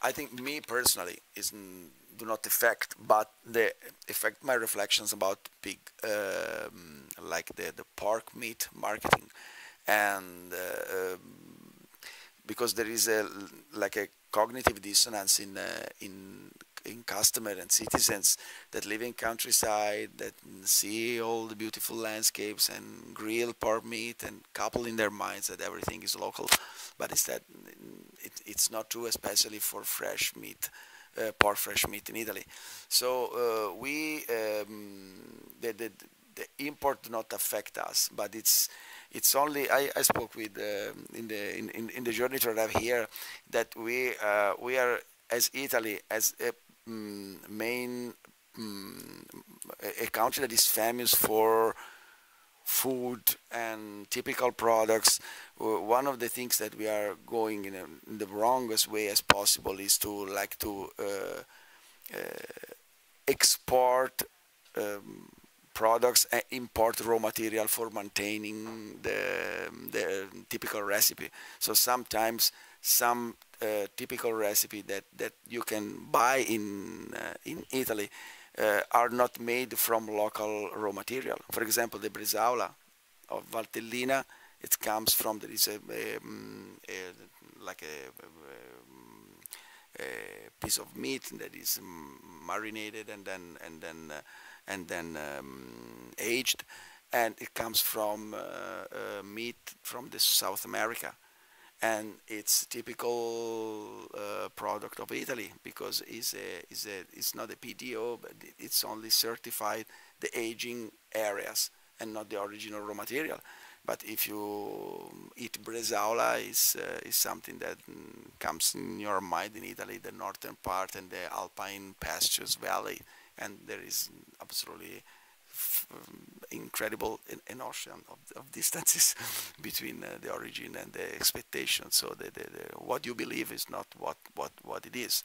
I think me personally do not affect, but they affect my reflections about pig, like the pork meat marketing, and because there is a cognitive dissonance in customer and citizens that live in countryside, that see all the beautiful landscapes and grill pork meat and couple in their minds that everything is local, but instead it's not true, especially for fresh meat, pork fresh meat in Italy. So the import do not affect us, but it's only I spoke with in the journey to arrive here that we are as Italy as a main a country that is famous for food and typical products. One of the things that we are going in the wrongest way as possible is to export products and import raw material for maintaining the typical recipe. So sometimes some typical recipe that you can buy in Italy are not made from local raw material. For example, the bresaola of Valtellina, it comes from, there is a piece of meat that is marinated and then aged, and it comes from meat from the South America, and it's typical product of Italy because it's not a PDO, but it's only certified the aging areas and not the original raw material. But if you eat bresaola, is something that comes in your mind in Italy, the northern part and the Alpine pastures valley, and there is absolutely incredible an ocean of distances between the origin and the expectation. So what you believe is not what it is,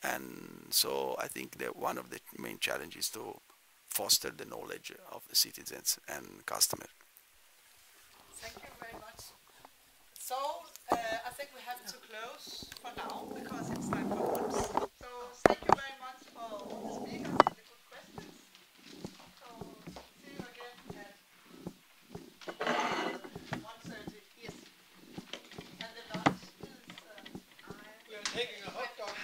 and so I think that one of the main challenges is to foster the knowledge of the citizens and customers. Thank you very much. So I think we have to close for now because it's time for lunch. So thank you very much for all the speakers and the good questions. So see you again at 1:30. Yes. And the lunch is... we are taking a hot dog.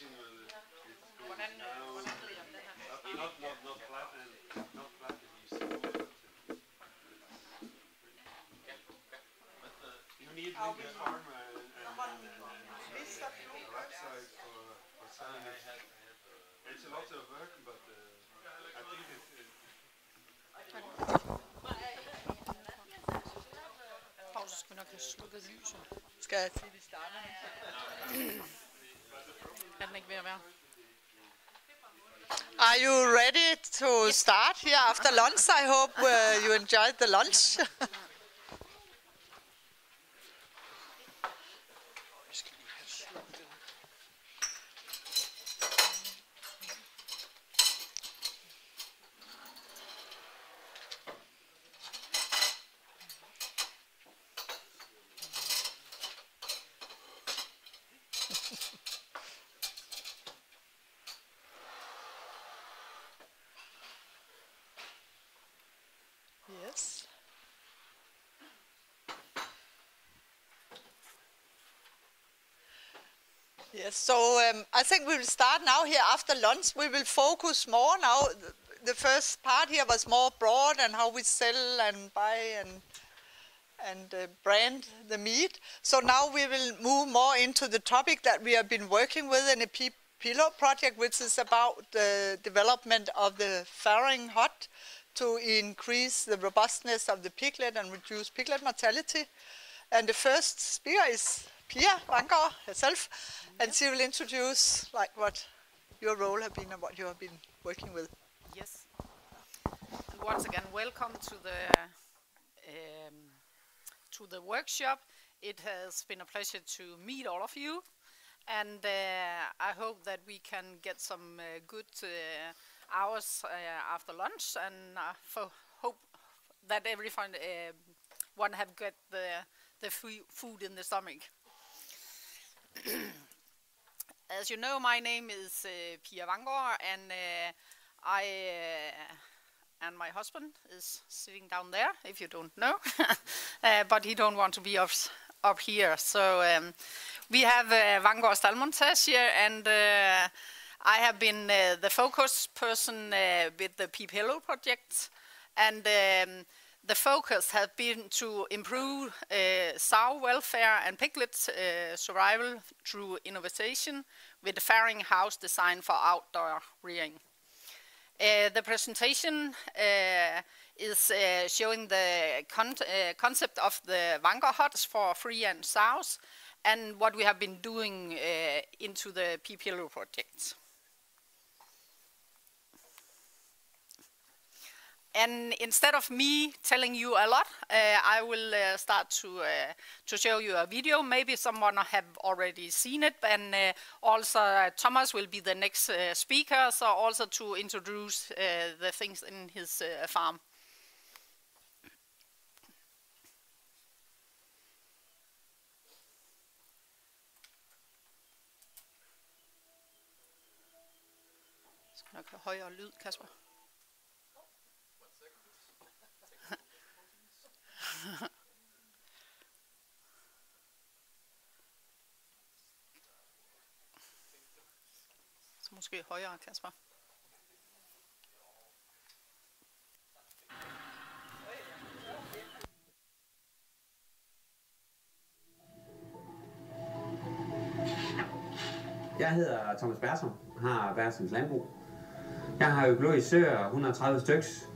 originally it's going down, not flat and not flat and you see it. You need the farm and website for selling it. It's a lot of work, but I think it's Pause, skal vi nok have slukket lyset. Skal jeg sige, vi starter? Er den ikke ved at være? Are you ready to start here after lunch? I hope you enjoyed the lunch. Yes. Yes, so I think we will start now here after lunch. We will focus more now. The first part here was more broad and how we sell and buy and brand the meat. So now we will move more into the topic that we have been working with in the PPILOW project, which is about the development of the farrowing hut to increase the robustness of the piglet and reduce piglet mortality. And the first speaker is Pia Vanggaard herself, and she will introduce like what your role has been and what you have been working with. Yes. And once again, welcome to the workshop. It has been a pleasure to meet all of you, and I hope that we can get some good hours after lunch, and hope that everyone have got the food in the stomach. As you know, my name is Pia Vanggaard, and I and my husband is sitting down there, if you don't know, but he don't want to be up here. So we have Vanggaard Stallmontage here, and I have been the focus person with the PPILOW project, and the focus has been to improve sow welfare and piglet survival through innovation with the farrowing house designed for outdoor rearing. The presentation is showing the concept of the Vanggaard huts for free and sows, and what we have been doing into the PPILOW project. And instead of me telling you a lot, I will start to show you a video. Maybe someone have already seen it, and also Thomas will be the next speaker, so also to introduce the things in his farm. Skal nok have højere lyd, Kasper. Så måske højere, Kasper. Jeg hedder Thomas Bertram, har Bertrams Landbrug. Jeg har økologisk søer, 130 styks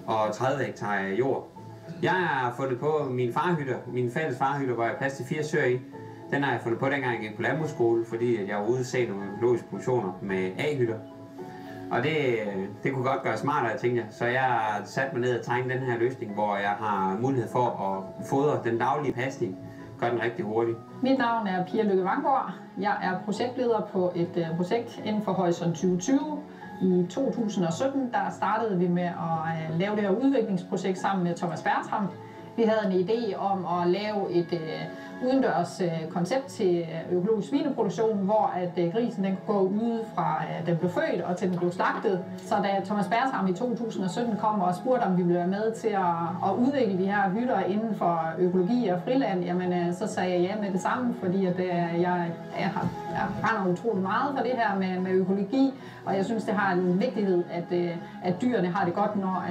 og 30 hektar jord. Jeg har fundet på min farhytter, min fælles farhytter, hvor jeg har plads til 4 søer i. Den har jeg fundet på, dengang jeg gik på landbrugsskole, fordi jeg var ude og se nogle økologiske produktioner med A-hytter. Og det kunne godt gøre smartere, jeg tænkte. Så jeg har sat mig ned og tegnet den her løsning, hvor jeg har mulighed for at fodre den daglige pasning, gør den rigtig hurtigt. Mit navn er Pia Vanggaard. Jeg er projektleder på et projekt inden for Horisont 2020. I 2017 der startede vi med at lave det her udviklingsprojekt sammen med Thomas Bertram. Vi havde en idé om at lave et udendørs koncept til økologisk svineproduktion, hvor at grisen den kunne gå ude fra den blev født og til den blev slagtet. Så da Thomas Bertram i 2017 kom og spurgte, om vi ville være med til at udvikle de her hytter inden for økologi og friland, jamen så sagde jeg ja med det samme, fordi at jeg brænder utrolig meget for det her med økologi, og jeg synes, det har en vigtighed, at dyrene har det godt, når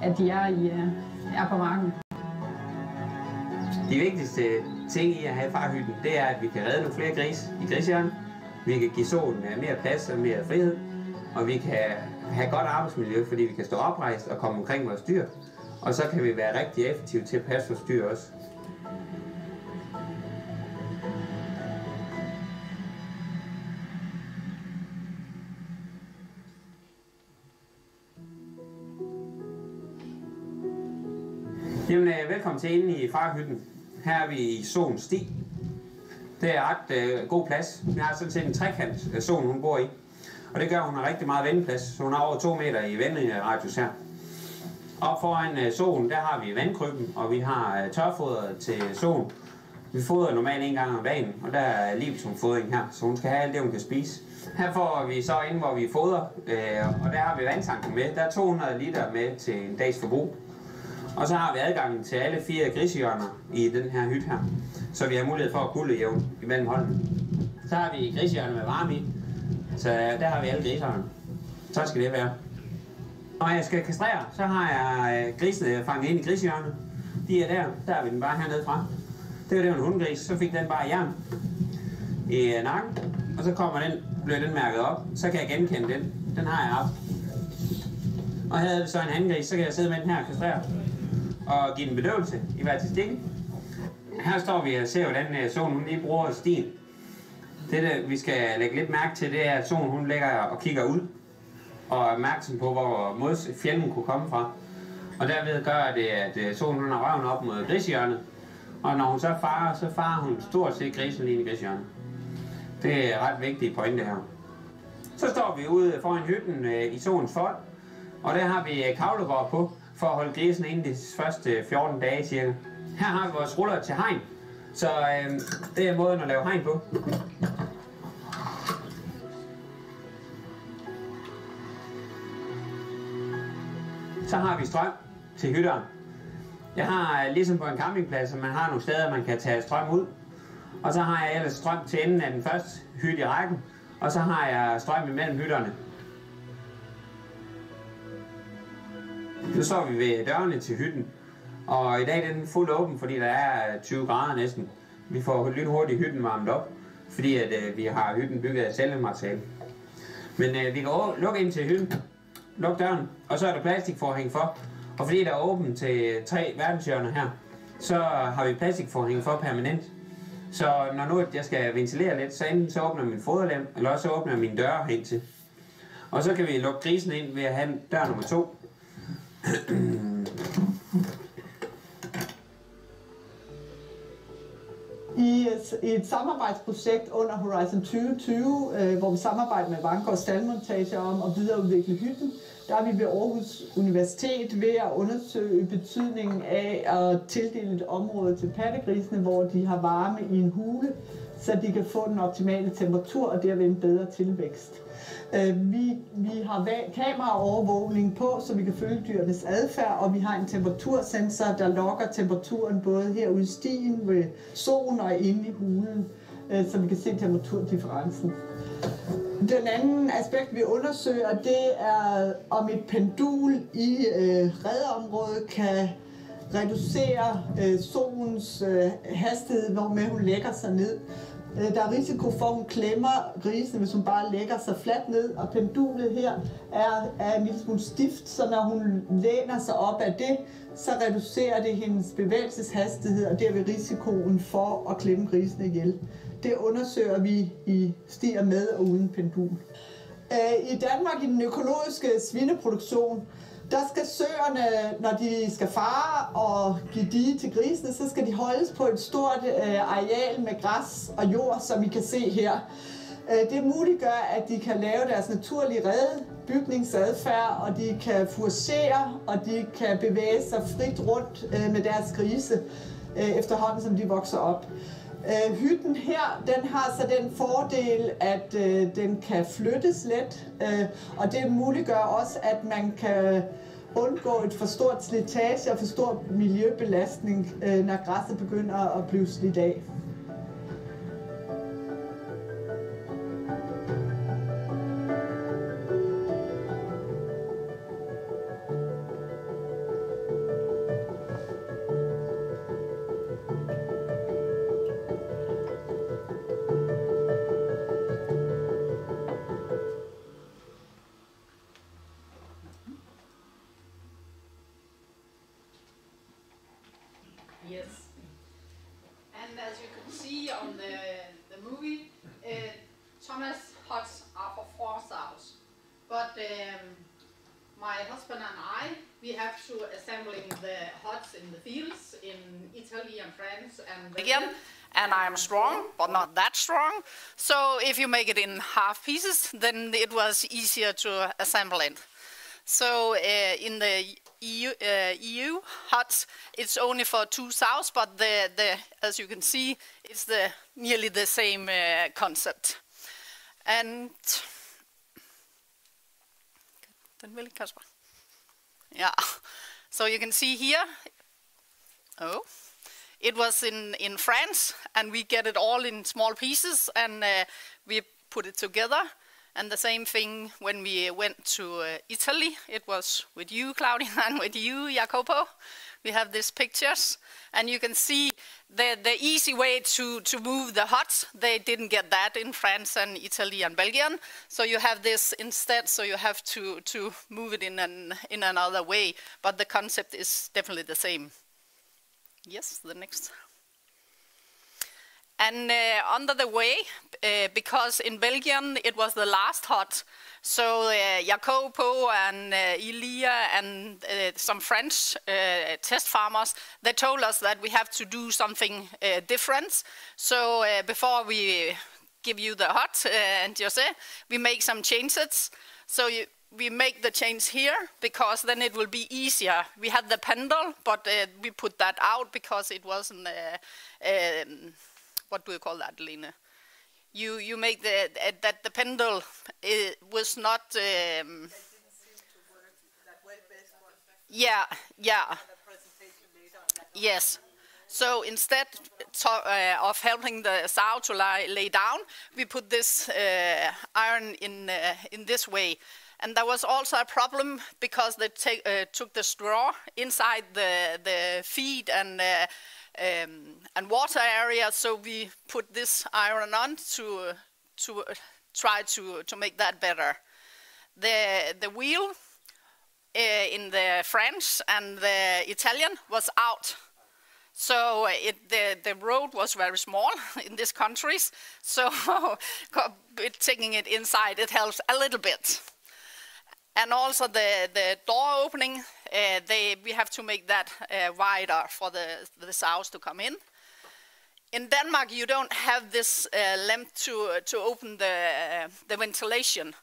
at de er på marken. De vigtigste ting i at have farhytten, det er, at vi kan redde nogle flere grise i grisehjørnet. Vi kan give solen mere plads og mere frihed. Og vi kan have godt arbejdsmiljø, fordi vi kan stå oprejst og komme omkring vores dyr. Og så kan vi være rigtig effektive til at passe vores dyr også. Jamen, velkommen til inde i farhytten. Her er vi i Soens sti. Det er ret god plads. Vi har sådan set en trekant, Soen hun bor i. Og det gør, at hun har rigtig meget vendeplads. Så hun har over 2 meter i venderadius her. Op foran Soen, der har vi vandkrybben, og vi har tørfoder til Soen. Vi fodrer normalt 1 gang om dagen, og der er livsfodring her, så hun skal have alt det, hun kan spise. Her får vi så inde, hvor vi fodrer, og der har vi vandtanken med. Der er 200 liter med til en dags forbrug. Og så har vi adgangen til alle 4 grisehjørner i den her hytte her, så vi har mulighed for at kulde jævnt imellem holdene. Så har vi grisehjørner med varme i, så der har vi alle griserne. Så skal det være. Når jeg skal kastrere, så har jeg grisene fanget ind i grisehjørnet. De er der har vi den bare hernede fra. Det var en hundegris, så fik den bare jern i nakken, og så bliver den mærket op. Så kan jeg genkende den. Den har jeg op. Og havde vi så en handgris, så kan jeg sidde med den her og kastrere og give den bedøvelse i hver til stikken. Her står vi og ser, hvordan Soen hun lige bruger stien. Det, vi skal lægge lidt mærke til, det er, at Soen hun ligger og kigger ud og er opmærksom på, hvor fjenden kunne komme fra. Og derved gør det, at Soen hun har røven op mod grisehjørnet. Og når hun så farer hun stort set grisen lige i grisehjørnet. Det er ret vigtige pointe her. Så står vi ude foran hytten i Soens fold, og der har vi kavlegård på, for at holde grisen inde de første 14 dage cirka. Her har vi vores ruller til hegn, så det er måden at lave hegn på. Så har vi strøm til hytteren. Jeg har ligesom på en campingplads, man har nogle steder, man kan tage strøm ud. Og så har jeg ellers strøm til enden af den første hytte i rækken, og så har jeg strøm imellem hytterne. Nu står vi ved dørene til hytten, og i dag er den fuldt åben, fordi der er 20 grader næsten. Vi får lynhurtigt hytten varmet op, fordi at, vi har hytten bygget af cellemateriale. Men vi kan lukke ind til hytten, lukke døren, og så er der plastikforhæng for. Og fordi der er åbent til 3 verdenshjørner her, så har vi plastikforhæng for permanent. Så når nu jeg skal ventilere lidt, så enten så åbner min foderlem, eller også åbner min dør hen til. Og så kan vi lukke grisen ind ved at have dør nummer 2. I et samarbejdsprojekt under Horizon 2020, hvor vi samarbejder med Vanker og Staldmontage om at videreudvikle hytten, der er vi ved Aarhus Universitet ved at undersøge betydningen af at tildele et område til pattegrisene, hvor de har varme i en hule, så de kan få den optimale temperatur og derved en bedre tilvækst. Vi har kameraovervågning på, så vi kan følge dyrenes adfærd, og vi har en temperatursensor, der logger temperaturen både herude i stien ved solen og inde i hulen, så vi kan se temperaturdifferencen. Den anden aspekt, vi undersøger, det er, om et pendul i redeområdet kan reducere solens hastighed, hvormed hun lægger sig ned. Der er risiko for, at hun klemmer grisen, hvis hun bare lægger sig fladt ned, og pendulet her er en lille smule stift, så når hun læner sig op af det, så reducerer det hendes bevægelseshastighed, og derved risikoen for at klemme grisen ihjel. Det undersøger vi i stier med og uden pendul. I Danmark, i den økologiske svineproduktion, der skal søerne, når de skal fare og give dige til grisene, så skal de holdes på et stort areal med græs og jord, som I kan se her. Det muliggør, at de kan lave deres naturlige bygningsadfærd, og de kan fouragere, og de kan bevæge sig frit rundt med deres grise. efterhånden som de vokser op. Hytten her, den har så den fordel, at den kan flyttes let, og det muliggør også, at man kan undgå et for stort slitage og for stor miljøbelastning, når græsset begynder at blive slidt af. Yes. And as you can see on the movie, Thomas' huts are for 4 sows. But my husband and I, we have to assembling the huts in the fields in Italy and France and Belgium. And I'm strong, but not that strong. So if you make it in half pieces, then it was easier to assemble it. So in the EU huts, it's only for 2 sows, but as you can see, it's nearly the same concept. And yeah, so you can see here. Oh, it was in France, and we get it all in small pieces, and we put it together. And the same thing when we went to Italy. It was with you, Claudia, and with you, Jacopo. We have these pictures, and you can see the easy way to move the huts. They didn't get that in France and Italy and Belgium, so you have this instead. So you have to move it in another way, but the concept is definitely the same. Yes, the next. And under the way, because in Belgium it was the last hut, so Jacopo and Elia and some French test farmers, they told us that we have to do something different. So before we give you the hut, and Jose, we make some changes. So we make the change here because then it will be easier. We had the pendle, but we put that out because it wasn't. What do you call that, Lena? You make that the pendle was not. Yeah. Yes. So instead of helping the sow to lay down, we put this iron in this way. And there was also a problem because they took the straw inside the feed and water area, so we put this iron on to try to make that better. The wheel in the French and the Italian was out, so the road was very small in these countries. So taking it inside, it helps a little bit. And also the door opening, we have to make that wider for the sows to come in. In Denmark, you don't have this lamp to open the ventilation.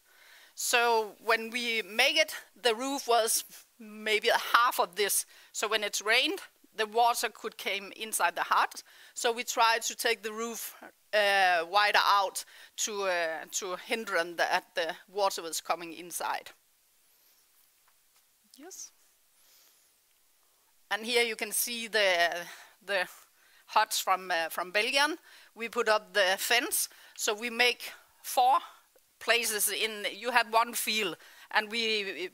So when we make it, the roof was maybe half of this. So when it's rained, the water could come inside the hut. So we tried to take the roof wider out to hinder that the water was coming inside. Yes. And here you can see the huts from Belgium. We put up the fence, so we make 4 places in. You had 1 field, and we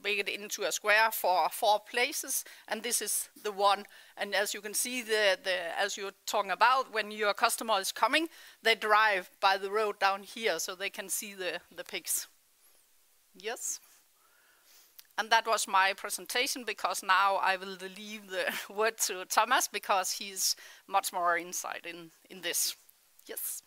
make it into a square for 4 places, and this is the one. And as you can see, as you're talking about, when your customer is coming, they drive by the road down here, so they can see the pigs. Yes. And that was my presentation, because now I will leave the word to Thomas, because he's much more insight in this. Yes.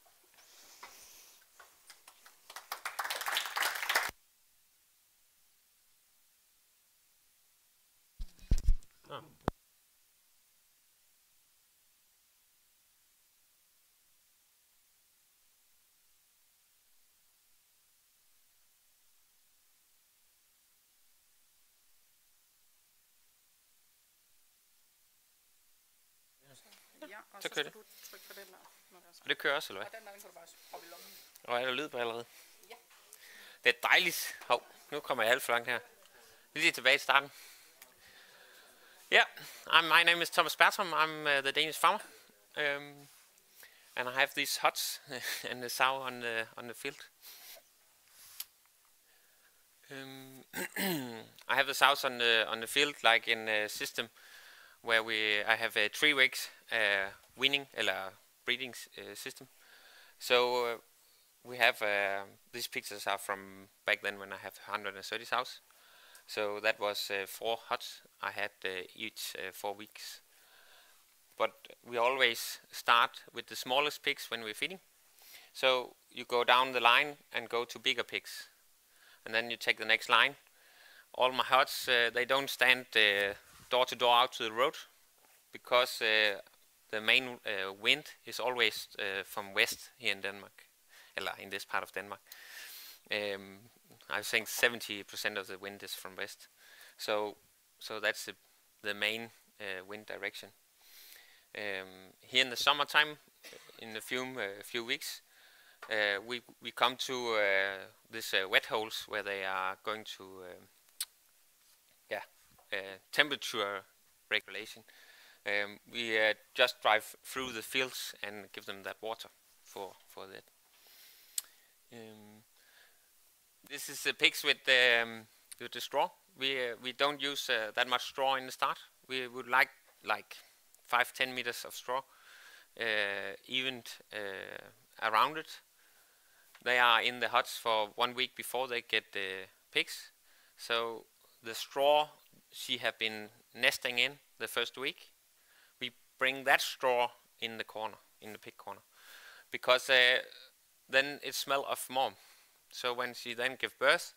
Så kører det. Og det kører også, eller hvad? Og er der lyd på allerede? Ja. Det er dejligt. Hov, nu kommer jeg alt for langt her. Lige tilbage til starten. Yeah, my name is Thomas Bertram. I'm the Danish farmer. And I have these huts and the sow on the field. I have the sows on the field like in a system where I have a 3 weeks weaning eller breeding system. So we have these pictures are from back then when I have 130 sows. So that was 4 huts I had each 4 weeks. But we always start with the smallest pigs when we're feeding. So you go down the line and go to bigger pigs. And then you take the next line. All my huts, they don't stand door to door out to the road because the main wind is always from west here in Denmark, or in this part of Denmark. I think 70% of the wind is from west. So that's the main wind direction. Here in the summertime, in a few weeks, we come to this wet holes where they are going to temperature regulation. We just drive through the fields and give them that water for that. This is the pigs with the straw. We don't use that much straw in the start. We would like 5-10 meters of straw evened around it. They are in the huts for 1 week before they get the pigs. So the straw she have been nesting in the first week, we bring that straw in the corner, in the pig corner, because then it smells of mom. So when she then gives birth,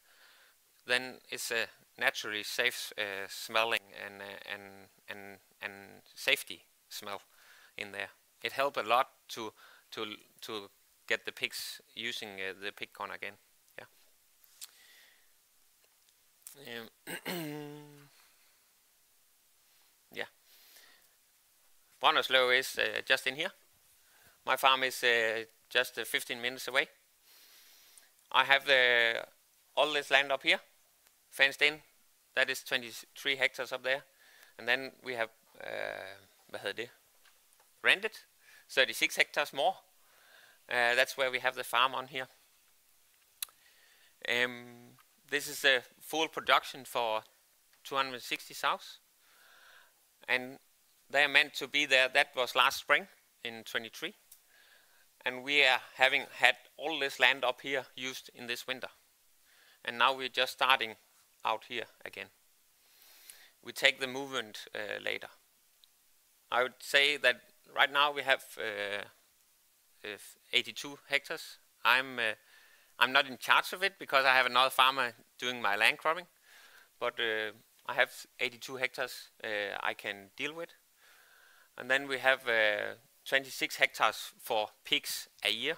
then it's a naturally safe smelling and safety smell in there. It helps a lot to get the pigs using the pig corner again. Yeah. Bronderslev is just in here. My farm is just 15 minutes away. I have all this land up here, fenced in. That is 23 hectares up there. And then we have, rented 36 hectares more. That's where we have the farm on here. This is a full production for 260 sows. And they are meant to be there. That was last spring in 23. And we are having had all this land up here used in this winter. And now we're just starting out here again. We take the movement later. I would say that right now we have 82 hectares. I'm not in charge of it because I have another farmer doing my land cropping. But I have 82 hectares I can deal with. And then we have 26 hectares for pigs a year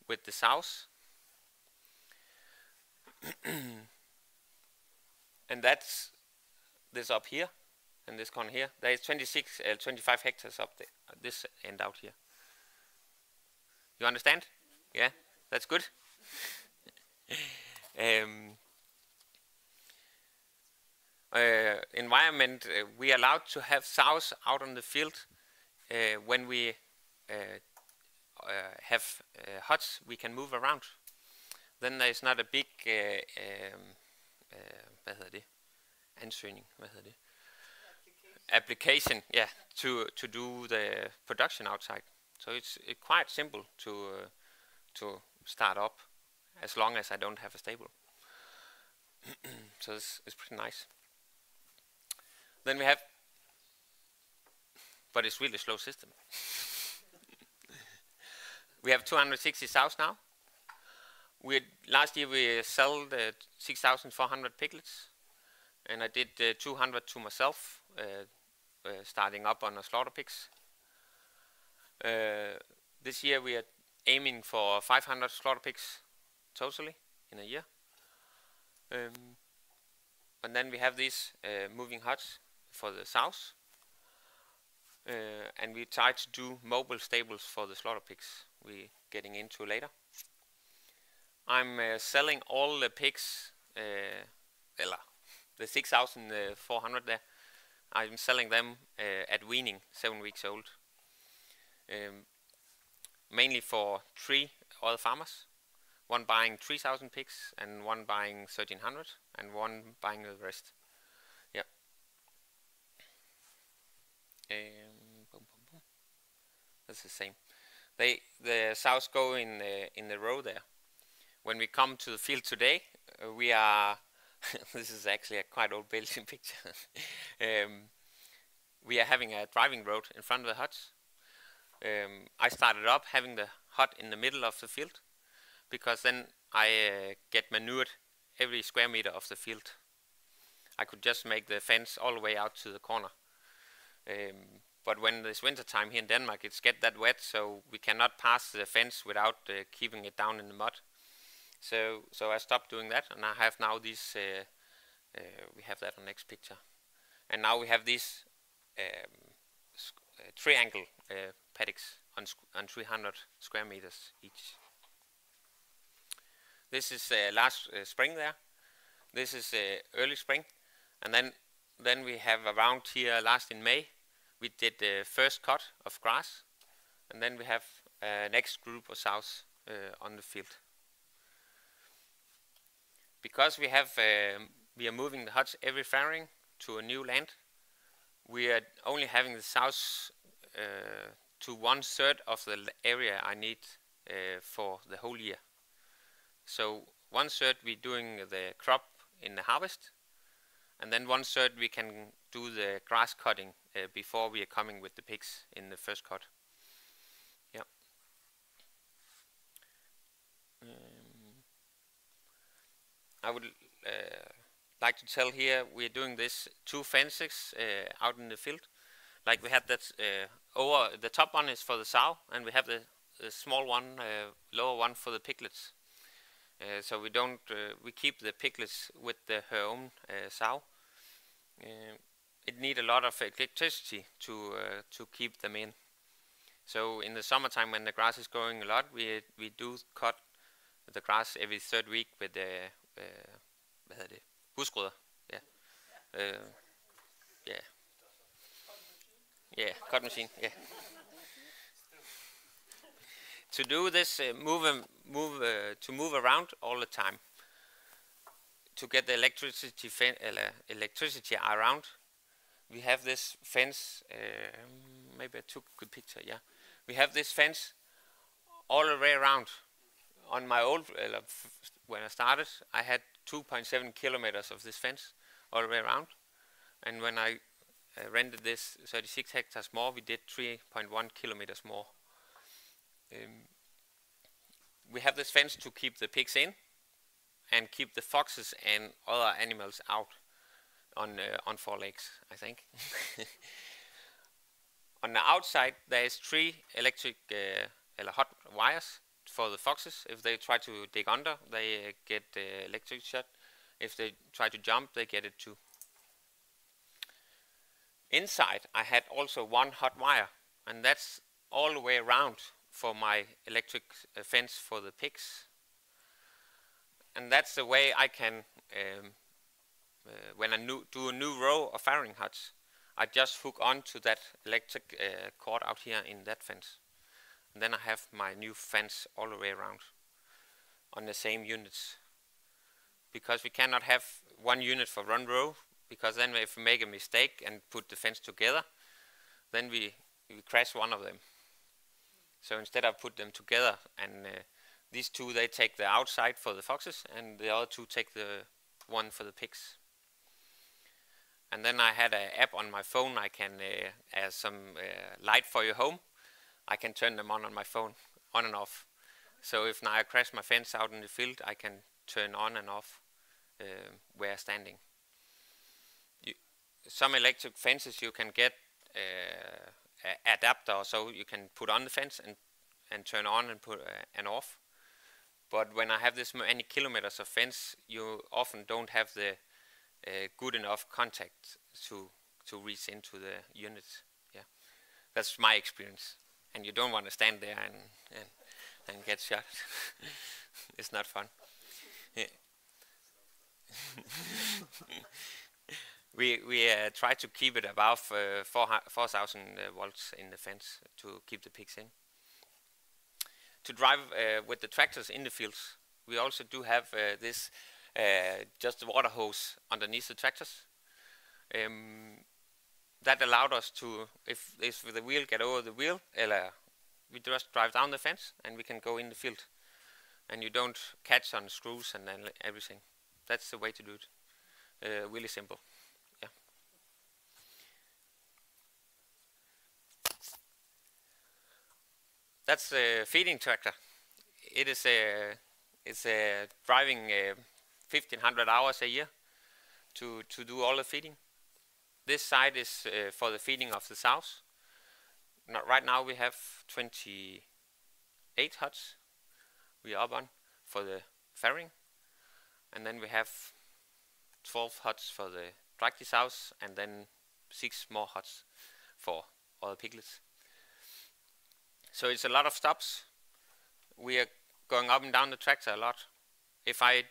with the sows. And that's this up here and this corner here. There is 25 hectares up there, this end out here. You understand? Yeah, that's good. Environment, we are allowed to have sows out on the field when we have huts we can move around. Then there is not a big application, yeah, to do the production outside. So it's quite simple to start up as long as I don't have a stable. So it's pretty nice. Then we have, but it's really slow system. We have 260 sows now. Last year we sold 6,400 piglets, and I did 200 to myself, starting up on the slaughter pigs. This year we are aiming for 500 slaughter pigs totally in a year. And then we have these moving huts for the sows. and we try to do mobile stables for the slaughter pigs we're getting into later. I'm selling all the pigs, the 6,400 there. I'm selling them at weaning, 7 weeks old. Mainly for 3 other farmers. One buying 3,000 pigs, and one buying 1,300, and one buying the rest. Yeah. That's the same. The sows go in the row there. When we come to the field today, we are. This is actually a quite old Belgian picture. We are having a driving road in front of the huts. I started up having the hut in the middle of the field, because then I get manured every square meter of the field. I could just make the fence all the way out to the corner. But when it's winter time here in Denmark, it's get that wet, so we cannot pass the fence without keeping it down in the mud. So I stopped doing that, and I have now these. We have that on next picture, and now we have these triangle paddocks on 300 square meters each. This is last spring there. This is early spring, and then we have around here last in May. We did the first cut of grass, and then we have next group of sows on the field. Because we are moving the huts every farrowing to a new land, we are only having the sows to 1/3 of the area I need for the whole year. So 1/3 we're doing the crop in the harvest, and then 1/3 we can do the grass cutting before we are coming with the pigs in the first cut. Yeah. I would like to tell here we're doing this 2 fences out in the field. Like we had that over the top one is for the sow, and we have the small one, lower one for the piglets. So we don't we keep the piglets with her own sow. It need a lot of electricity to keep them in. So in the summertime when the grass is growing a lot, we do cut the grass every 3rd week with the hvad hedder det? Buskrydder. Yeah. Yeah. Yeah, cut machine. Yeah. To do this, move around all the time. To get the electricity around, we have this fence. Maybe I took a good picture. Yeah, we have this fence all the way around. On my old, when I started, I had 2.7 kilometers of this fence all the way around, and when I rented this 36 hectares more, we did 3.1 kilometers more. We have this fence to keep the pigs in and keep the foxes and other animals out on 4 legs, I think. On the outside, there is 3 electric hot wires for the foxes. If they try to dig under, they get electric shot. If they try to jump, they get it too. Inside, I had also 1 hot wire, and that's all the way around for my electric fence for the pigs. And that's the way I can, when I do a new row of farrowing huts, I just hook on to that electric cord out here in that fence. And then I have my new fence all the way around on the same units. Because we cannot have 1 unit for 1 row, because then if we make a mistake and put the fence together, then we crash one of them. So instead I put them together, and these 2, they take the outside for the foxes, and the other 2 take the one for the pigs. And then I had an app on my phone. I can, as some light for your home, I can turn them on my phone, on and off. So if now I crash my fence out in the field, I can turn on and off where I'm standing. Some electric fences you can get adapter, so you can put on the fence and turn on and put and off. But when I have this many kilometers of fence, you often don't have the good enough contact to reach into the units. Yeah. That's my experience. And you don't want to stand there and get shot. It's not fun. Yeah. We try to keep it above 4,000 volts in the fence to keep the pigs in. To drive with the tractors in the fields, we also do have this just the water hose underneath the tractors. That allowed us to, if the wheel get over the wheel, we just drive down the fence and we can go in the field. And you don't catch on screws and then everything. That's the way to do it. Really simple. Yeah. That's a feeding tractor. It is driving 1,500 hours a year to do all the feeding. This side is for the feeding of the sows. Right now we have 28 huts we are up on for the farrowing, and then we have 12 huts for the tracty sows, and then 6 more huts for all the piglets. So it's a lot of stops. We are going up and down the tractor a lot. If we're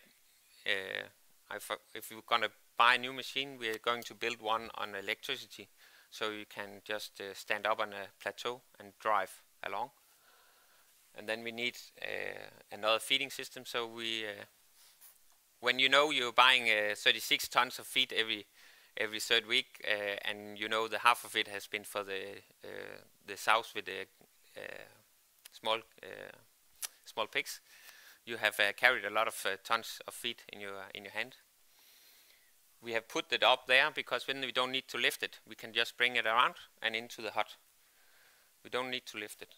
going to buy a new machine, we are going to build one on electricity, so you can just stand up on a plateau and drive along. And then we need another feeding system. So we, when you know you're buying 36 tons of feed every third week, and you know the half of it has been for the sows with the small pigs, you have carried a lot of tons of feed in your hand. We have put it up there because then we don't need to lift it. We can just bring it around and into the hut. We don't need to lift it.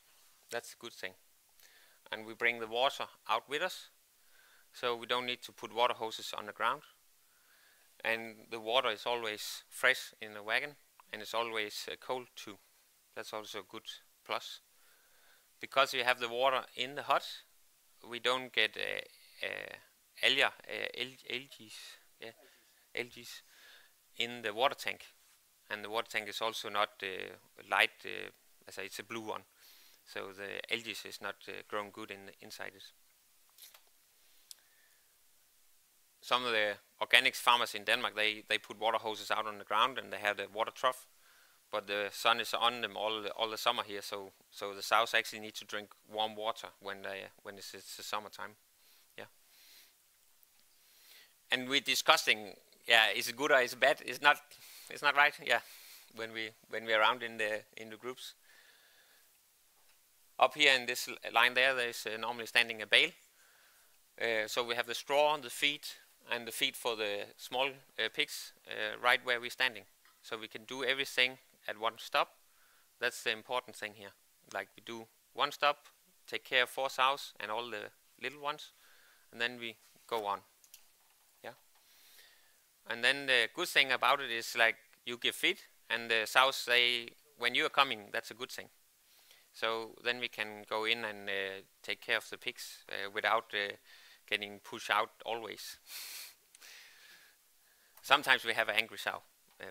That's a good thing. And we bring the water out with us, so we don't need to put water hoses on the ground. And the water is always fresh in the wagon, and it's always cold too. That's also a good plus. Because we have the water in the hut, we don't get algae in the water tank. And the water tank is also not light, it's a blue one. So the algae is not growing good inside it. Some of the organics farmers in Denmark, they put water hoses out on the ground and they have a water trough. But the sun is on them all the summer here, so the sows actually need to drink warm water when it's the summertime. Yeah. And we're discussing, is it good or is it bad? It's not right. Yeah. When we're around in the groups. Up here in this line there is normally standing a bale. So we have the straw, the feed, and the feed for the small pigs right where we're standing. So we can do everything at one stop. That's the important thing here. Like we do one stop, take care of 4 sows and all the little ones, and then we go on. Yeah. And then the good thing about it is like you give feed, and the sows say when you are coming, that's a good thing. So then we can go in and take care of the pigs without getting pushed out always. Sometimes we have an angry sow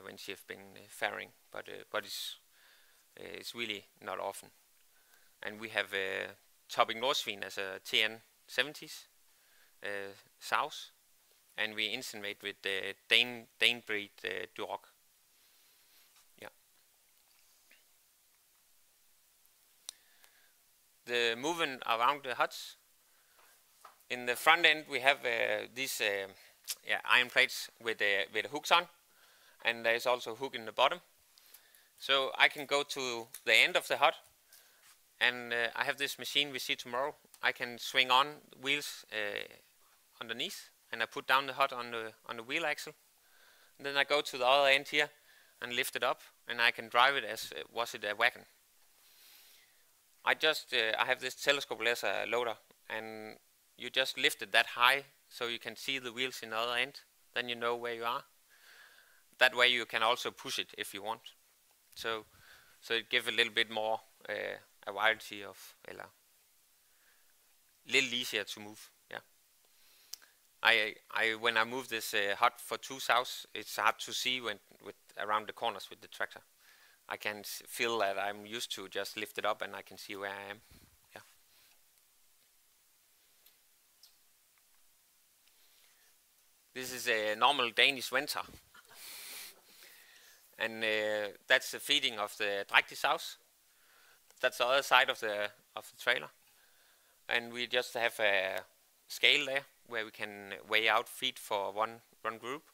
when she has been farrowing, but it's really not often. And we have Topping Nordsvin as a TN70s sows, and we inseminate with the Dane breed Duroc. Yeah. The moving around the huts. In the front end, we have these iron plates with hooks on, and there's also a hook in the bottom. So I can go to the end of the hut, and I have this machine we see tomorrow. I can swing on wheels underneath, and I put down the hut on the wheel axle. And then I go to the other end here and lift it up, and I can drive it as was it a wagon. I have this telescope laser loader, and you just lift it that high so you can see the wheels in the other end. Then you know where you are. That way you can also push it if you want. So it gives a little bit more a variety of, a little easier to move. Yeah. When I move this hut for 2 sows, it's hard to see with around the corners with the tractor. I can feel that I'm used to just lift it up and I can see where I am. Yeah. This is a normal Danish winter. And that's the feeding of the Drægtigshaus. That's the other side of the trailer. And we just have a scale there where we can weigh out feed for one group.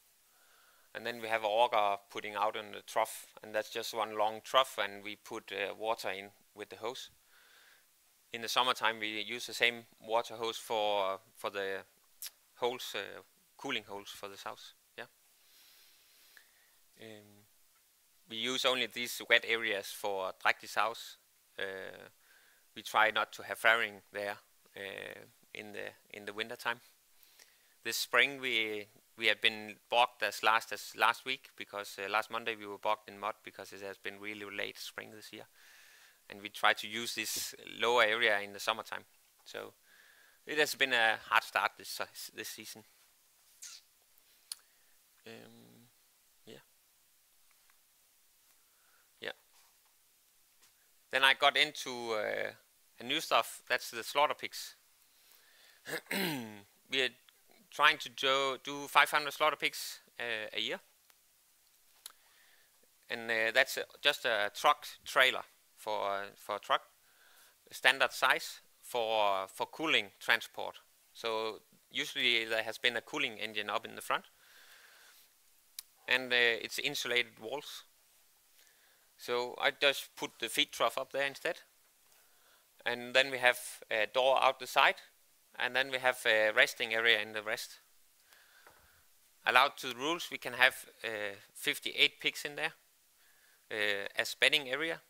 And then we have an auger putting out on the trough, and that's just one long trough, and we put water in with the hose. In the summertime, we use the same water hose for the holes, cooling holes for the house. Yeah. We use only these wet areas for Drægtigshaus. We try not to have flaring there in the winter time. This spring we have been bogged as last week, because last Monday we were bogged in mud because it has been really late spring this year, and we try to use this lower area in the summertime. So it has been a hard start this season. Yeah. Then I got into a new stuff. That's the slaughter pigs. We are trying to do 500 slaughter pigs a year, and that's just a truck trailer for a truck, standard size for cooling transport. So usually there has been a cooling engine up in the front, and it's insulated walls. So I just put the feed trough up there instead, and then we have a door out the side. And then we have a resting area in the rest. Allowed to the rules, we can have 58 pigs in there as bedding area.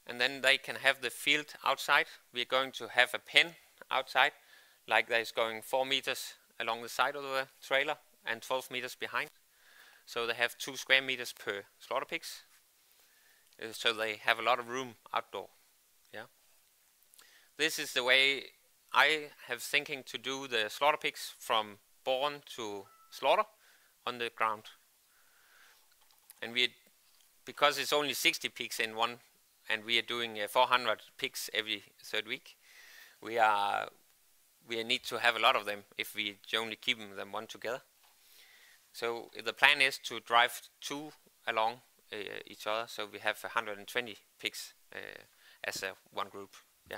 And then they can have the field outside. We're going to have a pen outside, like that is going 4 meters along the side of the trailer and 12 meters behind. So they have 2 square meters per slaughter pigs. So they have a lot of room outdoor. Yeah. This is the way I have thinking to do the slaughter pigs, from born to slaughter on the ground. And because it's only 60 pigs in one, and we are doing 400 pigs every third week, we need to have a lot of them if we only keep them one together. So the plan is to drive 2 along each other, so we have 120 pigs as one group. Yeah.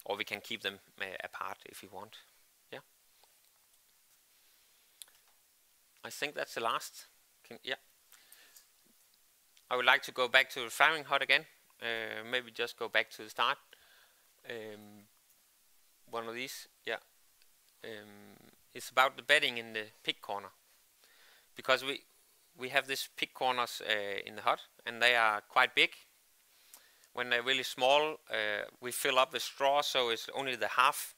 Or we can keep them apart if we want. Yeah. I think that's the last. Yeah. I would like to go back to the firing hut again. Maybe just go back to the start. One of these. Yeah. It's about the bedding in the pig corner. Because we have these pig corners in the hut, and they are quite big. When they're really small, we fill up the straw, so it's only the half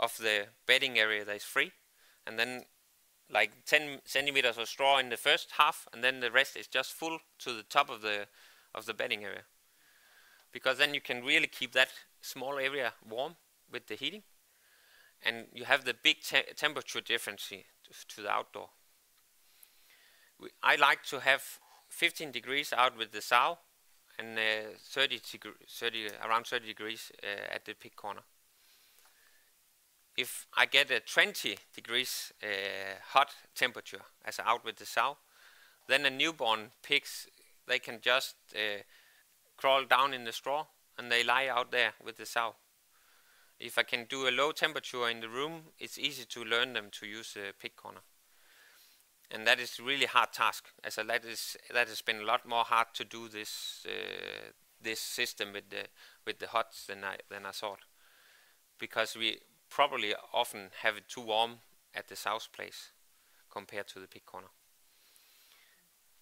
of the bedding area that is free, and then like 10 centimeters of straw in the first half, and then the rest is just full to the top of the bedding area. Because then you can really keep that small area warm with the heating, and you have the big temperature difference to the outdoor. I like to have 15 degrees out with the sow, and around 30 degrees at the pig corner. If I get a 20 degrees hot temperature as out with the sow, then the newborn pigs, they can just crawl down in the straw, and they lie out there with the sow. If I can do a low temperature in the room, it's easy to learn them to use the pig corner. And that is really hard task. As that has been a lot more hard to do this system with the huts than I thought, because we probably often have it too warm at the south place compared to the pig corner.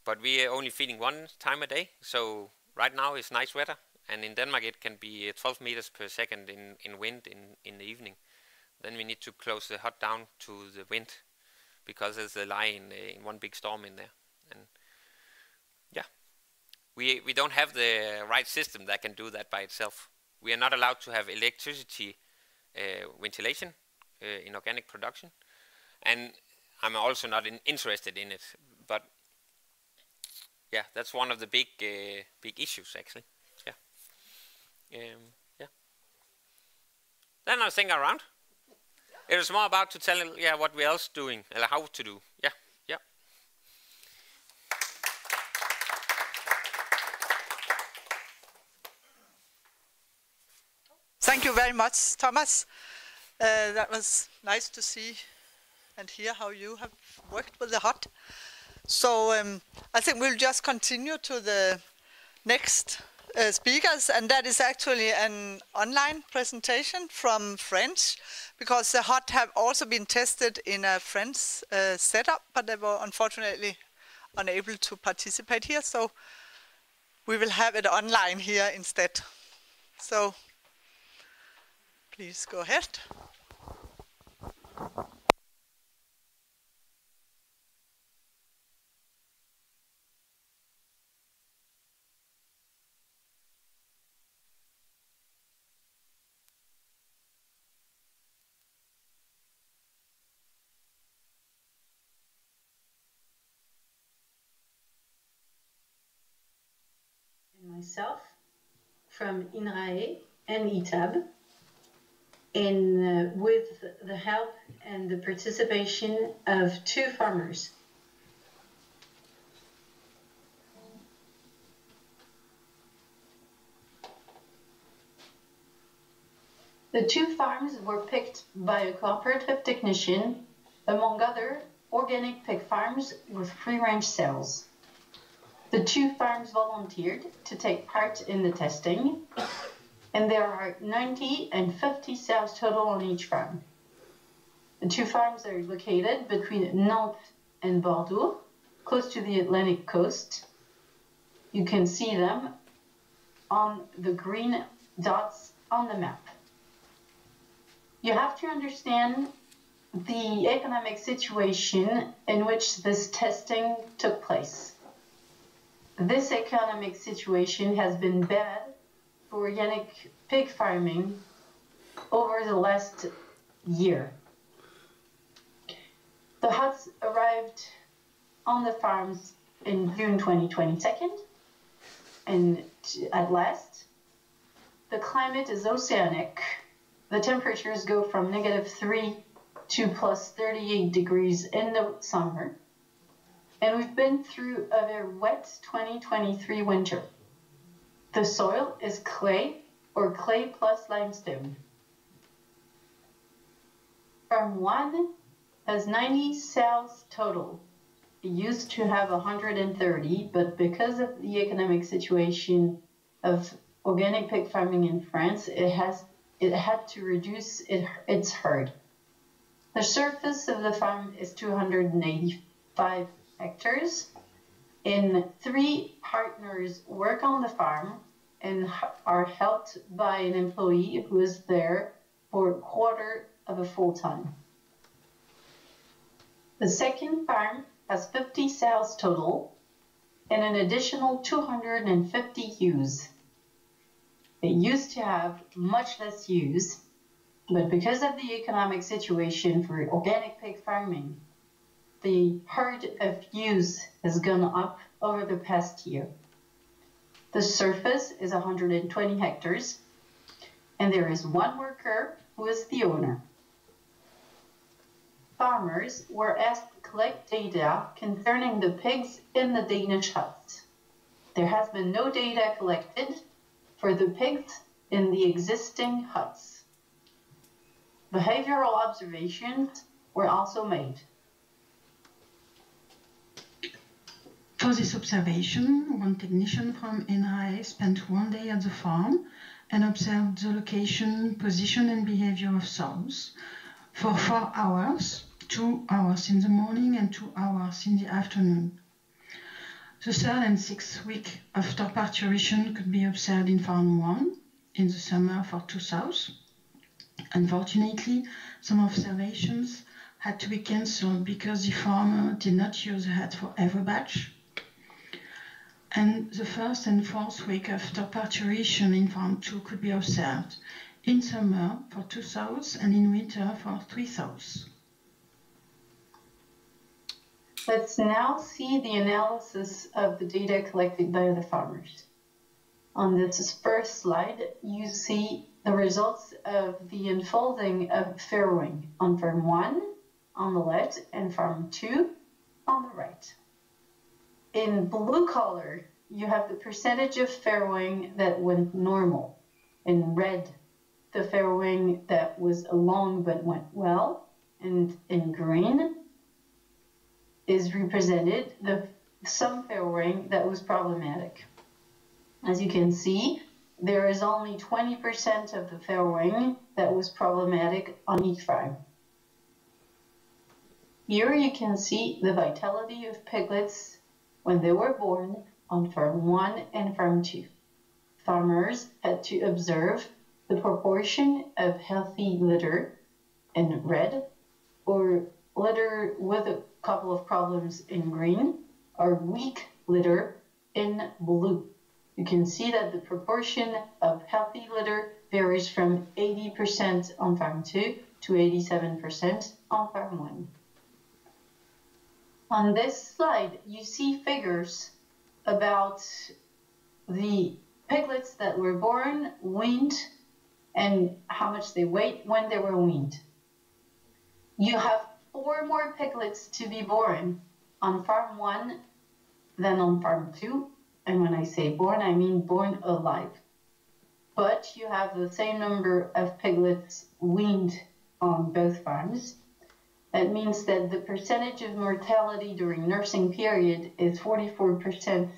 But we are only feeding 1 time a day, so right now it's nice weather, and in Denmark it can be 12 meters per second in wind in the evening. Then we need to close the hut down to the wind, because there's a line in one big storm in there. And yeah, we don't have the right system that can do that by itself. We are not allowed to have electricity ventilation in organic production, and I'm also not interested in it. But yeah, that's one of the big issues actually. Yeah. Yeah. Then I think around. It was more about to tell what we else doing, how to do. Yeah. Yeah. Thank you very much, Thomas. That was nice to see and hear how you have worked with the hut. So I think we'll just continue to the next speakers, and that is actually an online presentation from French, because the hut have also been tested in a French setup, but they were unfortunately unable to participate here, so we will have it online here instead. So please go ahead. Myself from INRAE and ETAB, and with the help and the participation of 2 farmers. The 2 farms were picked by a cooperative technician, among other organic pig farms with free-range cells. The 2 farms volunteered to take part in the testing, and there are 90 and 50 cells total on each farm. The 2 farms are located between Nantes and Bordeaux, close to the Atlantic coast. You can see them on the green dots on the map. You have to understand the economic situation in which this testing took place. This economic situation has been bad for organic pig farming over the last year. The huts arrived on the farms in June 2022, and at last, the climate is oceanic. The temperatures go from -3 to +38 degrees in the summer. And we've been through a very wet 2023 winter. The soil is clay or clay plus limestone. Farm 1 has 90 cells total. It used to have 130, but because of the economic situation of organic pig farming in France, it had to reduce its herd. The surface of the farm is 285 hectares, and 3 partners work on the farm and are helped by an employee who is there for a quarter of a full time. The second farm has 50 cells total and an additional 250 ewes. It used to have much less ewes, but because of the economic situation for organic pig farming, the herd of ewes has gone up over the past year. The surface is 120 hectares, and there is 1 worker who is the owner. Farmers were asked to collect data concerning the pigs in the Danish huts. There has been no data collected for the pigs in the existing huts. Behavioral observations were also made. For this observation, 1 technician from NRA spent 1 day at the farm and observed the location, position and behavior of sows for 4 hours, 2 hours in the morning and 2 hours in the afternoon. The 3rd and 6th week after parturition could be observed in farm 1 in the summer for 2 sows. Unfortunately, some observations had to be cancelled because the farmer did not use the hut for every batch. And the 1st and 4th week after parturition in farm 2 could be observed in summer for 2 sows and in winter for 3 sows. Let's now see the analysis of the data collected by the farmers. On this first slide, you see the results of the unfolding of farrowing on farm 1 on the left and farm 2 on the right. In blue color, you have the percentage of farrowing that went normal. In red, the farrowing that was long but went well, and in green is represented some farrowing that was problematic. As you can see, there is only 20% of the farrowing that was problematic on each farm. Here you can see the vitality of piglets when they were born on farm 1 and farm 2. Farmers had to observe the proportion of healthy litter in red, or litter with a couple of problems in green, or weak litter in blue. You can see that the proportion of healthy litter varies from 80% on farm 2 to 87% on farm 1. On this slide, you see figures about the piglets that were born, weaned, and how much they weighed when they were weaned. You have 4 more piglets to be born on farm 1 than on farm 2. And when I say born, I mean born alive. But you have the same number of piglets weaned on both farms. That means that the percentage of mortality during nursing period is 44%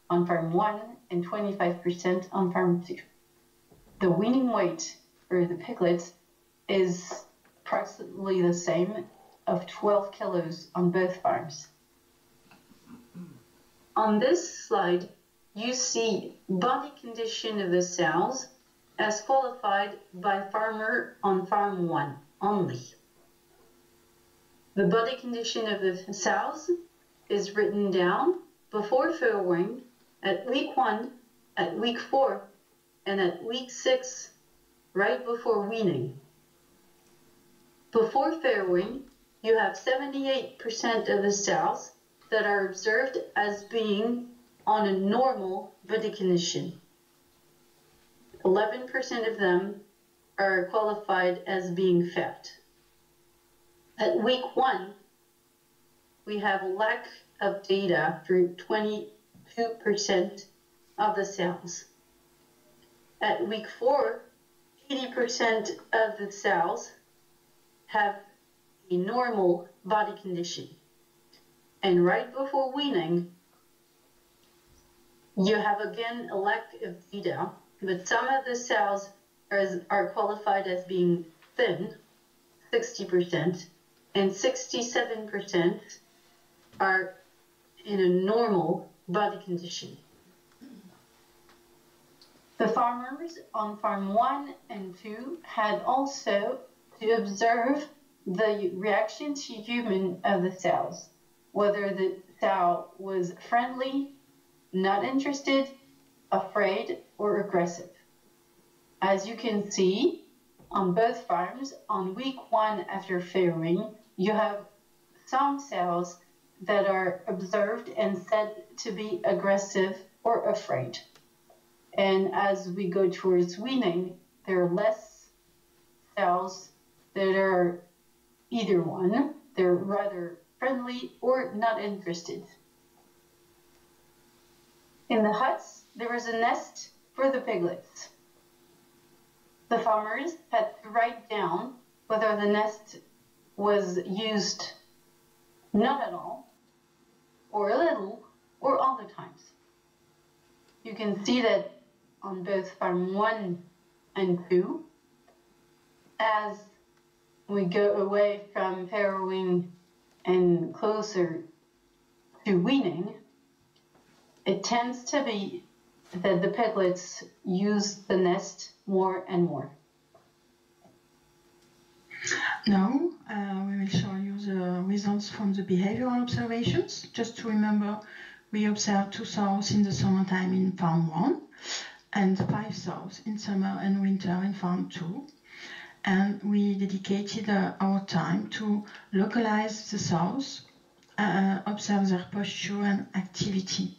on farm 1 and 25% on farm 2. The weaning weight for the piglets is approximately the same, of 12 kilos on both farms. On this slide, you see body condition of the sows as qualified by farmer on farm 1 only. The body condition of the sows is written down before farrowing at week 1, at week 4, and at week 6, right before weaning. Before farrowing, you have 78% of the sows that are observed as being on a normal body condition. 11% of them are qualified as being fat. At week 1, we have a lack of data for 22% of the sows. At week 4, 80% of the sows have a normal body condition. And right before weaning, you have again a lack of data, but some of the sows are qualified as being thin, 60%, and 67% are in a normal body condition. The farmers on farm 1 and 2 had also to observe the reaction to human of the sows, whether the sow was friendly, not interested, afraid, or aggressive. As you can see, on both farms, on week 1 after farrowing, you have some sows that are observed and said to be aggressive or afraid. And as we go towards weaning, there are less sows that are either one. They're rather friendly or not interested. In the huts, there was a nest for the piglets. The farmers had to write down whether the nest was used not at all, or a little, or all the times. You can see that on both farm 1 and 2, as we go away from farrowing and closer to weaning, it tends to be that the piglets use the nest more and more. Now, we will show you the results from the behavioral observations. Just to remember, we observed 2 sows in the summertime in farm 1 and 5 sows in summer and winter in farm 2. And we dedicated our time to localize the sows observe their posture and activity.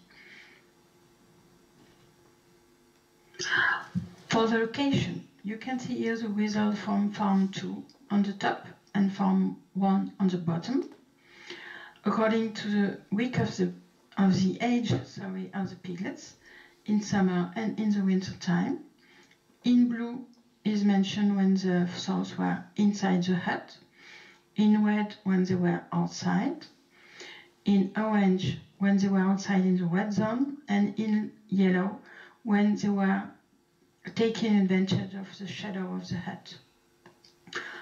For the location, you can see here the result from farm 2 on the top and farm 1 on the bottom. According to the week of the age of the piglets, in summer and in the winter time. In blue is mentioned when the sows were inside the hut, in red when they were outside, in orange when they were outside in the wet zone, and in yellow when they were taking advantage of the shadow of the hut.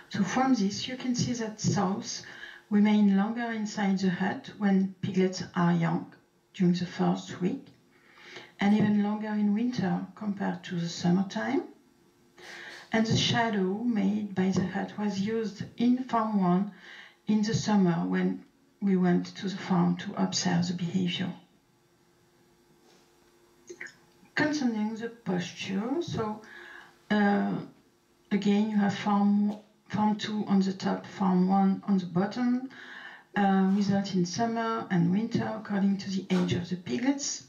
So from this you can see that sows remain longer inside the hut when piglets are young during the first week, and even longer in winter compared to the summertime. And the shadow made by the hut was used in farm 1 in the summer when we went to the farm to observe the behavior. Concerning the posture, so again you have farm 2 on the top, farm 1 on the bottom, result in summer and winter according to the age of the piglets.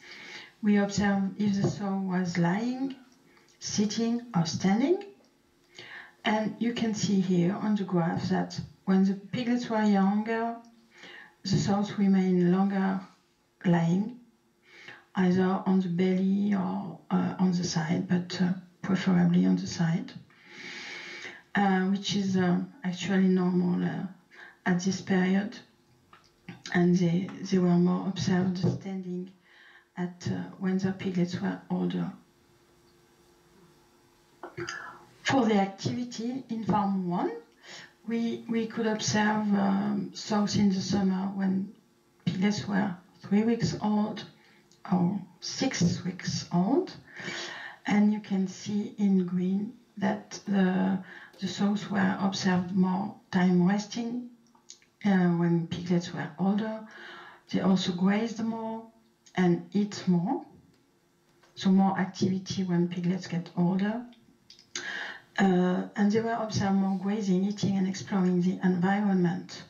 We observe if the sow was lying, sitting or standing. And you can see here on the graph that when the piglets were younger, the sows remain longer lying, either on the belly or on the side, but preferably on the side, which is actually normal at this period. And they were more observed standing at when the piglets were older. For the activity in farm 1, we could observe sows in the summer when piglets were 3 weeks old or 6 weeks old. And you can see in green that the sows were observed more time resting when piglets were older. They also grazed more and eat more. So more activity when piglets get older. And they were observed more grazing, eating and exploring the environment.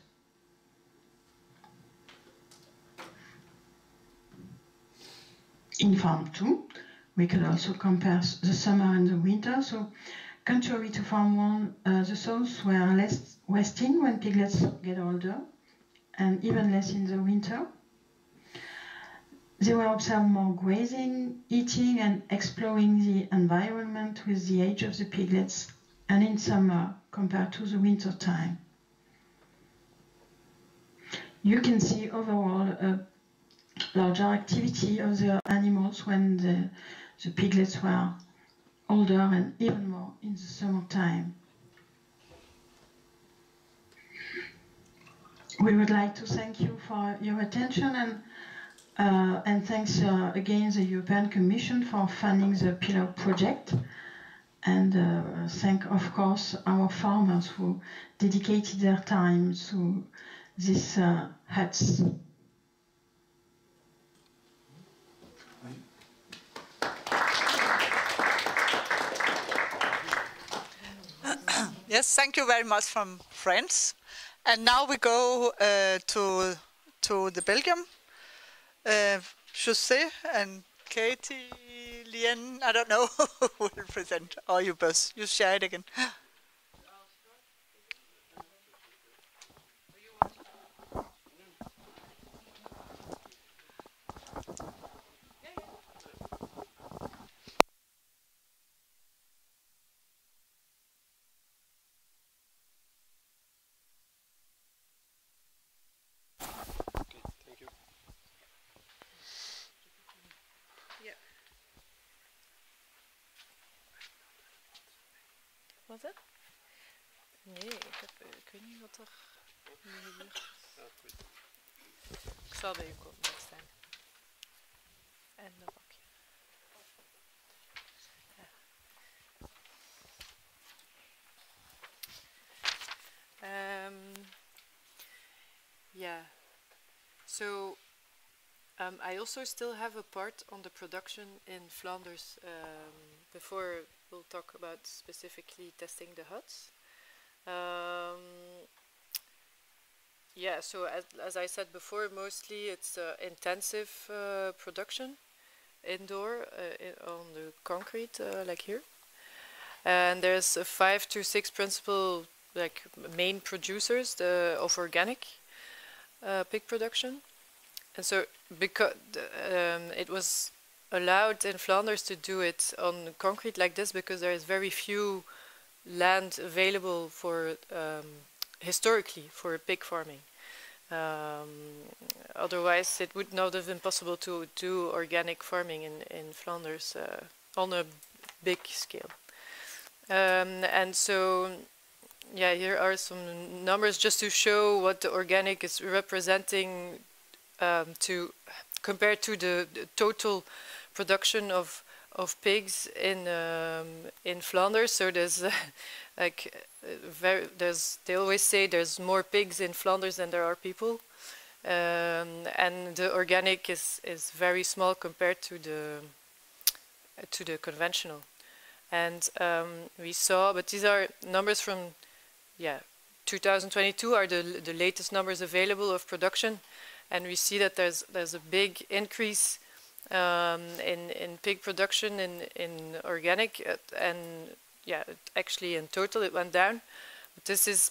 In farm 2, we could also compare the summer and the winter. So contrary to farm 1, the sows were less resting when piglets get older, and even less in the winter. They were observed more grazing, eating and exploring the environment with the age of the piglets, and in summer compared to the winter time. You can see overall a larger activity of the animals when the piglets were older, and even more in the summertime. We would like to thank you for your attention, and thanks again the European Commission for funding the PPILOW project, and thank of course our farmers who dedicated their time to these huts. Yes, thank you very much from France. And now we go to the Belgium. José and Katie, Lien, I don't know who will present, or you both. You share it again. Wat is het? Nee, ik weet niet wat er nu gebeurt. Ik zal bij je komen staan. En dat bakje. Ja. Yeah. So I also still have a part on the production in Flanders before we'll talk about specifically testing the huts. Yeah, so as I said before, mostly it's intensive production, indoor, on the concrete, like here. And there's 5 to 6 principal, like, main producers of organic pig production. And so, because it was allowed in Flanders to do it on concrete like this, because there is very few land available for historically for pig farming. Otherwise, it would not have been possible to do organic farming in Flanders on a big scale. And so, yeah, here are some numbers just to show what the organic is representing compared to the total production of pigs in Flanders. So there's they always say there's more pigs in Flanders than there are people, and the organic is very small compared to the conventional. And we saw, but these are numbers from 2022 are the latest numbers available of production, and we see that there's a big increase in pig production in organic, and actually in total it went down. But this is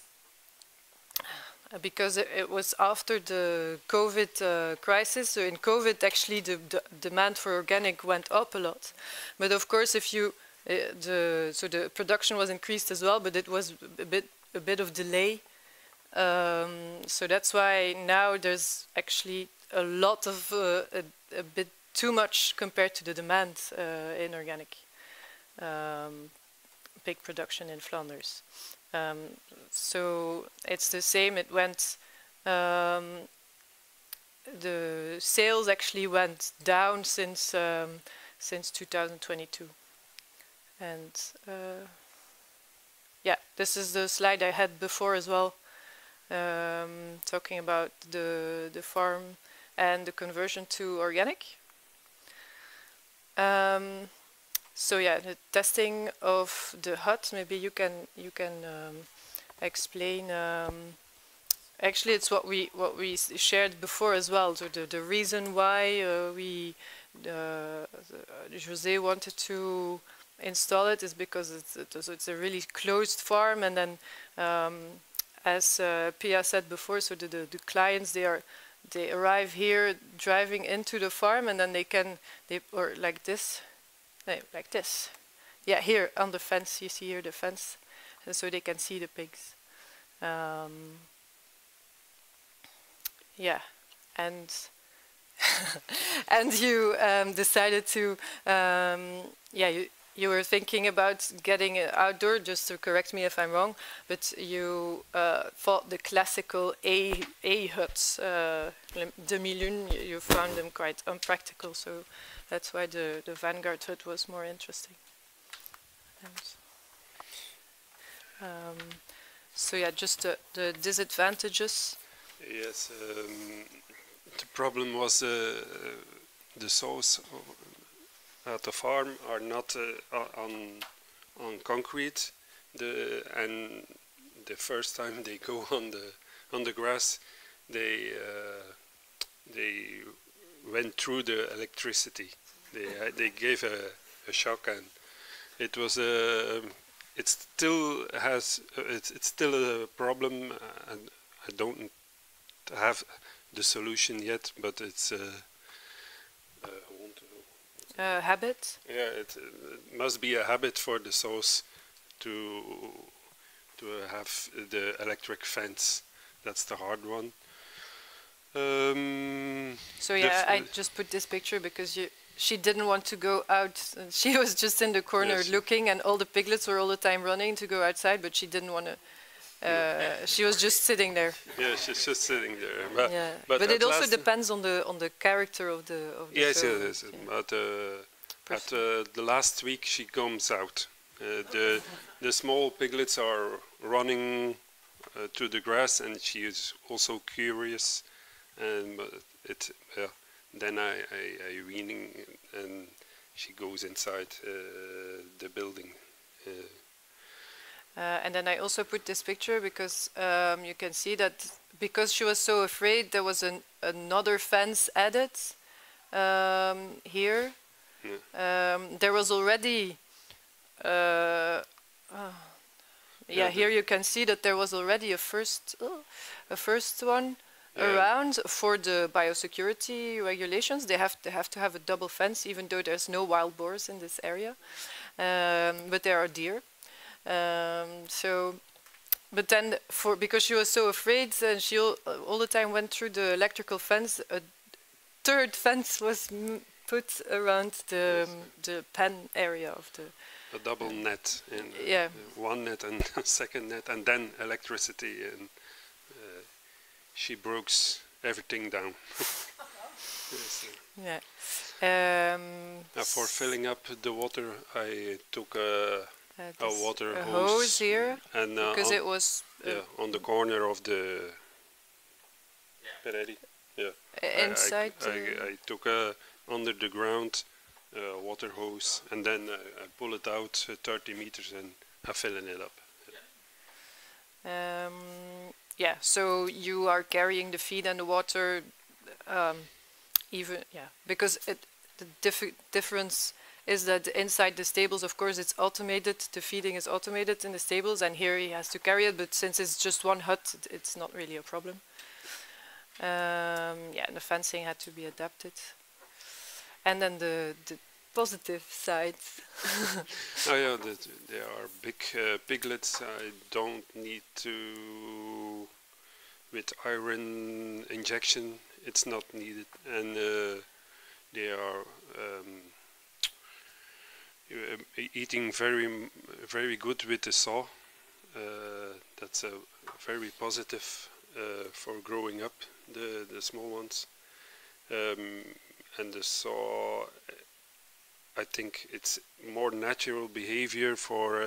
because it was after the COVID crisis. So in COVID, actually the demand for organic went up a lot. But of course, if you so the production was increased as well, but it was a bit of delay. So that's why now there's actually a lot of a bit too much compared to the demand in organic pig production in Flanders. So it's the same. It went. The sales actually went down since 2022, and this is the slide I had before as well, talking about the farm and the conversion to organic. So the testing of the hut. Maybe you can explain. Actually, it's what we shared before as well. So the reason why José wanted to install it is because it's a really closed farm, and then as Pia said before, so the clients they arrive here driving into the farm, and then or like this. Like this. Yeah, here on the fence, you see here the fence, and so they can see the pigs. And and you decided to, you were thinking about getting it outdoor, just to correct me if I'm wrong, but you thought the classical A huts, demi-lune, you found them quite unpractical, so that's why the Vanguard hut was more interesting. So just the disadvantages. Yes, the problem was the sows at the farm are not on concrete, and the first time they go on the grass, they went through the electricity. They gave a shock, and it was it still has it's still a problem, and I don't have the solution yet, but it's a habit. Yeah, it must be a habit for the sows to have the electric fence. That's the hard one. So I just put this picture because she didn't want to go out. She was just in the corner looking, and all the piglets were all the time running to go outside, but she didn't want to. She was just sitting there. Yeah, she's just sitting there. But it also depends on the character of the yes, show. Yes, yes. But at the last week she comes out. The small piglets are running to the grass, and she is also curious. And then I weaning, and she goes inside the building. And then I also put this picture because you can see that because she was so afraid, there was another fence added here. Yeah. There was already, here you can see that there was already a first one around for the biosecurity regulations. They have to have a double fence, even though there's no wild boars in this area, but there are deer. But then because she was so afraid, and she all the time went through the electrical fence, a third fence was put around the pen area of the. A double net, and one net and a second net, and then electricity, and she broke everything down. Yes. Yeah. For filling up the water, I took a water hose here, and because it was on the corner of the prairie. Yeah. Inside. I took under the ground water hose, and then I pull it out 30 meters and I'm filling it up. So you are carrying the feed and the water, because the difference is that inside the stables, of course, it's automated. The feeding is automated in the stables, and here he has to carry it. But since it's just one hut, it's not really a problem. And the fencing had to be adapted. And then the positive sides. There are big piglets. I don't need to with iron injection. It's not needed, and they are eating very good with the saw. That's a very positive for growing up the small ones. And the saw, I think it's more natural behavior for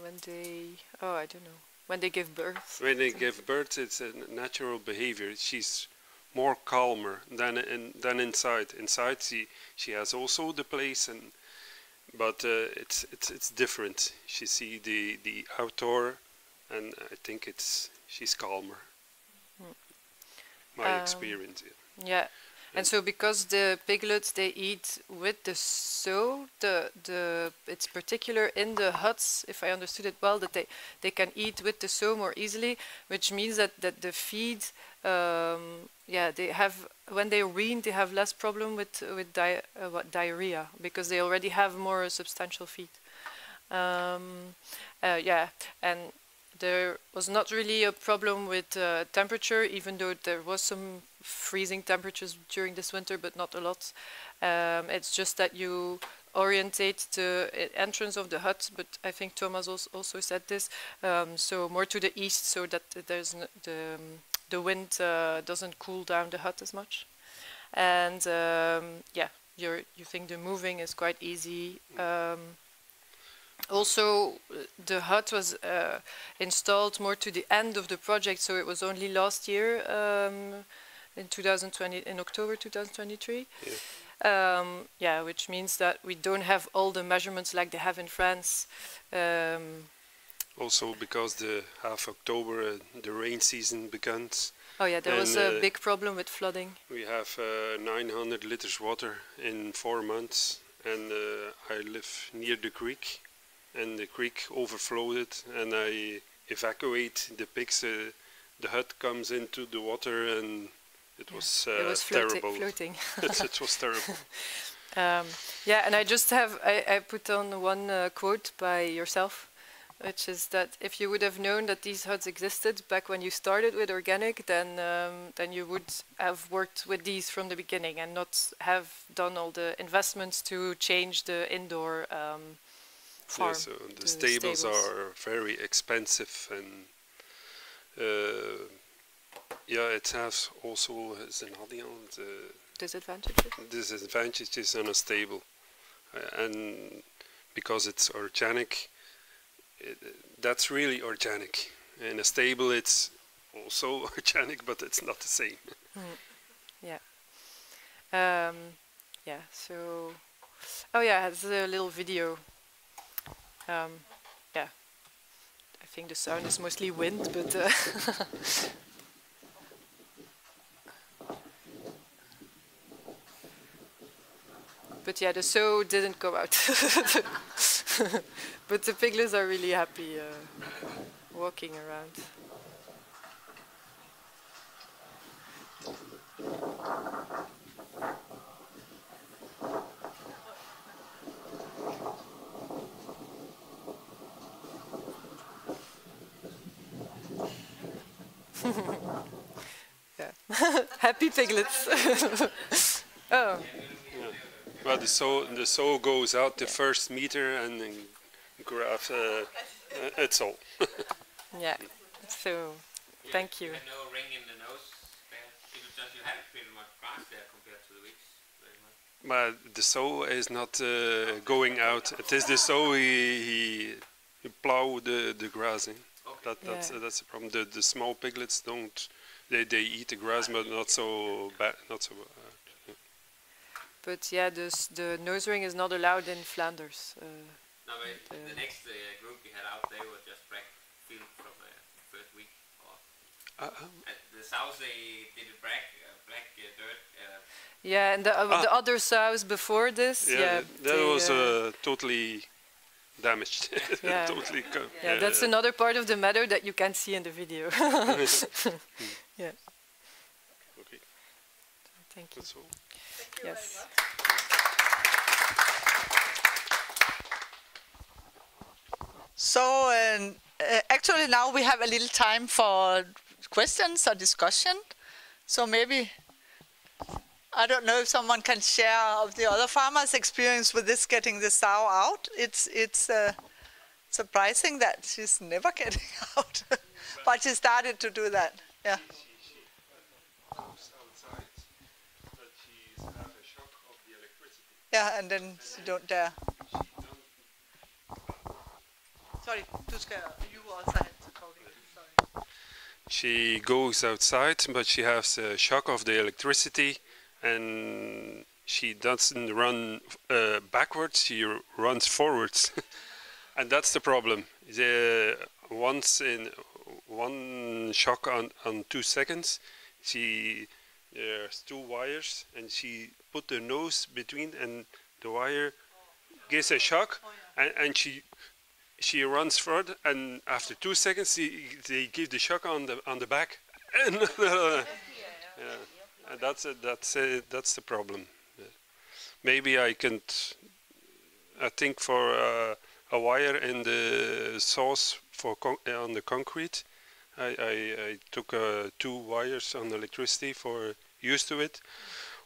when they, I don't know, when they give birth. When they give birth, it's a natural behavior. She's more calmer than inside. Inside, she has also the place, but it's different. She see the outdoor, and I think she's calmer. My experience. Yeah, and so because the piglets, they eat with the sow, it's particular in the huts, if I understood it well, that they can eat with the sow more easily, which means that the feed, they have, when they wean, they have less problem with diarrhea, because they already have more substantial feed. And there was not really a problem with temperature, even though there was some freezing temperatures during this winter, but not a lot. It's just that you orientate the entrance of the hut, but I think Thomas also said this, so more to the east, so that there's the wind doesn't cool down the hut as much. And you think the moving is quite easy. Also, the hut was installed more to the end of the project, so it was only last year, in October 2023. Yeah. Which means that we don't have all the measurements like they have in France. Also, because the half October, the rain season begins. Oh yeah, there was a big problem with flooding. We have 900 liters water in 4 months, and I live near the creek. And the creek overflowed, and I evacuate the pigs. The hut comes into the water, and it was terrible. Floating. It was terrible. And I just have, I put on one quote by yourself, which is that if you would have known that these huts existed back when you started with organic, then you would have worked with these from the beginning and not have done all the investments to change the indoor farm. Yeah, so the stables are very expensive, and it has also disadvantages on a stable, and because it's organic, that's really organic. In a stable, it's also organic, but it's not the same. So Oh yeah, it's a little video. Yeah, I think the sound is mostly wind, but but yeah, the sow didn't go out. But the piglets are really happy walking around. Yeah, happy piglets. Oh. Yeah. Well, the sow goes out the first meter and then grabs. It's all. Yeah. So, thank you. No ring in the nose there, because you have pretty much grass there compared to the weeks. But the sow is not going out. It is the sow he plow the grass in. Okay. That's the problem. The small piglets don't. They eat the grass, but not so bad. Not so. But yeah, the nose ring is not allowed in Flanders. No, but the next group we had out, they were just black field from the first week. At the south they did a black dirt. Yeah, and the other sows before this, yeah, that was totally damaged. Yeah. Totally. Yeah, that's another part of the meadow that you can't see in the video. Yeah. Okay. Thank you. That's all. Yes. So actually now we have a little time for questions or discussion. So maybe, I don't know if someone can share of the other farmers' experience with this getting the sow out. It's surprising that she's never getting out, but she started to do that. Yeah. Yeah, and then she don't dare. Sorry, you also had to talk. Sorry. She goes outside, but she has a shock of the electricity, and she doesn't run backwards. She runs forwards, and that's the problem. Once in one shock on 2 seconds, there's 2 wires, and she put the nose between, and the wire gives a shock, and she runs forward, and after 2 seconds they give the shock on the back, and that's the problem. Maybe I think for a wire in the sauce on the concrete, I took 2 wires on electricity for used to it,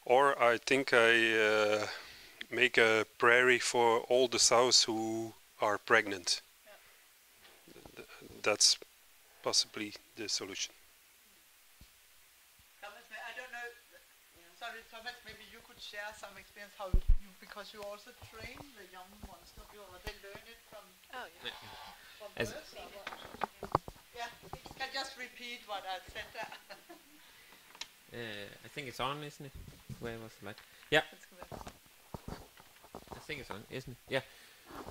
or I think I make a prairie for all the sows who are pregnant. Yeah. That's possibly the solution. Thomas, I don't know. Sorry, Thomas. Maybe you could share some experience because you also train the young ones, don't you? Or they learn it from. Oh yeah. From birth, or what? Yeah. Can just repeat what I said there. I think it's on, isn't it? Where was the light? Yeah. I think it's on, isn't it? Yeah.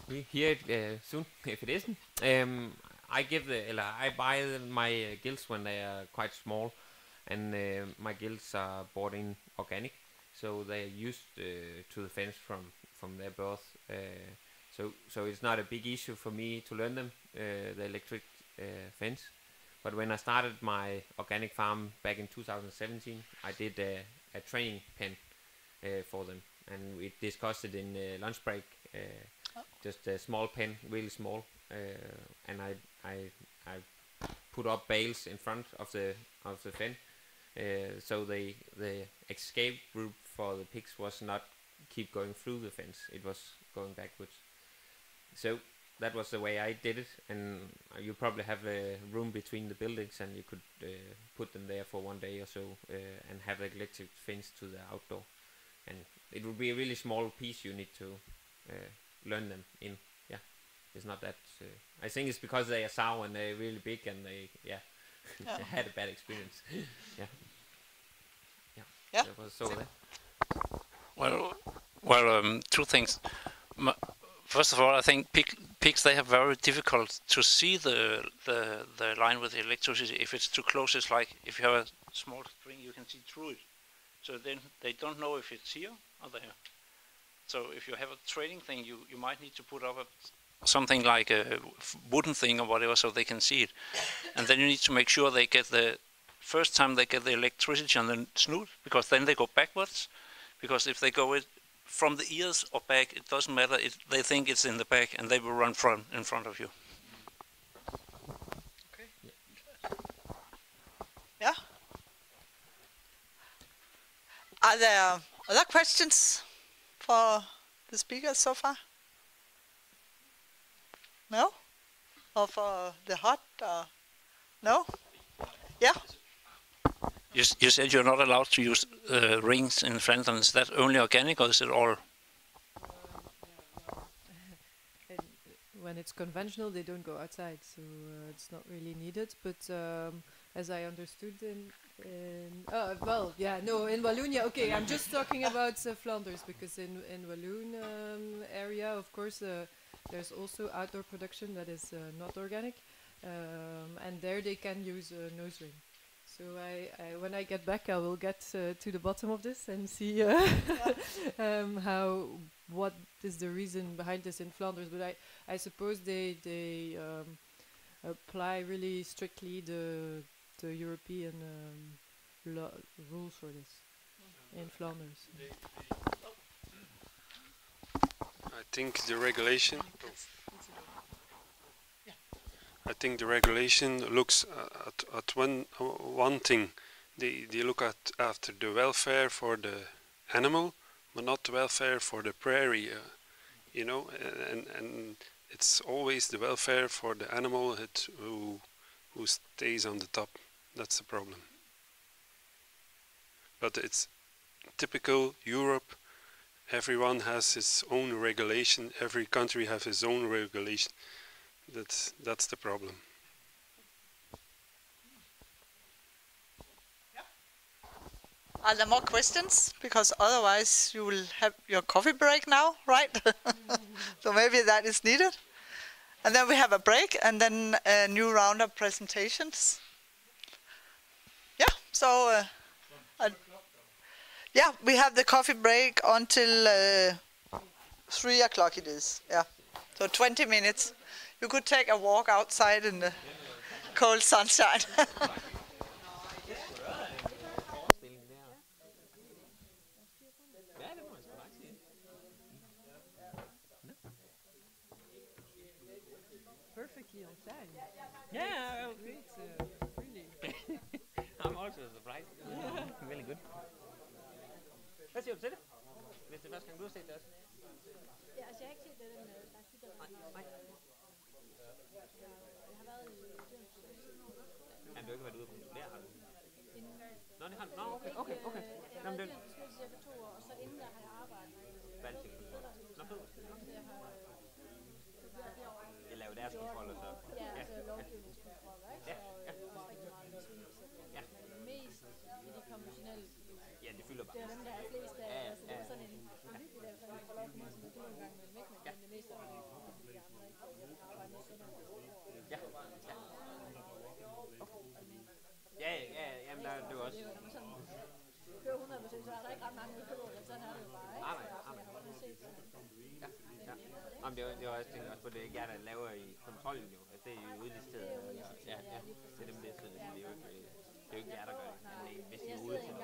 We hear it soon, if it isn't. I buy my gills when they are quite small, and my gills are bought in organic, so they are used to the fence from their birth. So it's not a big issue for me to learn them the electric fence. But when I started my organic farm back in 2017, I did a training pen for them, and we discussed it in lunch break. Just a small pen, really small, and I put up bales in front of the pen, so the escape route for the pigs was not keep going through the fence; it was going backwards. So that was the way I did it, and you probably have a room between the buildings, and you could put them there for 1 day or so, and have an electric fence to the outdoor. And it would be a really small piece you need to learn them in. Yeah, it's not that. I think it's because they are sow and they're really big, and they they had a bad experience. Yeah. Yeah. That was so there. Well, Well, two things. First of all, I think pigs they have very difficult to see the line with the electricity. If it's too close, it's like if you have a small string, you can see through it. So then they don't know if it's here or there. So if you have a training thing, you might need to put up something like a wooden thing or whatever so they can see it. And then you need to make sure they get the first time they get the electricity on the snoot, because then they go backwards. Because if they go from the ears or back, it doesn't matter. They think it's in the back, and they will run in front of you. Okay. Yeah. Are there other questions for the speakers so far? No? Or for the hot? No? Yeah? You said you're not allowed to use rings in Flanders. Is that only organic, or is it all? When it's conventional, they don't go outside, so it's not really needed. But as I understood in Wallonia. Okay, I'm just talking about Flanders, because in Walloon area, of course, there's also outdoor production that is not organic, and there they can use a nose ring. So when I get back, I will get to the bottom of this and see what is the reason behind this in Flanders. But I suppose they apply really strictly the European rules for this in Flanders. I think the regulation. I think the regulation looks at one thing. They look at after the welfare for the animal, but not the welfare for the prairie. You know, and it's always the welfare for the animal who stays on the top. That's the problem. But it's typical Europe. Everyone has his own regulation. Every country has his own regulation. That's the problem. Are there more questions? Because otherwise you will have your coffee break now, right? So maybe that is needed. And then we have a break, and then a new round of presentations. Yeah, so yeah, we have the coffee break until 3 o'clock it is. Yeah, so 20 minutes. You could take a walk outside in the cold sunshine. Perfectly on time. Yeah, great. Really. I'm also surprised. Really good. Hvad siger du til det? Hvis det er første gang, du har set det også? Ja, altså jeg har ikke set den slags idræt. Nej. Jeg har været i Dyrenes Beskyttelse. Jamen, du har ikke været ude på studere, har du? Inden. Nå, det har du. Nå, okay. Jeg har været i Dyrenes Beskyttelse cirka 2 år, og så inden der har jeg arbejdet i Fødevaretilsynet. Nå, Fødevaretilsynet. Så jeg har Jeg laver deres kontroller, så. Ja, altså lovgivningskontroller, ikke? Ja. Så også rigtig meget med svinebesætninger. Men mest i de konventionelle. Ja, det fylder bare. Det er dem, der er flest af. Altså det er sådan en hyggelig dag, så man får lov til noget, som man en gang imellem, ikke? Men det meste er de andre, ikke? Arbejde med sundhed. Ja. Ja, jamen der er det jo også. Når man sådan kører 100%, så er der ikke ret mange økologer, sådan er det jo bare, ikke? Nej. Ja. Jamen, det er også tænkt også på, det er ikke jer, der laver i kontrollen jo. Altså, det er jo udlisteret. Ja. Det er dem, det er jo ikke jer, der gør det. Men hvis de er ude til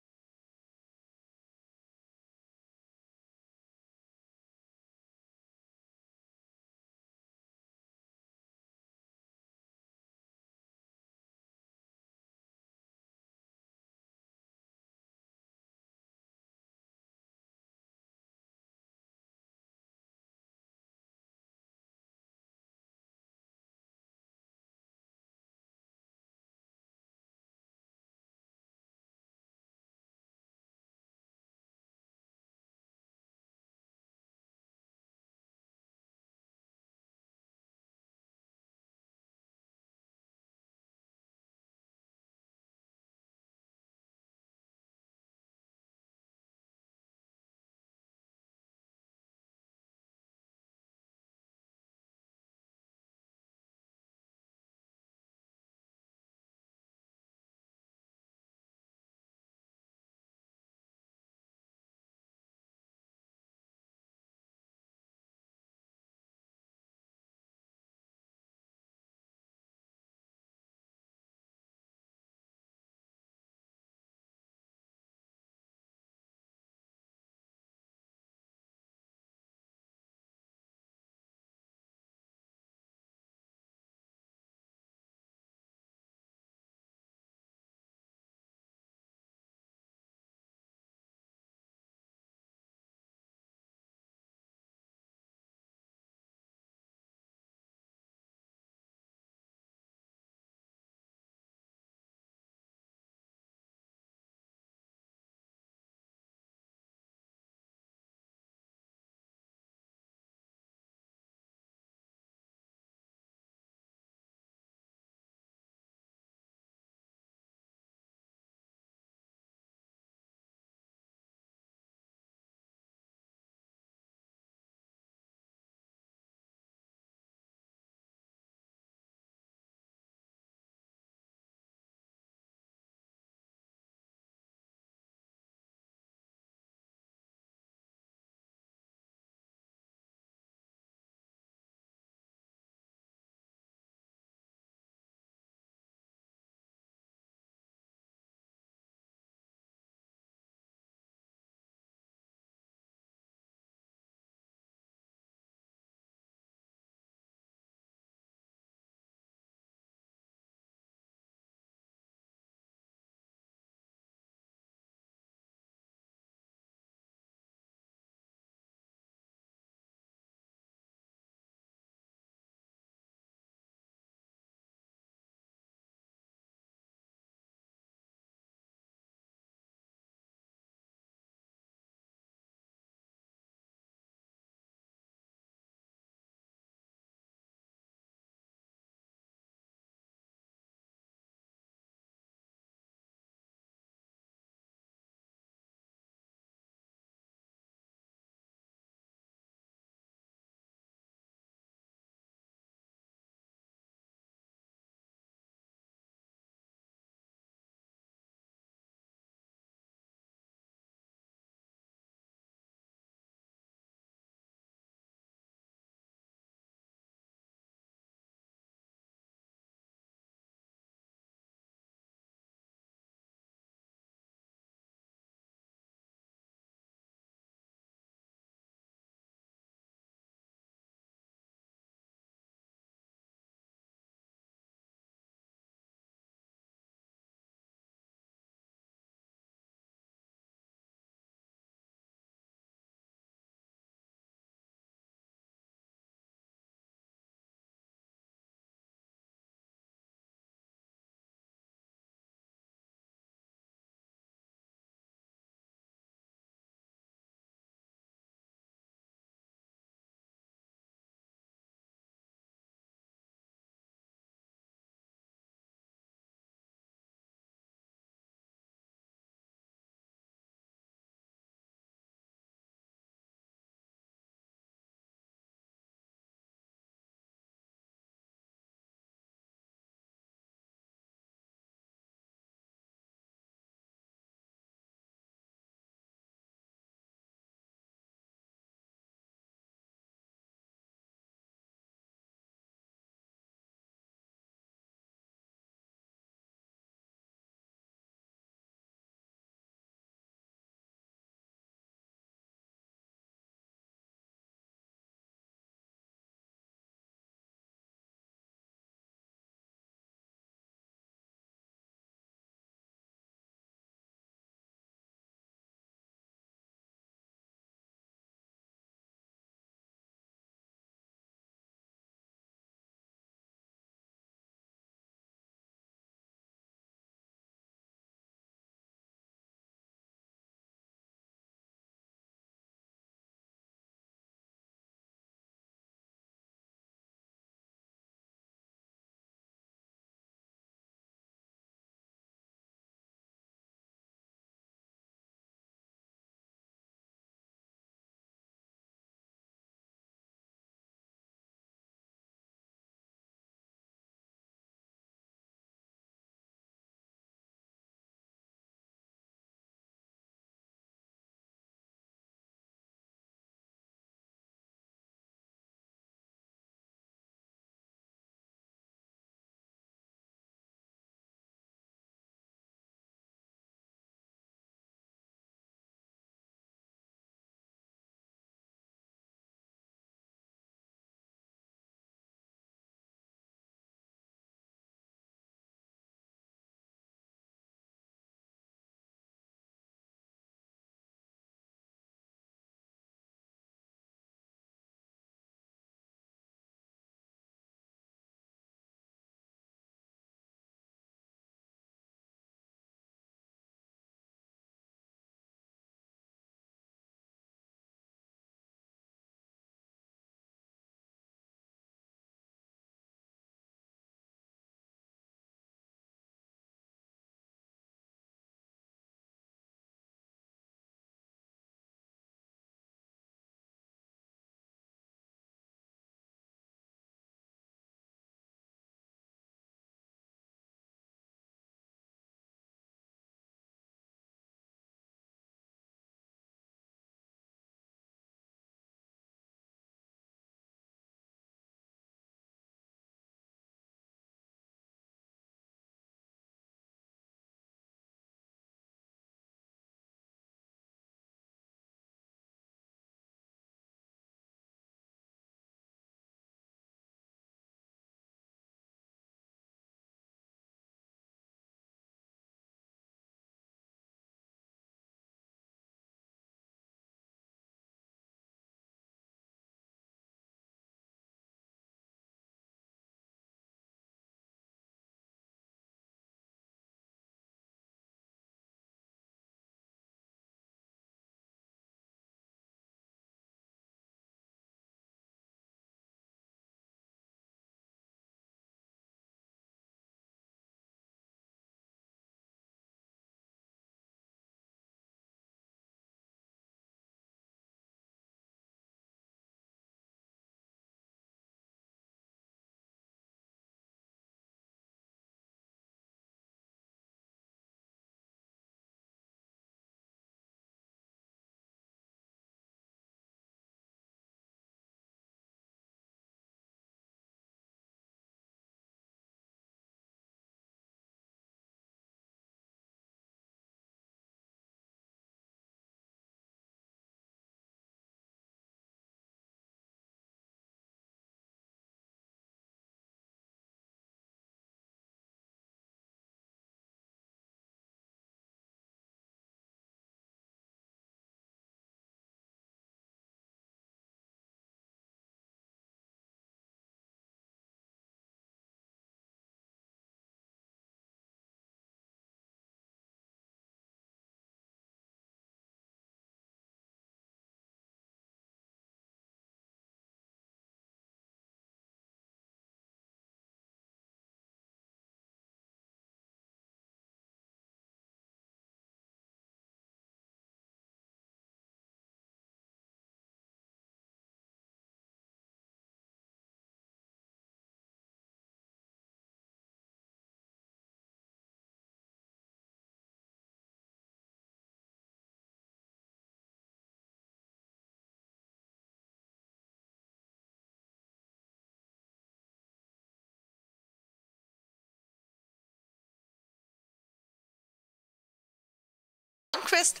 Lindqvist,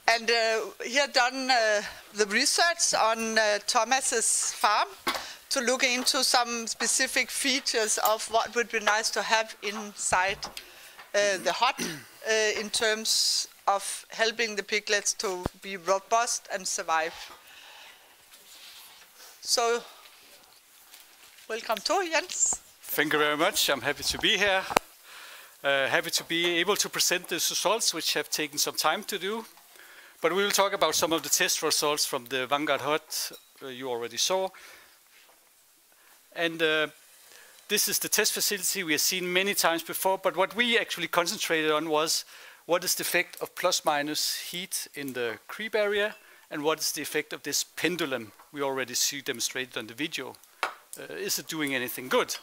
and he had done the research on Thomas's farm to look into some specific features of what would be nice to have inside the hut in terms of helping the piglets to be robust and survive. So, welcome to Jens. Thank you very much. I'm happy to be here. Happy to be able to present the results, which have taken some time to do. But we will talk about some of the test results from the Vanguard hut you already saw. And this is the test facility we have seen many times before, but what we actually concentrated on was what is the effect of plus-minus heat in the creep area, and what is the effect of this pendulum we already see demonstrated on the video. Is it doing anything good?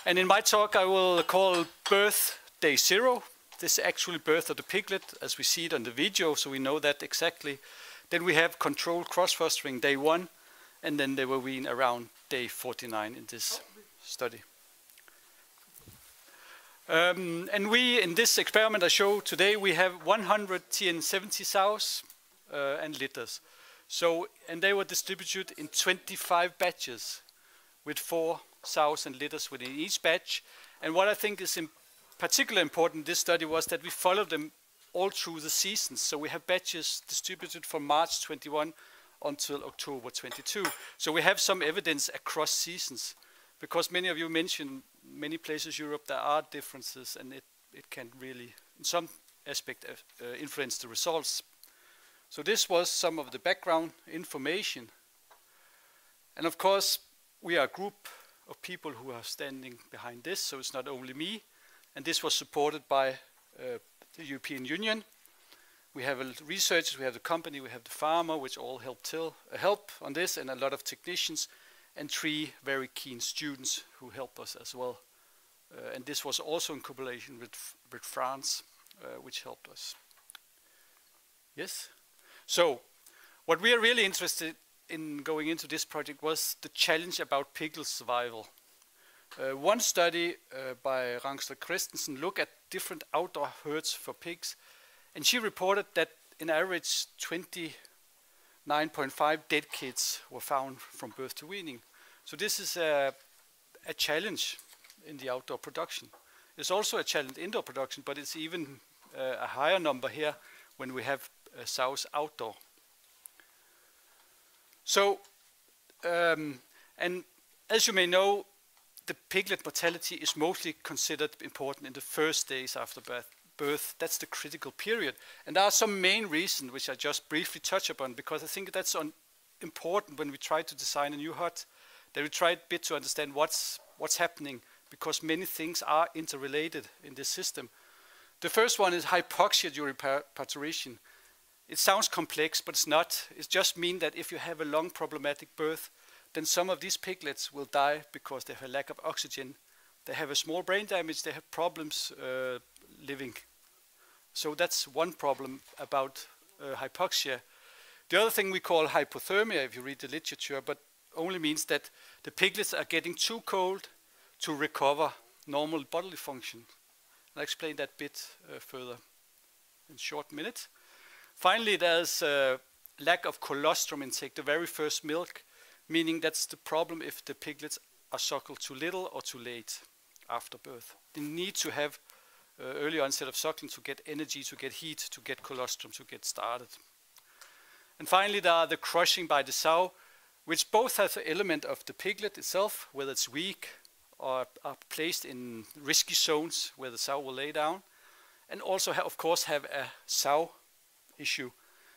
And in my talk I will call birth day 0. This is actually birth of the piglet as we see it on the video, so we know that exactly. Then we have controlled cross-fostering day 1, and then they were weaned around day 49 in this study. And we, in this experiment I show today, we have 100 TN70 sows and litters. So, and they were distributed in 25 batches with 4 sows and litters within each batch. And what I think is particularly important in this study was that we followed them all through the seasons. So we have batches distributed from March 21 until October 22. So we have some evidence across seasons, because many of you mentioned many places in Europe there are differences, and it can really, in some aspect, influence the results. So this was some of the background information. And of course, we are a group of people who are standing behind this, so it's not only me. And this was supported by the European Union. We have researchers, we have the company, we have the farmer, which all help on this, and a lot of technicians, and 3 very keen students who help us as well. And this was also in cooperation with France, which helped us. Yes? So, what we are really interested in going into this project was the challenge about piglet survival. One study by Bronderslev Christensen looked at different outdoor herds for pigs, and she reported that in average 29.5 dead kids were found from birth to weaning. So this is a challenge in the outdoor production. It's also a challenge in indoor production, but it's even a higher number here when we have sows outdoor. So, and as you may know, the piglet mortality is mostly considered important in the first days after birth. That's the critical period. And there are some main reasons which I just briefly touch upon, because I think that's important when we try to design a new hut, that we try a bit to understand what's happening, because many things are interrelated in this system. The first one is hypoxia during parturition. It sounds complex, but it's not. It just means that if you have a long problematic birth, then some of these piglets will die because they have a lack of oxygen. They have a small brain damage, they have problems living. So that's one problem about hypoxia. The other thing we call hypothermia, if you read the literature, but only means that the piglets are getting too cold to recover normal bodily function. I'll explain that bit further in a short minute. Finally, there's a lack of colostrum intake, the very first milk, meaning that's the problem if the piglets are suckled too little or too late after birth. They need to have early onset of suckling to get energy, to get heat, to get colostrum, to get started. And finally, there are the crushing by the sow, which both have the element of the piglet itself, whether it's weak or are placed in risky zones where the sow will lay down, and also of course have a sow issue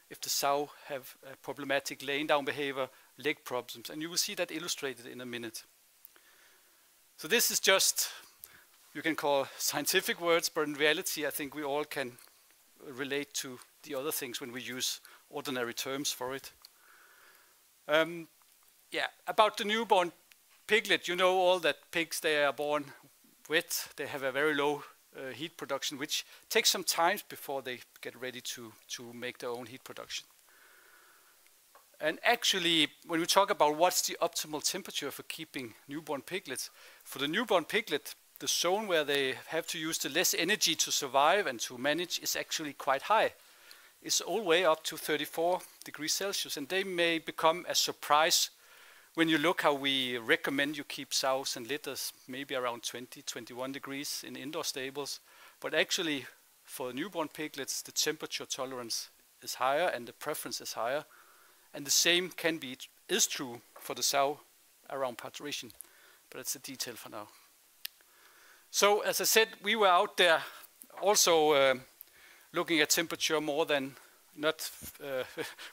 if the sow have a problematic laying down behavior, leg problems, and you will see that illustrated in a minute. So this is just, you can call scientific words, but in reality I think we all can relate to the other things when we use ordinary terms for it. Yeah, about the newborn piglet, you know all that pigs, they are born wet, they have a very low heat production, which takes some time before they get ready to make their own heat production. And actually, when we talk about what's the optimal temperature for keeping newborn piglets, for the newborn piglet, the zone where they have to use the less energy to survive and to manage is actually quite high. is all the way up to 34 degrees Celsius, and they may become a surprise when you look how we recommend you keep sows and litters maybe around 20, 21 degrees in indoor stables. But actually, for newborn piglets, the temperature tolerance is higher and the preference is higher. And the same is true for the sow around parturition. But it's a detail for now. So, as I said, we were out there also looking at temperature more than not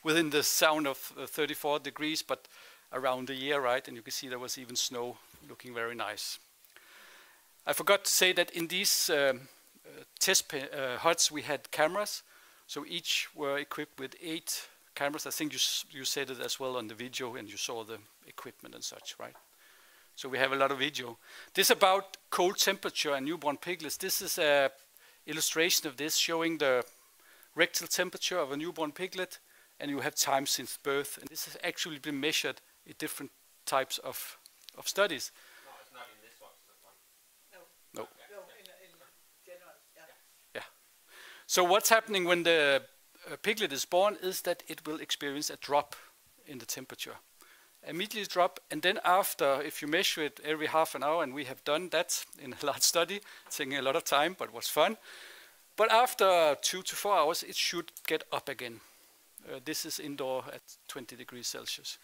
within the zone of 34 degrees, but around the year, right? And you can see there was even snow looking very nice. I forgot to say that in these test huts we had cameras, so each were equipped with 8 cameras. I think you said it as well on the video, and you saw the equipment and such, right? So we have a lot of video. This about cold temperature and newborn piglets. This is an illustration of this showing the rectal temperature of a newborn piglet, and you have time since birth. And this has actually been measured in different types of studies. No, it's not in this one. No. In general, yeah. So what's happening when the piglet is born is that it will experience a drop in the temperature. Immediately drop, and then after, if you measure it every half an hour, and we have done that in a large study, taking a lot of time, but was fun. But after 2 to 4 hours, it should get up again. This is indoor at 20 degrees Celsius.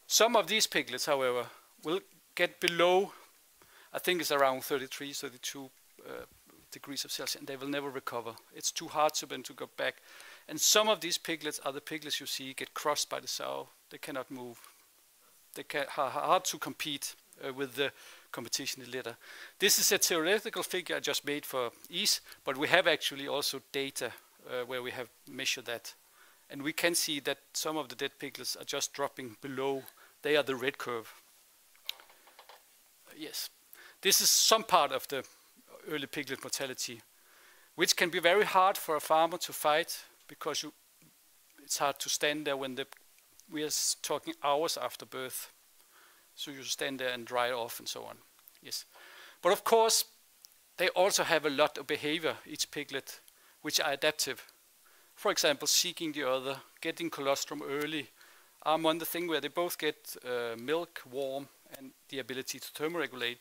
Some of these piglets, however, will get below, I think it's around 33, 32 degrees of Celsius, and they will never recover. It's too hard for them to go back. And some of these piglets are the piglets you see get crushed by the sow. They cannot move. They are hard to compete with the competition in litter. This is a theoretical figure I just made for ease, but we have actually also data where we have measured that. And we can see that some of the dead piglets are just dropping below. They are the red curve. Yes. This is some part of the early piglet mortality, which can be very hard for a farmer to fight, because it's hard to stand there when we are talking hours after birth. So you stand there and dry off and so on. Yes. But of course, they also have a lot of behavior, each piglet, which are adaptive. For example, seeking the other, getting colostrum early, are one the thing where they both get milk, warm, and the ability to thermoregulate.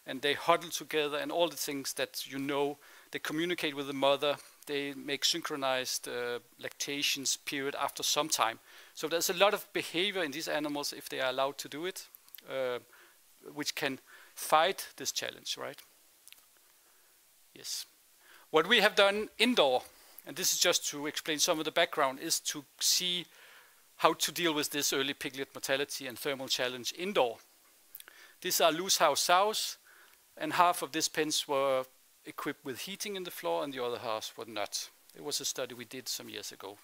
And they huddle together and all the things that you know. They communicate with the mother. They make synchronized lactations period after some time. So there's a lot of behavior in these animals if they are allowed to do it, which can fight this challenge, right? Yes. What we have done indoor, and this is just to explain some of the background, is to see how to deal with this early piglet mortality and thermal challenge indoor. These are loose house sows, and half of these pens were equipped with heating in the floor and the other half were not. It was a study we did some years ago.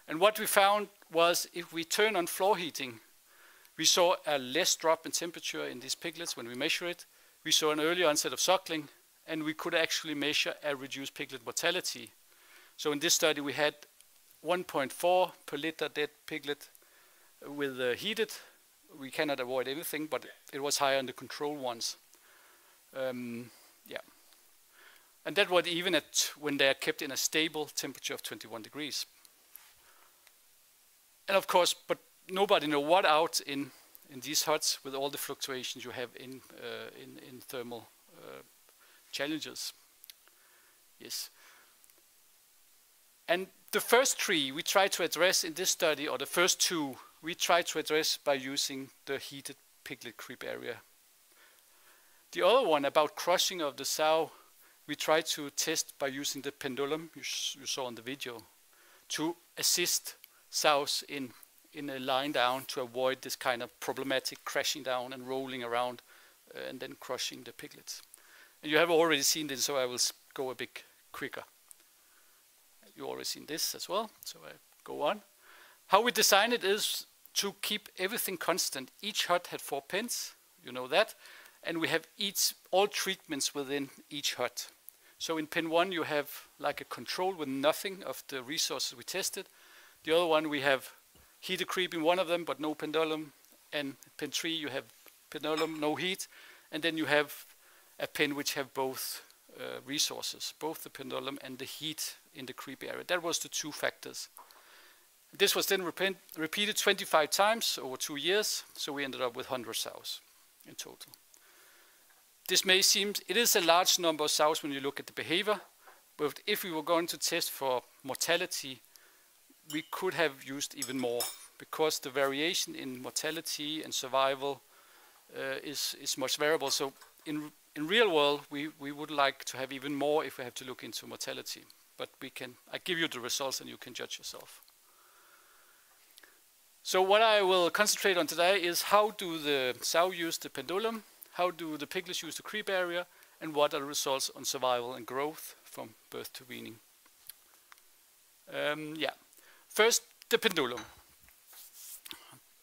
And what we found was if we turn on floor heating, we saw a less drop in temperature in these piglets when we measure it. We saw an early onset of suckling, and we could actually measure a reduced piglet mortality. So in this study we had 1.4 per liter dead piglet with heated. We cannot avoid everything, but it was higher in the control ones. Yeah. And that was even at when they are kept in a stable temperature of 21 degrees. And of course, but nobody knows what out in these huts with all the fluctuations you have in thermal challenges. Yes. And the first 3 we try to address in this study, or the first 2, we try to address by using the heated piglet creep area. The other one about crushing of the sow, we try to test by using the pendulum you saw in the video to assist sows in a line down to avoid this kind of problematic crashing down and rolling around and then crushing the piglets. And you have already seen this, so I will go a bit quicker. You already seen this as well, so I go on. How we design it is to keep everything constant. Each hut had 4 pens, you know that. And we have all treatments within each hut. So in pen 1 you have like a control with nothing of the resources we tested. The other one we have heater creep in one of them, but no pendulum. And pen 3 you have pendulum, no heat. And then you have a pen which have both resources, both the pendulum and the heat in the creep area. That was the two factors. This was then repeated 25 times over 2 years, so we ended up with 100 sows in total. This may seem, it is a large number of sows when you look at the behavior, but if we were going to test for mortality, we could have used even more, because the variation in mortality and survival is much variable. So in real world, we would like to have even more if we have to look into mortality. But I give you the results and you can judge yourself. So what I will concentrate on today is how do the sow use the pendulum, how do the piglets use the creep area, and what are the results on survival and growth from birth to weaning. First, the pendulum.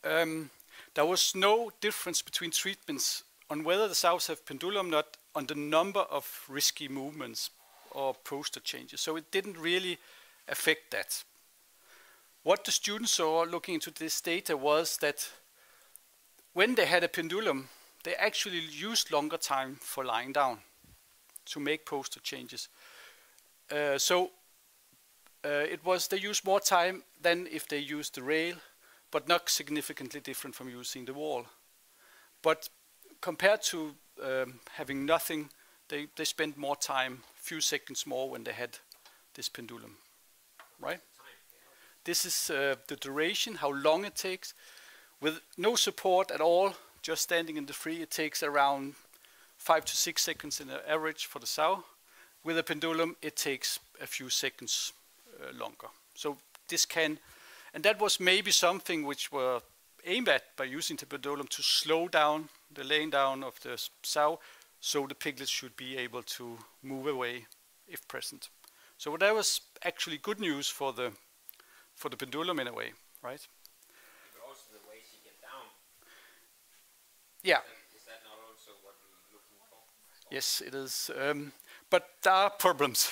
There was no difference between treatments on whether the sows have pendulum or not on the number of risky movements or posture changes. So it didn't really affect that. What the students saw looking into this data was that when they had a pendulum, they actually used longer time for lying down to make posture changes. It was they used more time than if they used the rail, but not significantly different from using the wall. But compared to having nothing, they spent more time, few seconds more when they had this pendulum, right? This is the duration, how long it takes. With no support at all, just standing in the free, it takes around 5 to 6 seconds in average for the sow. With a pendulum, it takes a few seconds longer. So this can, and that was maybe something which were aimed at by using the pendulum to slow down the laying down of the sow, so the piglets should be able to move away if present. So that was actually good news for the pendulum in a way, right? But also the way she gets down. Yeah. Is that not also what we're looking for? Yes, it is. But there are problems.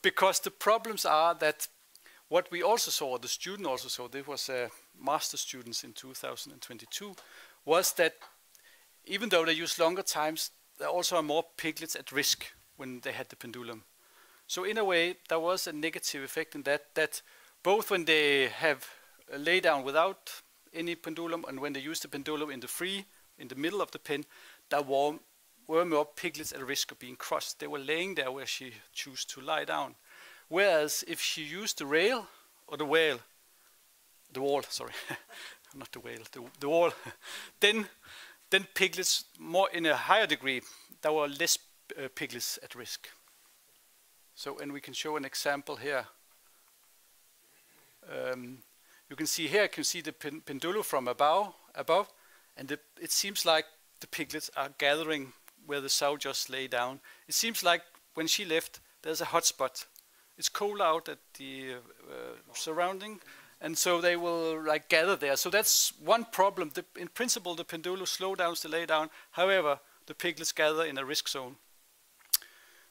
Because the problems are that what we also saw, the student also saw, there was master students in 2022, was that even though they use longer times, there also are more piglets at risk when they had the pendulum. So in a way, there was a negative effect in that both when they have a lay down without any pendulum and when they use the pendulum in the free, in the middle of the pen, there were more piglets at risk of being crushed. They were laying there where she chose to lie down. Whereas if she used the rail or the wall, not the whale, the wall, then piglets more in a higher degree, there were less piglets at risk. So, and we can show an example here. You can see here, you can see the pendulum from above, and it seems like the piglets are gathering where the sow just lay down. It seems like when she left, there's a hot spot. It's cold out at the surrounding, and so they will like gather there. So that's one problem. In principle, the pendulum slows down the lay down. However, the piglets gather in a risk zone.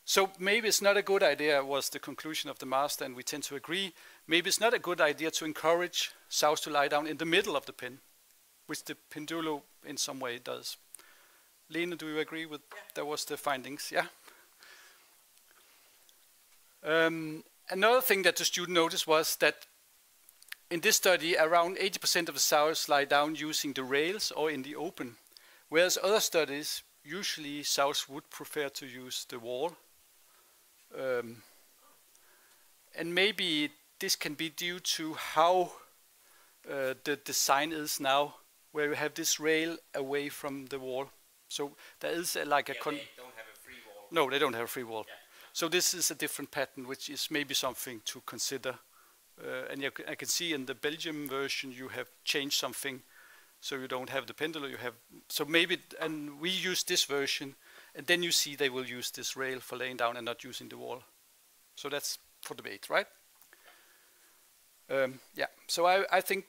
So maybe it's not a good idea, was the conclusion of the master, and we tend to agree. Maybe it's not a good idea to encourage sows to lie down in the middle of the pen, which the pendulum in some way does. Lene, do you agree with that was the findings? Yeah. Another thing that the student noticed was that in this study, around 80% of the sows lie down using the rails or in the open, whereas other studies, usually sows would prefer to use the wall. And maybe this can be due to how the design is now, where you have this rail away from the wall. So there is like a... they don't have a free wall. No, they don't have a free wall. Yeah. So this is a different pattern, which is maybe something to consider. And I can see in the Belgium version you have changed something, so you don't have the pendulum. You have so maybe, and we use this version, and then you see they will use this rail for laying down and not using the wall. So that's for debate, right? Yeah. So I think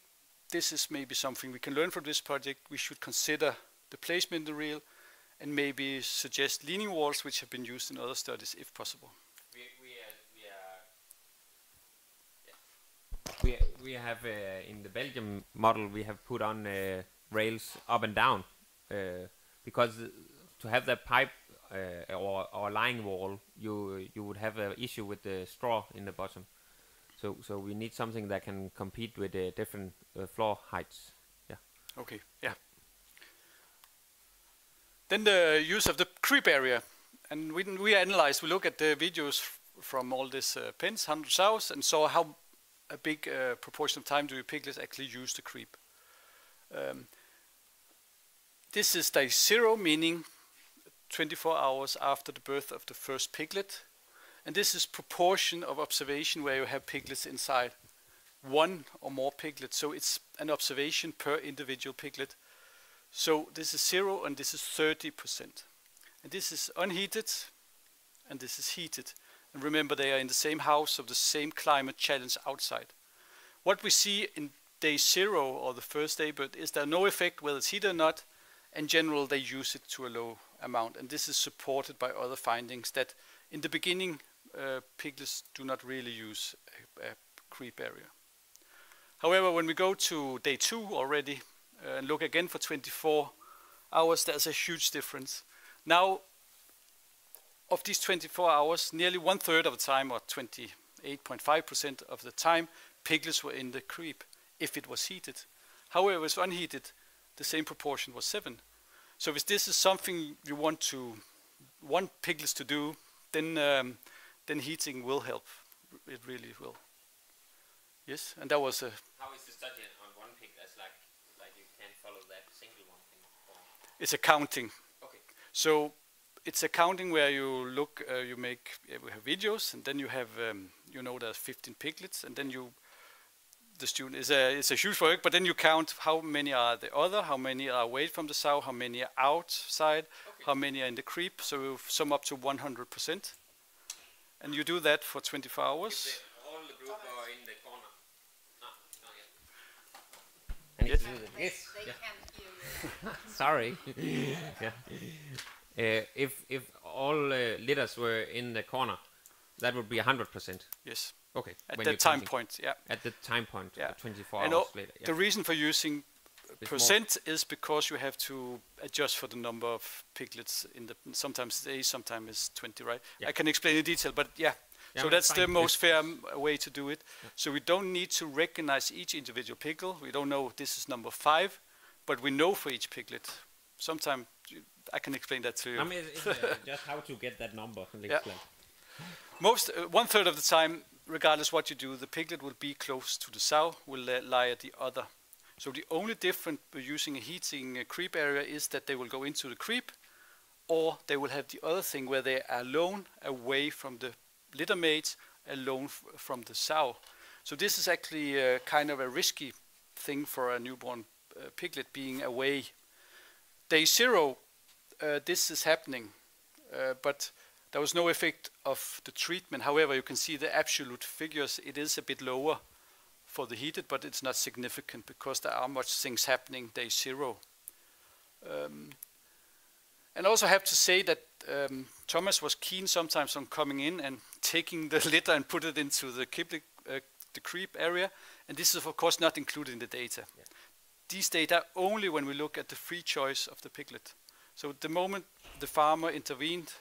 this is maybe something we can learn from this project. We should consider the placement in the rail, and maybe suggest leaning walls, which have been used in other studies, if possible. We have in the Belgium model we have put on rails up and down because to have that pipe or lying wall, you would have an issue with the straw in the bottom. So we need something that can compete with the different floor heights. Yeah. Okay. Yeah. Then the use of the creep area, and we look at the videos from all these pens, 100,000, and saw how a big proportion of time do your piglets actually use the creep. This is day 0, meaning 24 hours after the birth of the first piglet, and this is proportion of observation where you have piglets inside, one or more piglets, so it's an observation per individual piglet. So this is 0 and this is 30%. And this is unheated and this is heated. And remember, they are in the same house of the same climate challenge outside. What we see in day 0 or the first day, but is there no effect whether it's heated or not? In general, they use it to a low amount. And this is supported by other findings that in the beginning, piglets do not really use a creep area. However, when we go to day 2 already, and look again for 24 hours, there's a huge difference. Now, of these 24 hours, nearly 1/3 of the time, or 28.5% of the time, piglets were in the creep if it was heated. However, if it was unheated, the same proportion was 7. So if this is something you want piglets to do, then heating will help. It really will. Yes, and that was a... How is the study on one pig? That's like you can't follow that single one thing? Or? It's a counting. Okay. So it's a counting where you look, we have videos, and then you have, there's 15 piglets, and then the student, it's a huge work, but then you count how many are the other, how many are away from the sow, how many are outside, how many are in the creep, so you sum up to 100%. And you do that for 24 hours. All the group are in the corner. No, not yet. Yes. Yes. They can't hear you. Sorry. Yeah. If all litters were in the corner, that would be 100%. Yes. Okay. At that time point, yeah. At the time point, yeah. 24 hours later. Yeah. The reason for using percent is because you have to adjust for the number of piglets in the. Sometimes it's 8, sometimes it's 20, right? Yeah. I can explain in detail, but yeah. So that's the most fair way to do it. Yeah. So we don't need to recognize each individual piglet. We don't know this is number 5, but we know for each piglet. Sometimes I can explain that to you. I mean, it's just how to get that number. Yeah. Most 1/3 of the time, regardless what you do, the piglet will be close to the sow, will lie at the other. So the only difference by using a heating creep area is that they will go into the creep, or they will have the other thing where they are alone, away from the litter mates, alone from the sow. So this is actually kind of a risky thing for a newborn piglet, being away. Day 0, this is happening, but there was no effect of the treatment. However, you can see the absolute figures. It is a bit lower for the heated, but it's not significant because there are much things happening day 0. And also have to say that Thomas was keen sometimes on coming in and taking the litter and put it into the creep area. And this is of course not included in the data. Yeah. These data only when we look at the free choice of the piglet. So the moment the farmer intervened,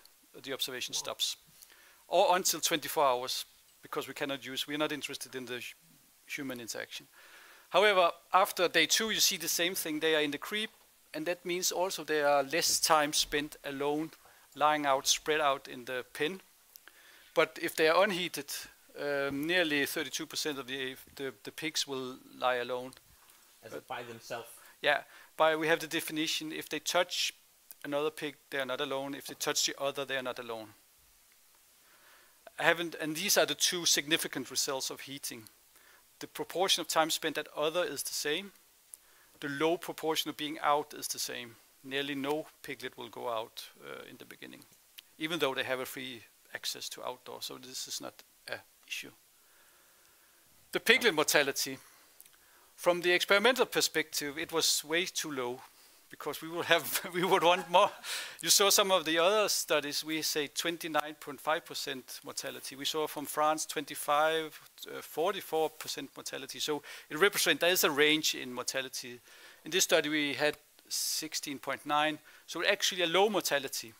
the observation stops. Or until 24 hours, because we're not interested in the human interaction. However, after day 2, you see the same thing. They are in the creep, and that means also there are less time spent alone, lying out, spread out in the pen. But if they are unheated, nearly 32% of the pigs will lie alone. By themselves? Yeah, we have the definition, if they touch another pig, they are not alone. If they touch the other, they are not alone. And these are the 2 significant results of heating. The proportion of time spent at other is the same. The low proportion of being out is the same. Nearly no piglet will go out in the beginning, even though they have a free access to outdoor. So this is not an issue. The piglet mortality, from the experimental perspective, it was way too low, because we would want more. You saw some of the other studies, we say 29.5% mortality. We saw from France 25, 44% mortality. So it represents, there is a range in mortality. In this study we had 16.9, so actually a low mortality.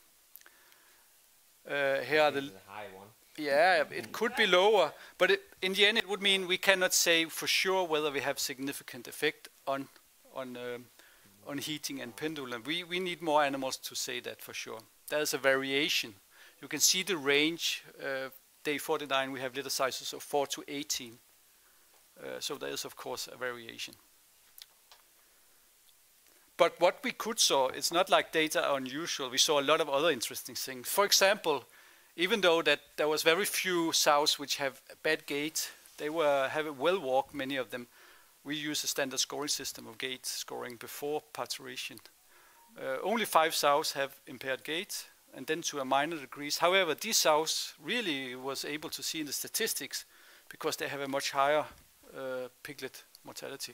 Here are the high one. Yeah, it could be lower, but in the end it would mean we cannot say for sure whether we have significant effect on heating and pendulum. We need more animals to say that for sure. There's a variation. You can see the range. Day 49 we have litter sizes of 4 to 18. So there is of course a variation. But what we could saw, it's not like data are unusual. We saw a lot of other interesting things. For example, even though that there was very few sows which have a bad gait, they have a well walk, many of them. We use a standard scoring system of gait scoring before parturition. Only 5 sows have impaired gait, and then to a minor degree. However, these sows really was able to see in the statistics because they have a much higher piglet mortality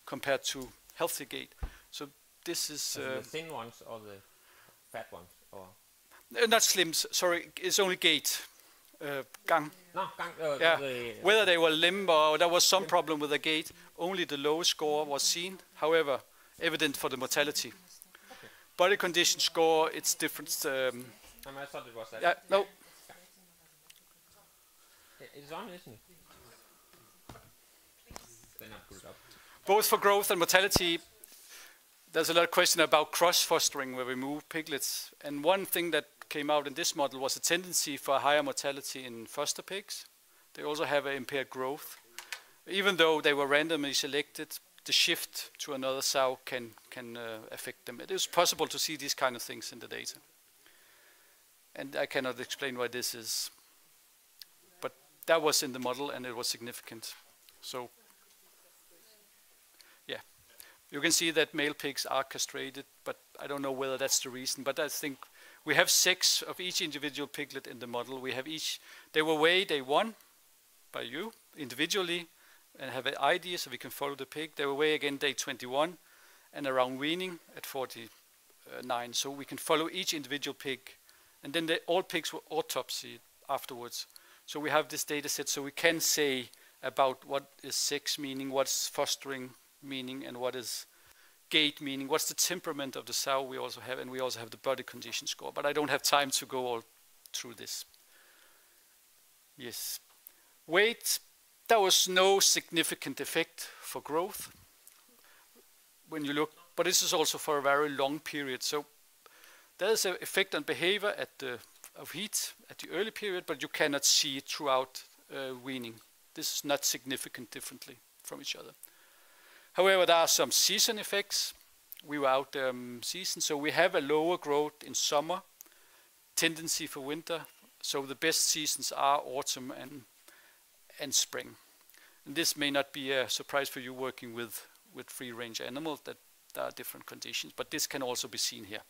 compared to healthy gait. So this is the thin ones or the fat ones, or not slim. Sorry, it's only gait. Gang. No, gang. Yeah. Whether they were limp or there was some problem with the gait, only the lowest score was seen. However, evident for the mortality. Okay. Body condition score, it's different. I thought it was that. Yeah, no. It's on, isn't it? Then I put it up. Both for growth and mortality, there's a lot of question about cross-fostering where we move piglets. And one thing that came out in this model was a tendency for a higher mortality in foster pigs. They also have an impaired growth. Even though they were randomly selected, the shift to another sow can affect them. It is possible to see these kind of things in the data. And I cannot explain why this is. But that was in the model and it was significant. So, yeah. You can see that male pigs are castrated, but I don't know whether that's the reason. But I think we have 6 of each individual piglet in the model. We have each, they were weighed day 1 by you individually and have an ID so we can follow the pig. They were weighed again day 21 and around weaning at 49. So we can follow each individual pig. And then all pigs were autopsied afterwards. So we have this data set so we can say about what is sex meaning, what's fostering meaning, and what is gait meaning, what's the temperament of the sow we also have, and we also have the body condition score. But I don't have time to go all through this. Yes. Weight, there was no significant effect for growth when you look, but this is also for a very long period. So there's an effect on behavior of heat at the early period, but you cannot see it throughout weaning. This is not significant differently from each other. However, there are some season effects. We were out season, so we have a lower growth in summer, tendency for winter. So the best seasons are autumn and spring. And this may not be a surprise for you working with free-range animals, that there are different conditions, but this can also be seen here.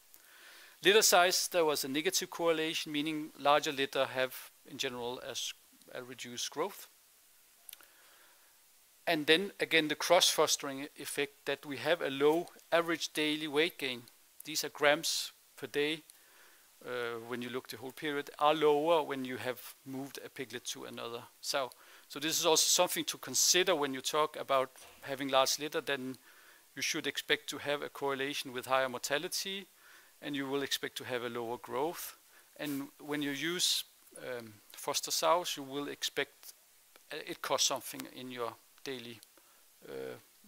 Litter size, there was a negative correlation, meaning larger litter have, in general, a reduced growth. And then again, the cross-fostering effect that we have a low average daily weight gain. These are grams per day when you look the whole period, are lower when you have moved a piglet to another sow. So this is also something to consider when you talk about having large litter. Then you should expect to have a correlation with higher mortality, and you will expect to have a lower growth. And when you use foster sows, you will expect it costs something in your daily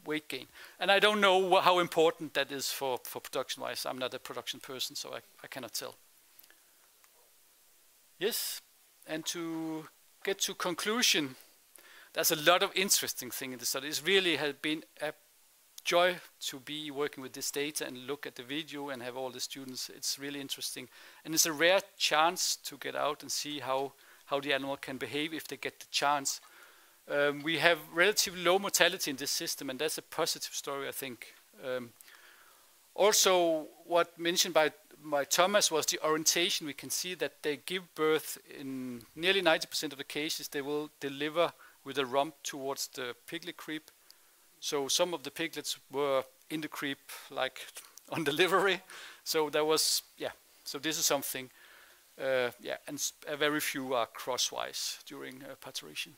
weight gain. And I don't know how important that is for production-wise. I'm not a production person, so I cannot tell. Yes, and to get to conclusion, there's a lot of interesting things in the study. It really has been a joy to be working with this data and look at the video and have all the students. It's really interesting. And it's a rare chance to get out and see how the animal can behave if they get the chance. We have relatively low mortality in this system, and that's a positive story, I think. Also, what mentioned by Thomas was the orientation. We can see that they give birth in nearly 90% of the cases. They will deliver with a rump towards the piglet creep. So some of the piglets were in the creep, like on delivery. So there was, yeah. So this is something, yeah. And very few are crosswise during parturition.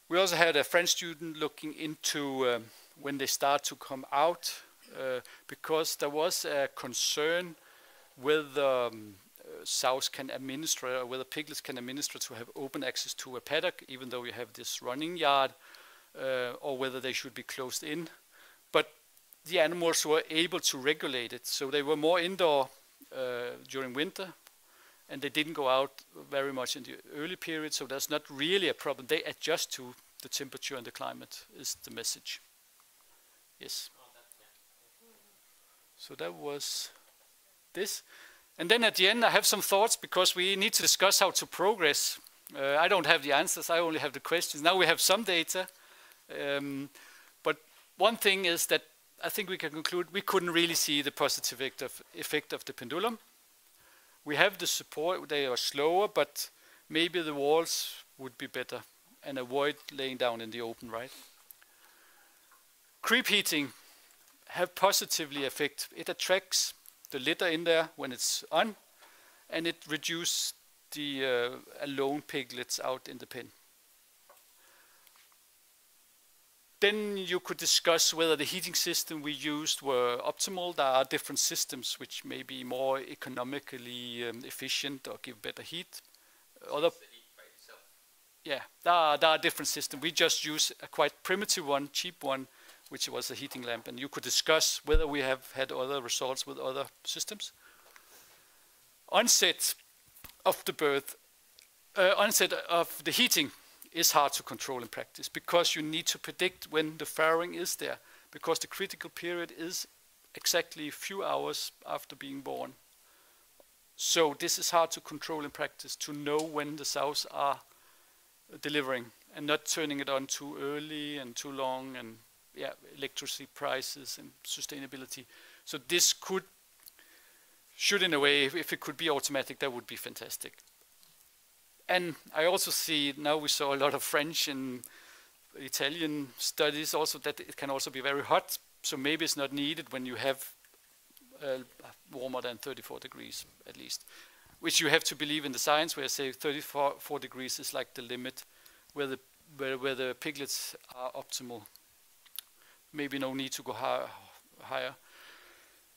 We also had a French student looking into when they start to come out, because there was a concern with sows can administer, or whether piglets can administer to have open access to a paddock, even though you have this running yard, or whether they should be closed in. But the animals were able to regulate it, so they were more indoor during winter, and they didn't go out very much in the early period, so that's not really a problem. They adjust to the temperature and the climate, is the message. Yes. So that was this. And then at the end I have some thoughts, because we need to discuss how to progress. I don't have the answers, I only have the questions. Now we have some data, but one thing is that I think we can conclude we couldn't really see the positive effect of the pendulum. We have the support, they are slower, but maybe the walls would be better and avoid laying down in the open, right? Creep heating have positively effect. It attracts the litter in there when it's on, and it reduces the alone piglets out in the pen. Then you could discuss whether the heating system we used were optimal. There are different systems which may be more economically efficient or give better heat. Yeah, there are different systems. We just use a quite primitive one, cheap one, which was a heating lamp. And you could discuss whether we have had other results with other systems. Onset of the birth, onset of the heating is hard to control in practice, because you need to predict when the farrowing is there, because the critical period is exactly a few hours after being born. So this is hard to control in practice, to know when the sows are delivering and not turning it on too early and too long, and yeah, electricity prices and sustainability. So this should in a way, if it could be automatic, that would be fantastic. And I also see, now we saw a lot of French and Italian studies also, that it can also be very hot. So maybe it's not needed when you have warmer than 34 degrees at least. Which you have to believe in the science, where I say 34 degrees is like the limit where the piglets are optimal. Maybe no need to go higher.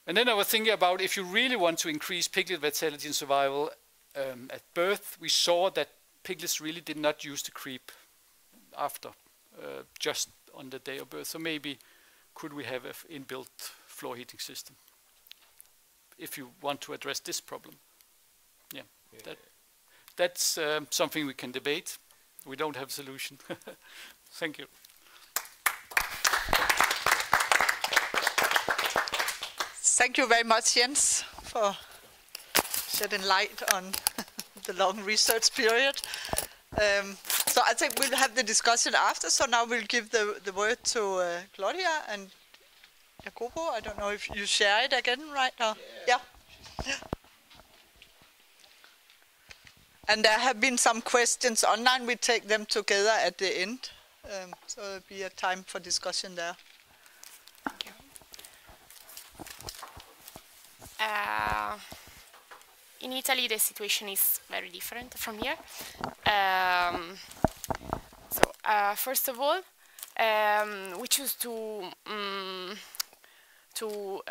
And then I was thinking about, if you really want to increase piglet vitality and survival, at birth, we saw that piglets really did not use the creep after, just on the day of birth. So maybe could we have an inbuilt floor heating system, if you want to address this problem? Yeah, that's something we can debate. We don't have a solution. Thank you. Thank you very much, Jens, for shedding light on the long research period. So I think we'll have the discussion after, so now we'll give the word to Claudia and Jacopo. I don't know if you share it again right now. Yeah. And there have been some questions online. We take them together at the end. So there'll be a time for discussion there. Thank you. In Italy, the situation is very different from here. First of all, we choose to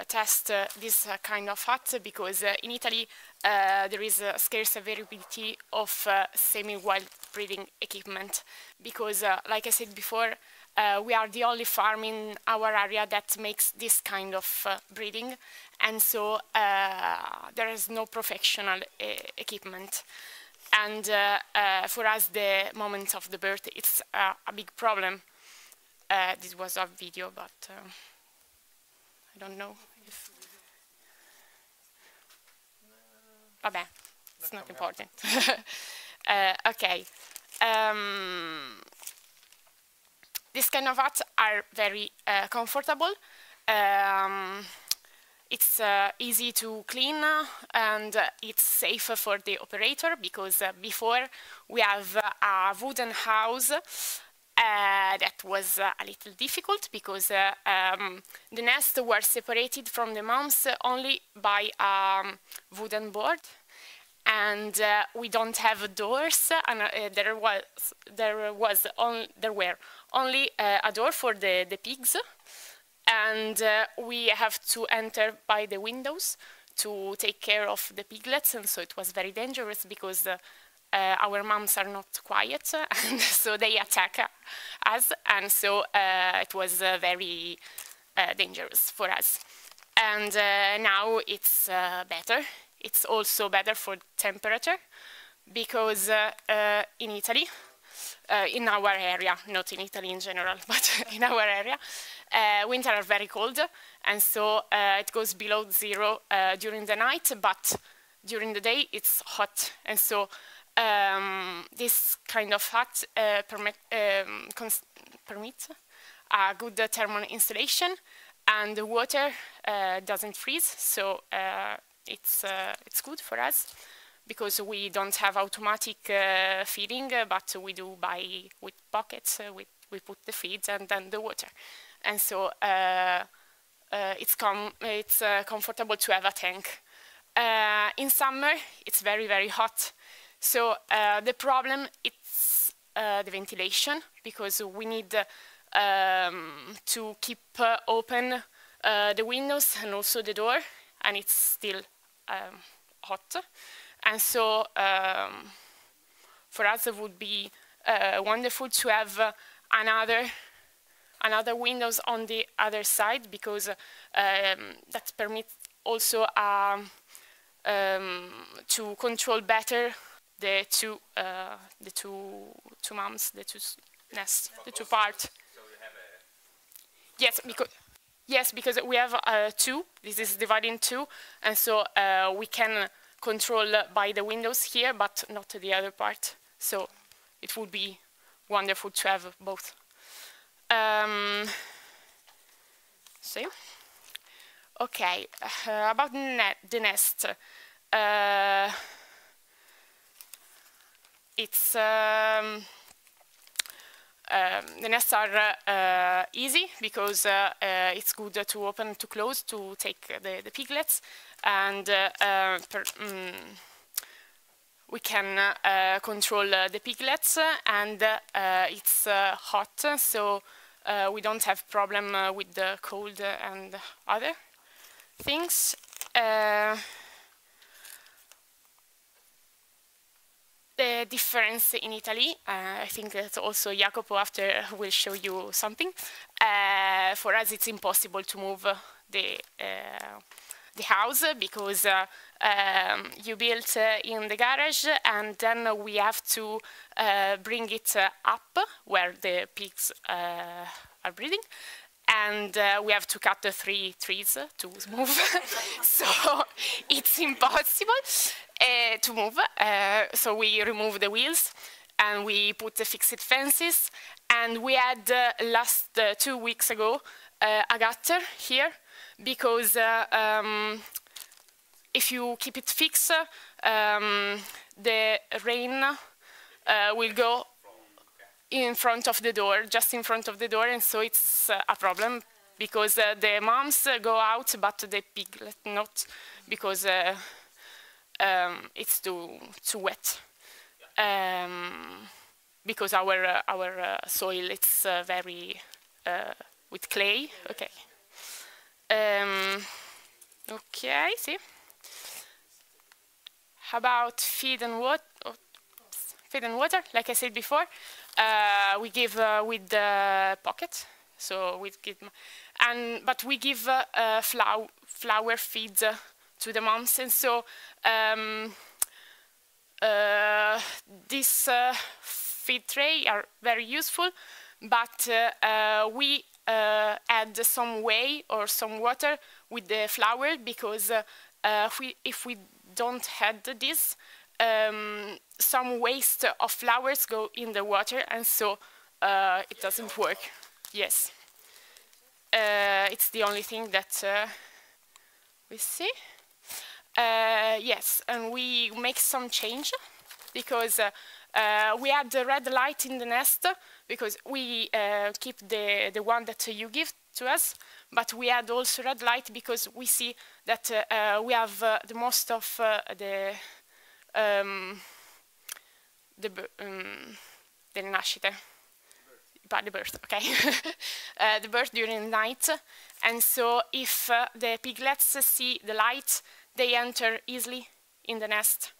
test this kind of hut because in Italy there is a scarce availability of semi-wild breeding equipment, because like I said before, we are the only farm in our area that makes this kind of breeding, and so there is no professional equipment. And for us, the moment of the birth, it's a big problem. This was a video, but I don't know if... Vabbè, it's not important. Okay. These kind of huts are very comfortable. It's easy to clean, and it's safe for the operator, because before we have a wooden house that was a little difficult, because the nests were separated from the moms only by a wooden board, and we don't have doors, and there were only a door for the pigs, and we have to enter by the windows to take care of the piglets, and so it was very dangerous because our moms are not quiet, and so they attack us, and so it was very dangerous for us. And now it's better. It's also better for temperature, because in Italy, in our area, not in Italy in general, but in our area, winter are very cold, and so it goes below 0 during the night, but during the day it's hot, and so this kind of hut permits a good thermal installation, and the water doesn't freeze, so it's good for us, because we don't have automatic feeding, but we do with buckets. We put the feeds and then the water, and so it's comfortable to have a tank. In summer, it's very, very hot, so the problem is the ventilation, because we need to keep open the windows and also the door, and it's still hot. And so for us it would be wonderful to have another windows on the other side, because that permits also to control better the two moms, the two nests, the two parts. So you have yes, because we have two. This is divided in two, and so we can control by the windows here, but not the other part. So it would be wonderful to have both. See? Okay, about the nest. It's the nests are easy, because it's good to open, to close, to take the piglets, and we can control the piglets, and it's hot, so we don't have problem with the cold and other things. The difference in Italy, I think that also Jacopo after will show you something. For us, it's impossible to move the house, because you built in the garage, and then we have to bring it up where the pigs are breeding, and we have to cut the 3 trees to move. So it's impossible to move. So we remove the wheels, and we put the fixed fences, and we had last 2 weeks ago a gutter here, because if you keep it fixed, the rain will go in front of the door, just in front of the door, and so it's a problem, because the moms go out, but the piglet not, because it's too wet. Because our soil it's very with clay. Okay. Okay. See. How about feed and water? Feed and water, like I said before, we give with the pocket. So we give, but we give flour feed to the moms, and so this feed tray are very useful, but we add some whey or some water with the flour, because if we don't add this, some waste of flours go in the water, and so it doesn't work. Yes, it's the only thing that we see. Yes, and we make some change, because we had the red light in the nest, because we keep the one that you give to us, but we had also red light because we see that we have the most of the nascite, but the birth, okay, the birth during the night, and so if the piglets see the light, they enter easily in the nest.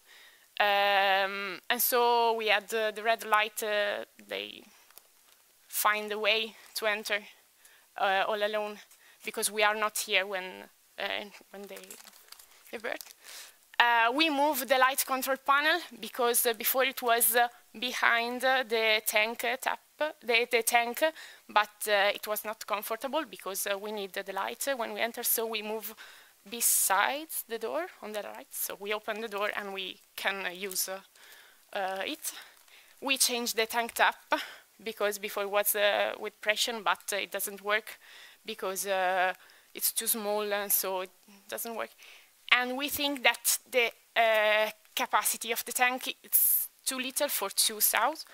And so we had the red light, they find a way to enter all alone, because we are not here when they birth. We moved the light control panel because before it was behind the tank tap, the tank, but it was not comfortable because we need the light when we enter, so we move besides the door on the right. So we open the door and we can use it. We changed the tank tap because before it was with pressure, but it doesn't work because it's too small, and so it doesn't work. And we think that the capacity of the tank is too little for 2 sows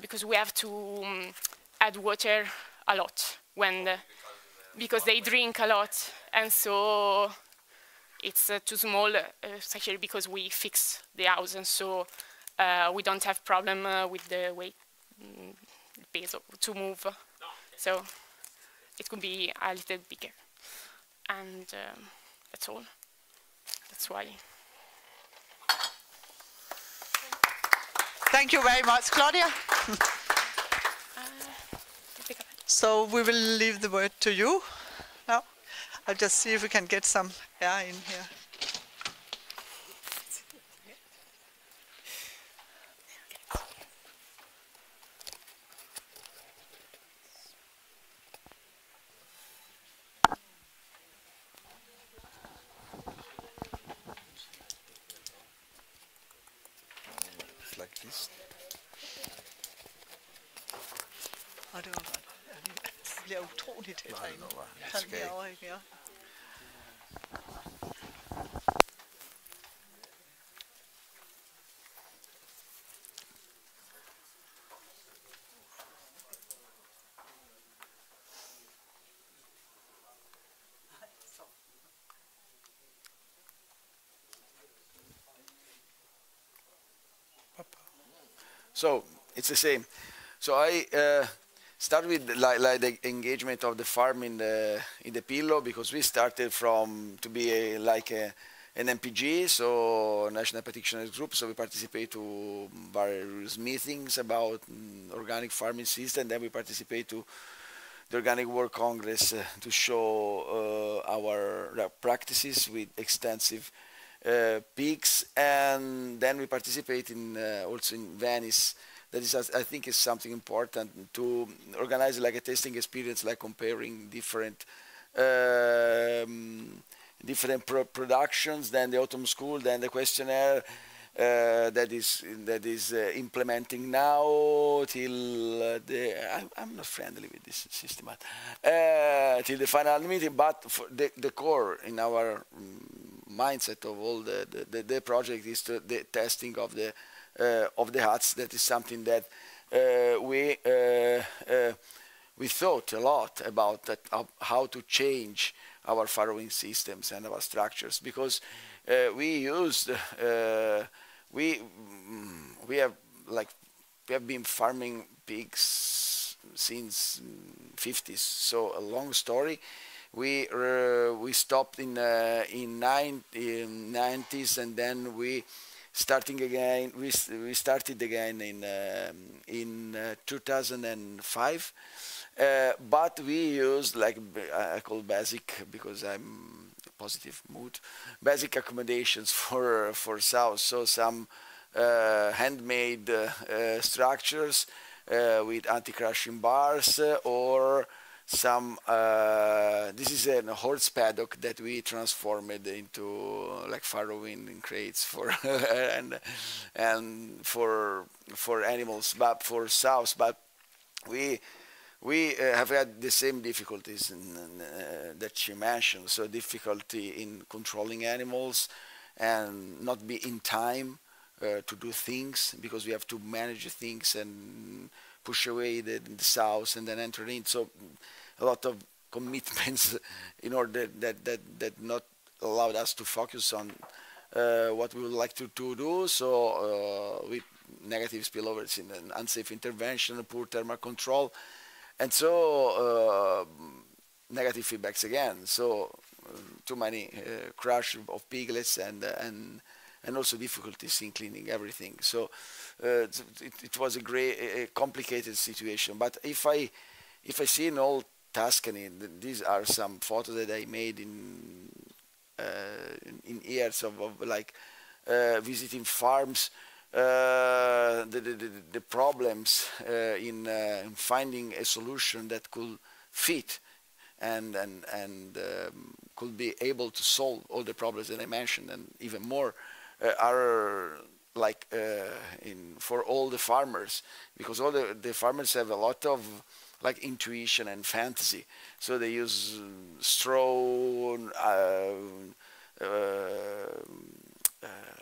because we have to add water a lot when because they drink a lot, and so it's too small, especially because we fix the house, and so we don't have problem with the weight to move. So it could be a little bigger, and that's all. That's why. Thank you very much, Claudia. So we will leave the word to you now. I'll just see if we can get some air in here. Like this. Og det var godt. Det bliver utroligt tæt herinde. Sådan derovre, ikke? Ja. So it's the same. So I start with like the engagement of the farm in the PPILOW, because we started from to be an MPG, so National Practitioners Group. So we participate to various meetings about organic farming system. Then we participate to the Organic World Congress to show our practices with extensive pigs, and then we participate in also in Venice. That is, I think, is something important to organize like a tasting experience, like comparing different productions. Then the autumn school, then the questionnaire that is implementing now till I'm not friendly with this system, till the final meeting. But for the core in our mindset of all the project is the testing of the huts. That is something that we thought a lot about, that how to change our farrowing systems and our structures, because we used we have been farming pigs since 50s, so a long story. We stopped in 90s, and then we started again in 2005. But we used, like I call basic, because I'm positive mood, basic accommodations for sows. So some handmade structures with anti-crushing bars, or some this is a horse paddock that we transformed into like farrowing in crates for and for animals, but for sows. But we have had the same difficulties that she mentioned. So difficulty in controlling animals and not be in time to do things, because we have to manage things and push away the sows and then enter in. So a lot of commitments in order that not allowed us to focus on what we would like to do. So with negative spillovers in an unsafe intervention, poor thermal control, and so negative feedbacks again. So too many crush of piglets and also difficulties in cleaning everything. So it was a complicated situation. But if I see in all Tuscany, these are some photos that I made in years of like visiting farms. The problems in finding a solution that could fit and could be able to solve all the problems that I mentioned and even more are like for all the farmers, because all the farmers have a lot of like intuition and fantasy, so they use straw,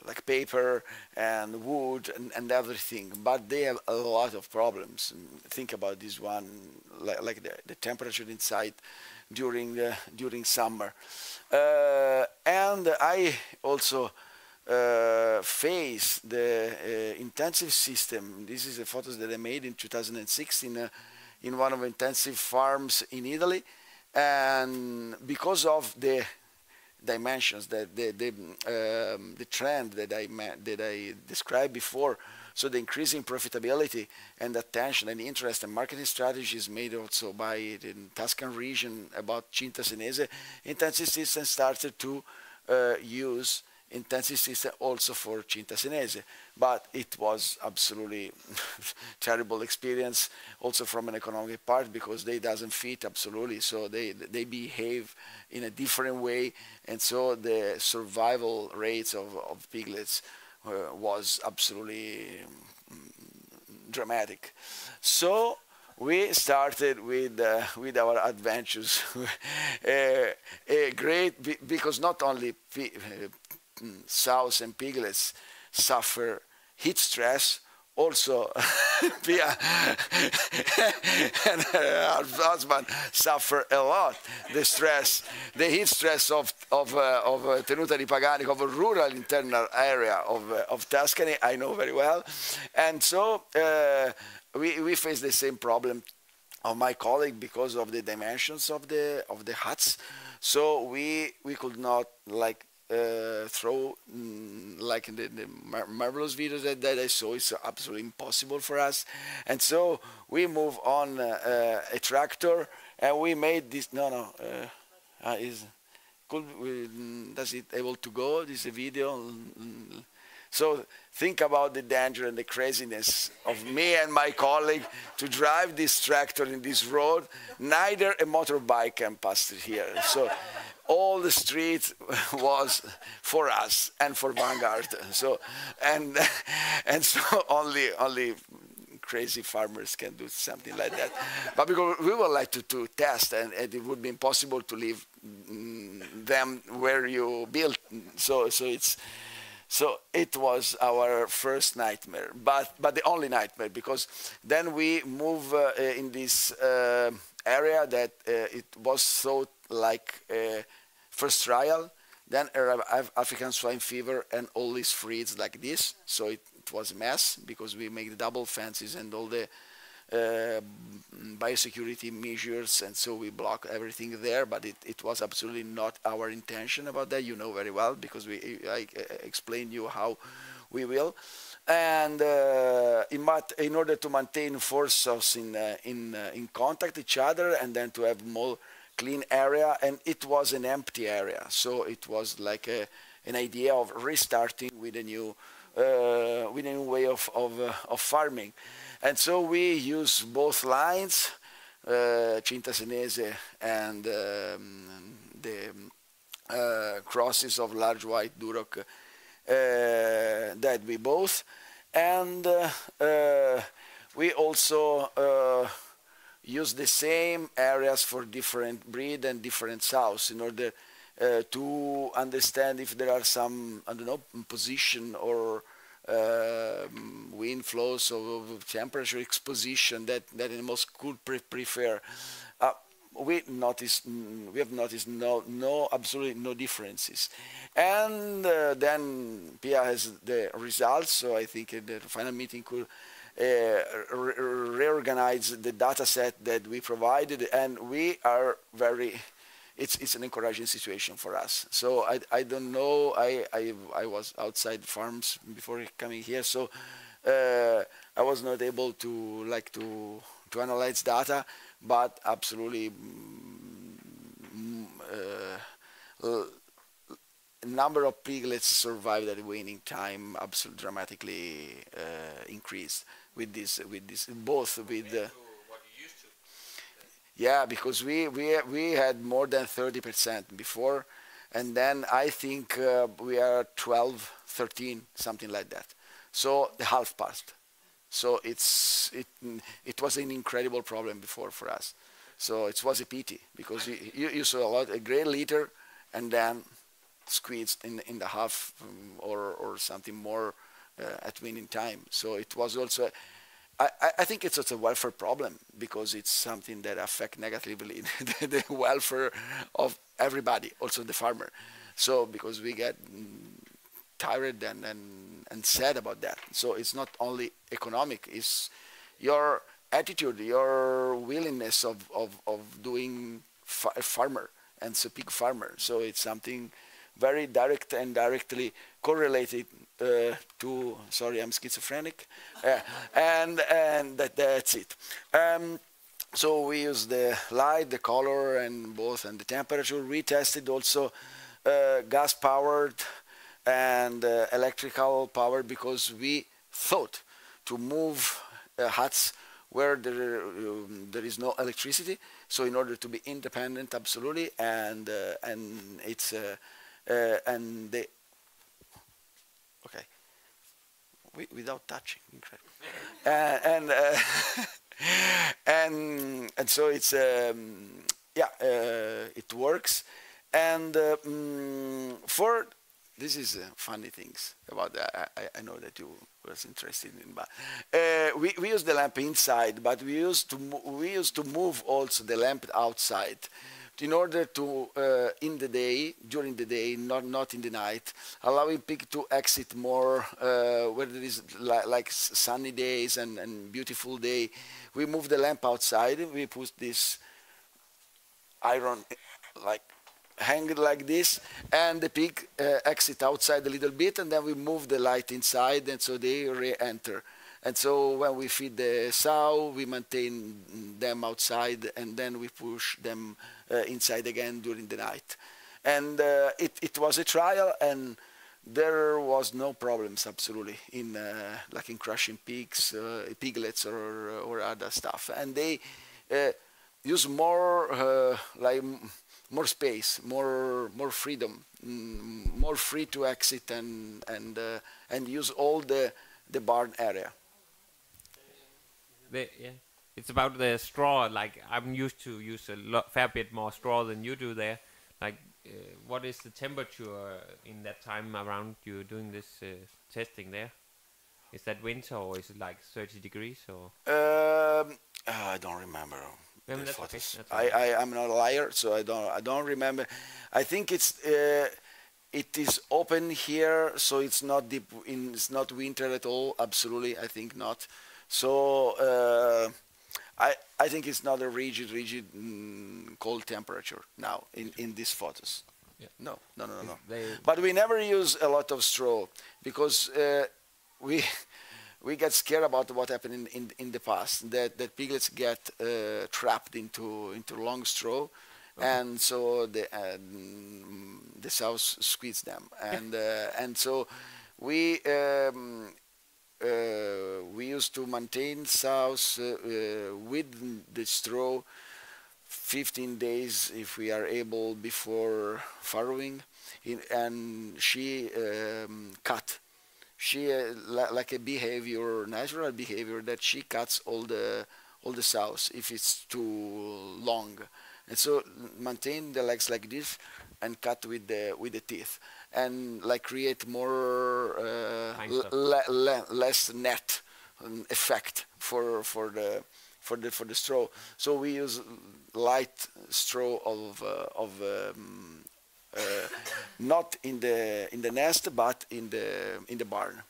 like paper and wood and everything, but they have a lot of problems. Think about this one, like the temperature inside during summer, and I also face the intensive system. This is a photos that I made in 2006 in one of the intensive farms in Italy, and because of the dimensions, the trend that I described before, so the increasing profitability and attention and interest and marketing strategies made also by the Tuscan region about Cinta Senese, intensive system started to use intensive system also for Cinta Senese, but it was absolutely terrible experience also from an economic part, because they doesn't fit absolutely, so they behave in a different way, and so the survival rates of piglets was absolutely dramatic. So we started with our adventures, great, because not only sows and piglets suffer heat stress, also Pia and her husband suffer a lot the heat stress of Tenuta di Paganico, of a rural internal area of Tuscany, I know very well, and so we face the same problem of my colleague because of the dimensions of the huts. So we could not like throw like in the marvelous videos that I saw. It's absolutely impossible for us, and so we move on a tractor, and we made this. Does it able to go? This is a video. So think about the danger and the craziness of me and my colleague to drive this tractor in this road. Neither a motorbike can pass through here. So all the street was for us and for Vanguard. So and so only crazy farmers can do something like that. But because we would like to test, and it would be impossible to leave them where you built. So it was our first nightmare, but the only nightmare, because then we move in this area that it was so like first trial, then African swine fever and all these freeze like this. So it was a mess, because we make the double fences and all the biosecurity measures, and so we block everything there, but it was absolutely not our intention about that. You know very well, because I explained you how we will. And in order to maintain forces in contact each other, and then to have more clean area, and it was an empty area, so it was like an idea of restarting with a new way of farming. And so we use both lines, Cinta Senese and the crosses of large white Duroc that we both. And we also use the same areas for different breed and different sows in order to understand if there are some, I don't know, position or wind flows or temperature exposition that animals could prefer. We have noticed absolutely no differences. And then Pia has the results, so I think the final meeting could reorganize the data set that we provided, and we are very it's an encouraging situation for us. So I don't know. I was outside farms before coming here, so I was not able to analyze data, but absolutely number of piglets survived at weaning time absolutely dramatically increased with this both with yeah, because we had more than 30% before, and then I think we are 12, 13, something like that. So the half passed. So it was an incredible problem before for us. So it was a pity because you saw a great litter and then squeezed in the half or something more at winning time. So it was also. I think it's a welfare problem because it's something that affects negatively the welfare of everybody, also the farmer. So because we get tired and sad about that. So it's not only economic, it's your attitude, your willingness of doing a farmer and a pig farmer. So it's something very direct and directly correlated to, sorry, I'm schizophrenic, and that's it. So we use the light, the color, and both, and the temperature. We tested also gas-powered and electrical power because we thought to move huts where there is no electricity. So in order to be independent, absolutely, and it's and they. Okay. Without touching, incredible. And so it's yeah, it works. And for this is funny things about that. I know that you was interested in, but we use the lamp inside, but we used to move also the lamp outside, in order to during the day, not in the night, allowing pig to exit more where there is like sunny days and beautiful day. We move the lamp outside. We put this iron hang it like this, and the pig exit outside a little bit, and then we move the light inside, and so they re-enter. And so when we feed the sow, we maintain them outside, and then we push them inside again during the night. And it was a trial, and there was no problems absolutely in like in crushing pigs, piglets, or other stuff. And they use more more space, more freedom, more free to exit and use all the barn area. Yeah, it's about the straw. Like I'm used to use a fair bit more straw than you do there. Like, what is the temperature in that time around you doing this testing there? Is that winter or is it like 30 degrees or? I don't remember. I mean, that's okay. That's okay. I'm not a liar, so I don't remember. I think it is open here, so it's not deep. It's not winter at all. Absolutely, I think not. So I think it's not a rigid cold temperature now in these photos. Yeah. No. But we never use a lot of straw because we get scared about what happened in the past. That piglets get trapped into long straw, and so the sows squeeze them, and so we used to maintain sows with the straw 15 days if we are able before farrowing, and she cut. She like a behavior, natural behavior, that she cuts all the sows if it's too long, and so maintain the legs like this and cut with the teeth, and like create more less net effect for the straw. So we use light straw of not in the nest, but in the barn.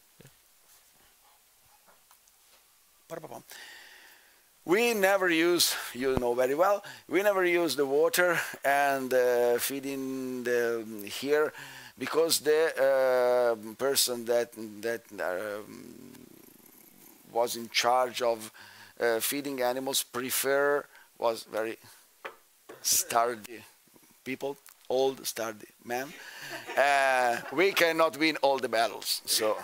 We never use, you know very well, we never use the water and feeding here because the person that was in charge of feeding animals was very sturdy people, old sturdy man. We cannot win all the battles, so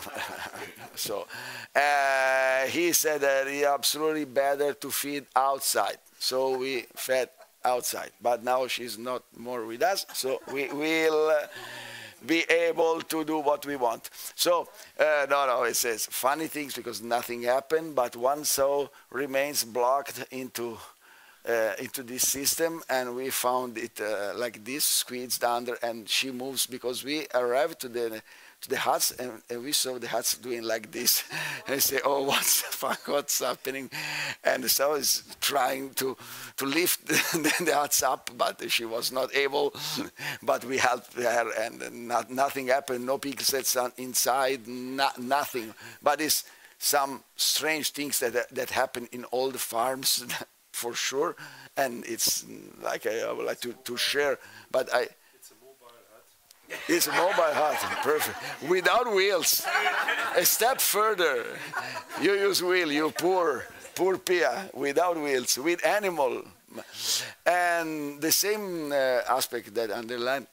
he said that it's absolutely better to feed outside. So we fed outside, but now she's not more with us, so we will be able to do what we want. So no, it says funny things because nothing happened, but one sow remains blocked into this system, and we found it like this, squeezed under, and she moves because we arrived to the huts and we saw the huts doing like this. And I say, oh, what's happening? And the sow is trying to lift the huts up, but she was not able. But we helped her, and nothing happened. No piglets inside, nothing. But it's some strange things that happen in all the farms. For sure, and it's like I would like to share, but it's a mobile hut. It's a mobile hut, perfect, without wheels. A step further, you use wheel, you poor Pia, without wheels, with animal, and the same aspect that underlined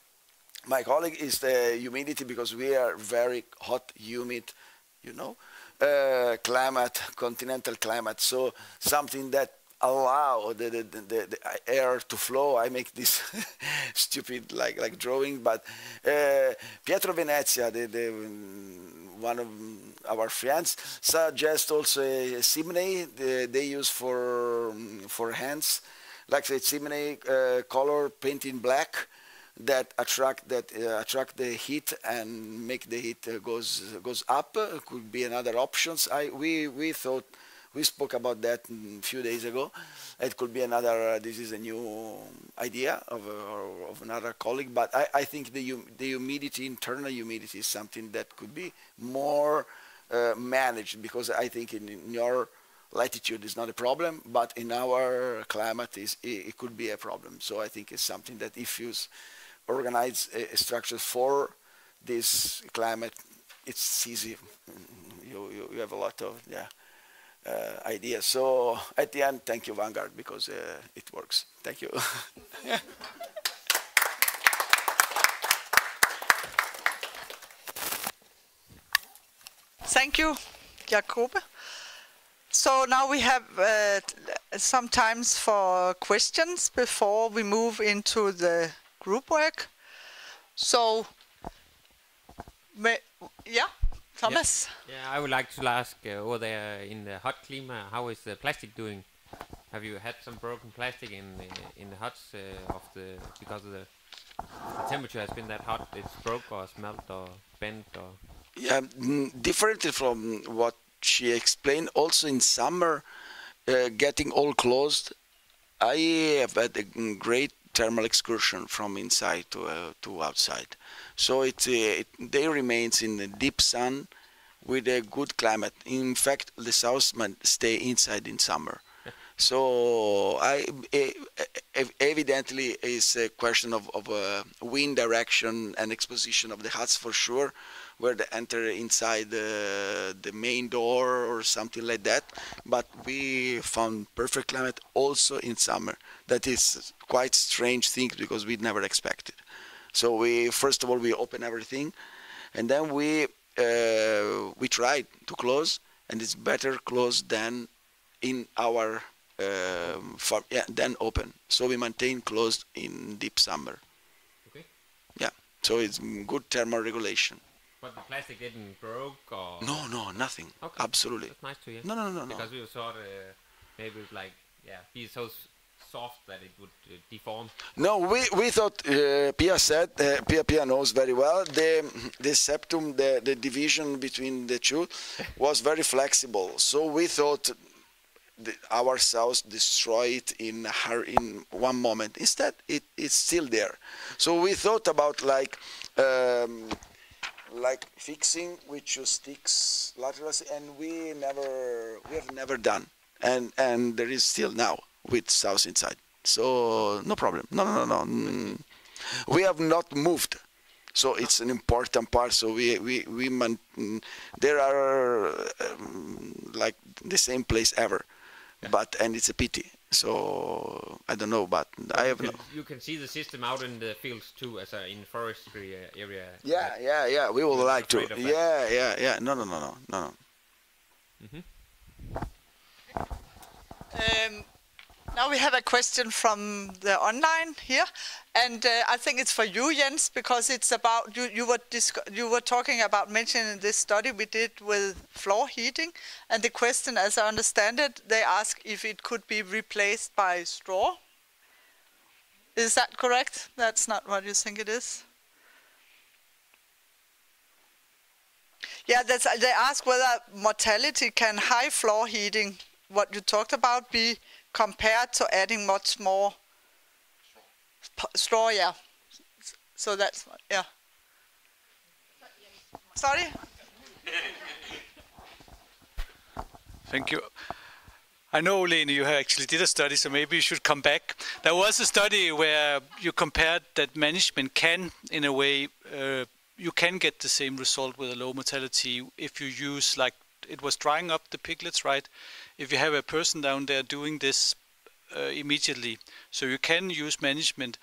my colleague is the humidity, because we are very hot, humid, you know, climate, continental climate, so something that allow the air to flow. I make this stupid like drawing, but Pietro Venezia, one of our friends, suggests also a simile they use for hands, like the simile color painted black that attract the heat and make the heat goes up. Could be another options. We thought. We spoke about that a few days ago. It could be another, this is a new idea of another colleague, but I think the humidity, internal humidity, is something that could be more managed, because I think in your latitude is not a problem, but in our climate it could be a problem. So I think it's something that if you organize a structure for this climate, it's easy. You have a lot of, ideas. So at the end, thank you, Vanguard, because it works. Thank you. Thank you, Jacobe. So now we have some times for questions before we move into the group work. So, Thomas? Yeah, I would like to ask over there in the hot climate, how is the plastic doing? Have you had some broken plastic in the huts because of the temperature has been that hot? It's broke or smelt or bent or? Yeah, differently from what she explained. Also in summer, getting all closed, I have had a great thermal excursion from inside to outside. So they remains in the deep sun with a good climate. In fact, the Southman stay inside in summer. So evidently is a question of wind direction and exposition of the huts for sure, where they enter inside the main door or something like that. But we found perfect climate also in summer. That is quite strange thing because we never expected. So first of all we open everything, and then we tried to close, and it's better closed than in our farm, than open. So we maintain closed in deep summer. Okay. Yeah. So it's good thermal regulation. But the plastic didn't broke or? No, nothing. Okay. Absolutely. That's nice to hear. No. Because we thought maybe it like be so soft that it would deform. No, we thought Pia knows very well the septum, the division between the two was very flexible. So we thought our cells destroy it in one moment. Instead, it's still there. So we thought about like fixing with two sticks laterally, and we have never done. and there is still now with sows inside. So no problem. No. We have not moved. So it's an important part. So there are like the same place ever, and it's a pity. So I don't know, but I have no. You can see the system out in the fields too, as in forestry area. Yeah. We would like to. Yeah. No. Mm-hmm. Now we have a question from the online here, and I think it's for you, Jens, because it's about you were talking about mentioning this study we did with floor heating, and the question, as I understand it, they ask if it could be replaced by straw. Is that correct? That's not what you think it is. Yeah, they ask whether mortality can high floor heating, what you talked about, be compared to adding much more straw, yeah. So that's, yeah. Sorry? Thank you. I know, Lene, you actually did a study, so maybe you should come back. There was a study where you compared that management can, in a way, you can get the same result with a low mortality if you use, like, it was drying up the piglets, right? If you have a person down there doing this immediately, so you can use management.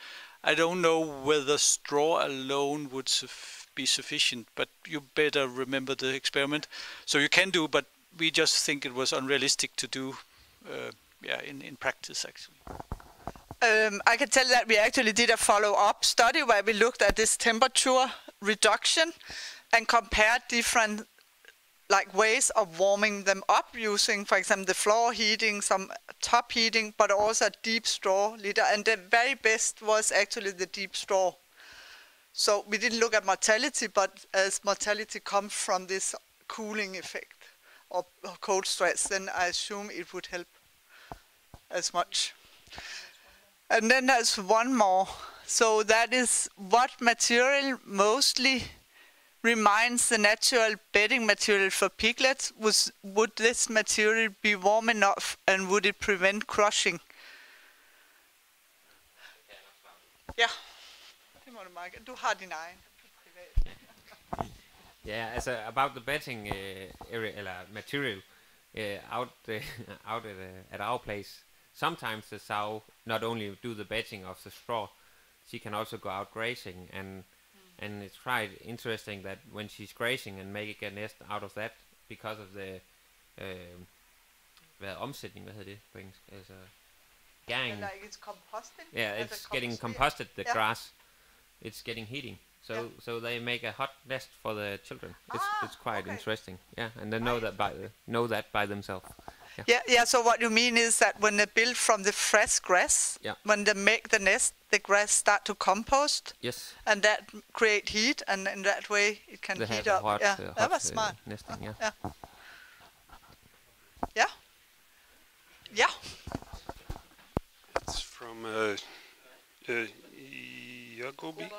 I don't know whether straw alone would be sufficient, but you better remember the experiment. So you can do, but we just think it was unrealistic to do, in practice actually. I can tell that we actually did a follow-up study where we looked at this temperature reduction and compared different ways of warming them up using, for example, the floor heating, some top heating, but also deep straw litter. And the very best was actually the deep straw. So we didn't look at mortality, but as mortality comes from this cooling effect or cold stress, then I assume it would help as much. And then there's one more. So that is what material mostly reminds the natural bedding material for piglets. Would this material be warm enough and would it prevent crushing? Ja, det må du markere. Du har din egen. Yeah, about the bedding area material out at our place. Sometimes the sow not only do the bedding of the straw, she can also go out grazing, and it's quite interesting that when she's grazing and making a nest out of that, because of the omsætning, hvad hedder det på engelsk? Altså gæring. Like it's composting? Yeah, it's getting composted, the grass. It's getting heating. So they make a hot nest for the children. It's quite interesting. Yeah, and they know that by themselves. Yeah. So what you mean is that when they build from the fresh grass, when they make the nest, the grass start to compost. Yes. And that create heat, and in that way it can heat up. Hot, that was smart. Nesting, Yeah. It's from Jacoba.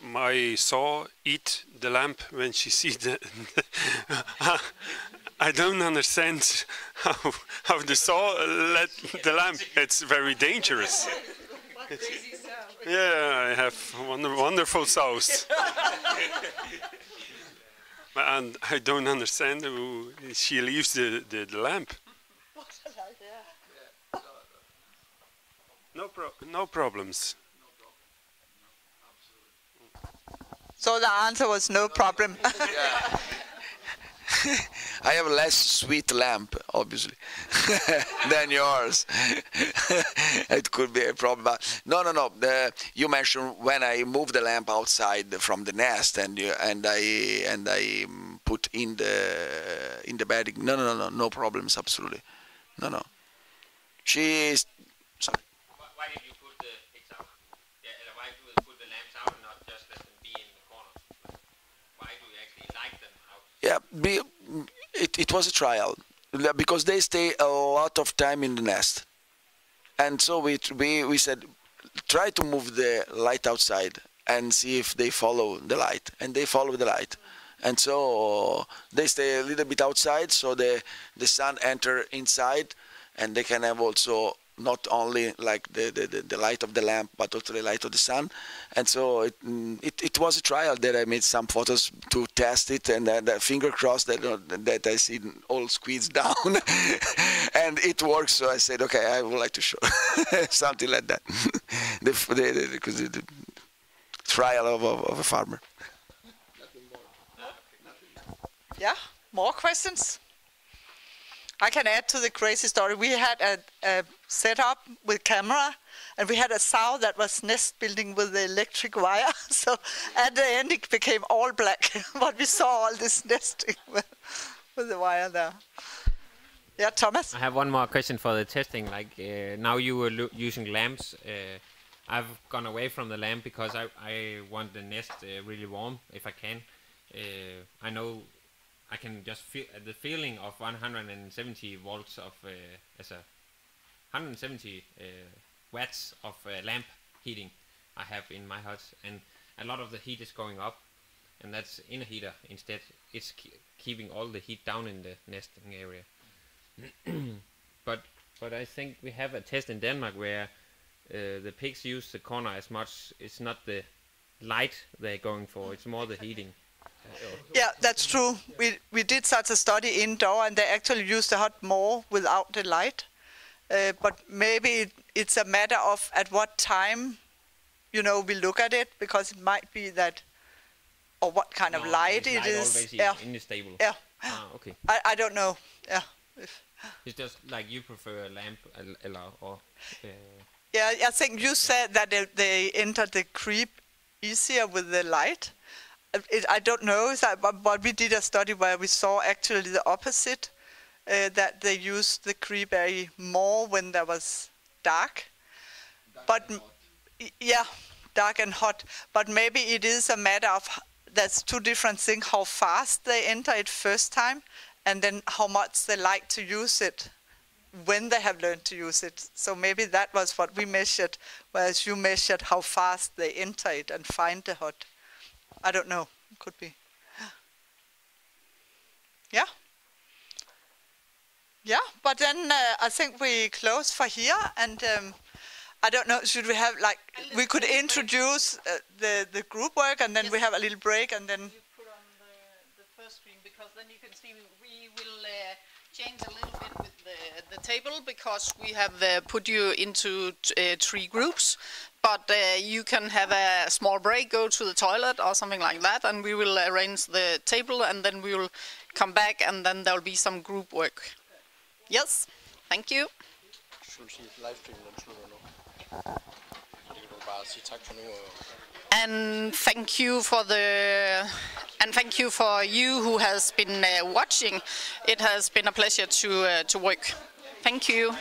My saw eat the lamp when she sees the I don't understand how the saw let the lamp. It's very dangerous. Yeah, I have wonderful saws. And I don't understand how she leaves the lamp. No problems. So the answer was no problem. I have less sweet lamp, obviously, than yours. It could be a problem. But no. You mentioned when I move the lamp outside from the nest and I put in the bedding. No problems. Absolutely, no. She's sorry. Why did you put the pigs out? Yeah, why do you put the lamps out and not just let them be in the corner? Why do you actually like them out? Yeah, it was a trial because they stay a lot of time in the nest, and so we said try to move the light outside and see if they follow the light, and they follow the light, and so they stay a little bit outside, so the sun enter inside, and they can have also not only like the light of the lamp, but also the light of the sun. And so it was a trial that I made some photos to test it, and finger crossed that I see all squeezed down, and it works. So I said, okay, I would like to show something like that. the trial of a farmer. Yeah, more questions? I can add to the crazy story. We had a setup with camera, and we had a sow that was nest building with the electric wire. So at the end it became all black, but we saw all this nesting with the wire there. Yeah, Thomas? I have one more question for the testing. Like now you were using lamps. I've gone away from the lamp because I want the nest really warm if I can. I know I can just feel the feeling of 170 volts of as a 170 watts of lamp heating I have in my house, and a lot of the heat is going up, and that's in a heater instead. It's keeping all the heat down in the nesting area. but I think we have a test in Denmark where the pigs use the corner as much. It's not the light they're going for, it's more the heating. Yeah, that's true. We did such a study indoor, and they actually used the hut more without the light. But maybe it's a matter of at what time, we look at it, because it might be that, or what kind of light it is. Yeah. In the stable. Yeah. Ah, okay. I don't know. Yeah. It's just like you prefer a lamp or. Yeah, I think you said that they enter the creep easier with the light. I don't know, but we did a study where we saw actually the opposite, that they used the creep area more when there was dark. Yeah, dark and hot. But maybe it is a matter of, that's two different things, how fast they enter it first time, and then how much they like to use it when they have learned to use it. So maybe that was what we measured, whereas you measured how fast they enter it and find the hut. I don't know. Could be. Yeah. Yeah, but then I think we close for here, and I don't know. Should we have we could introduce the group work, and then we have a little break, and then. You put on the first screen, because then you can see we will change a little bit with the table, because we have put you into 3 groups. But you can have a small break, go to the toilet or something like that, and we will arrange the table, and then we will come back, and then there will be some group work. Yes, thank you. And thank you for you who has been watching. It has been a pleasure to work. Thank you.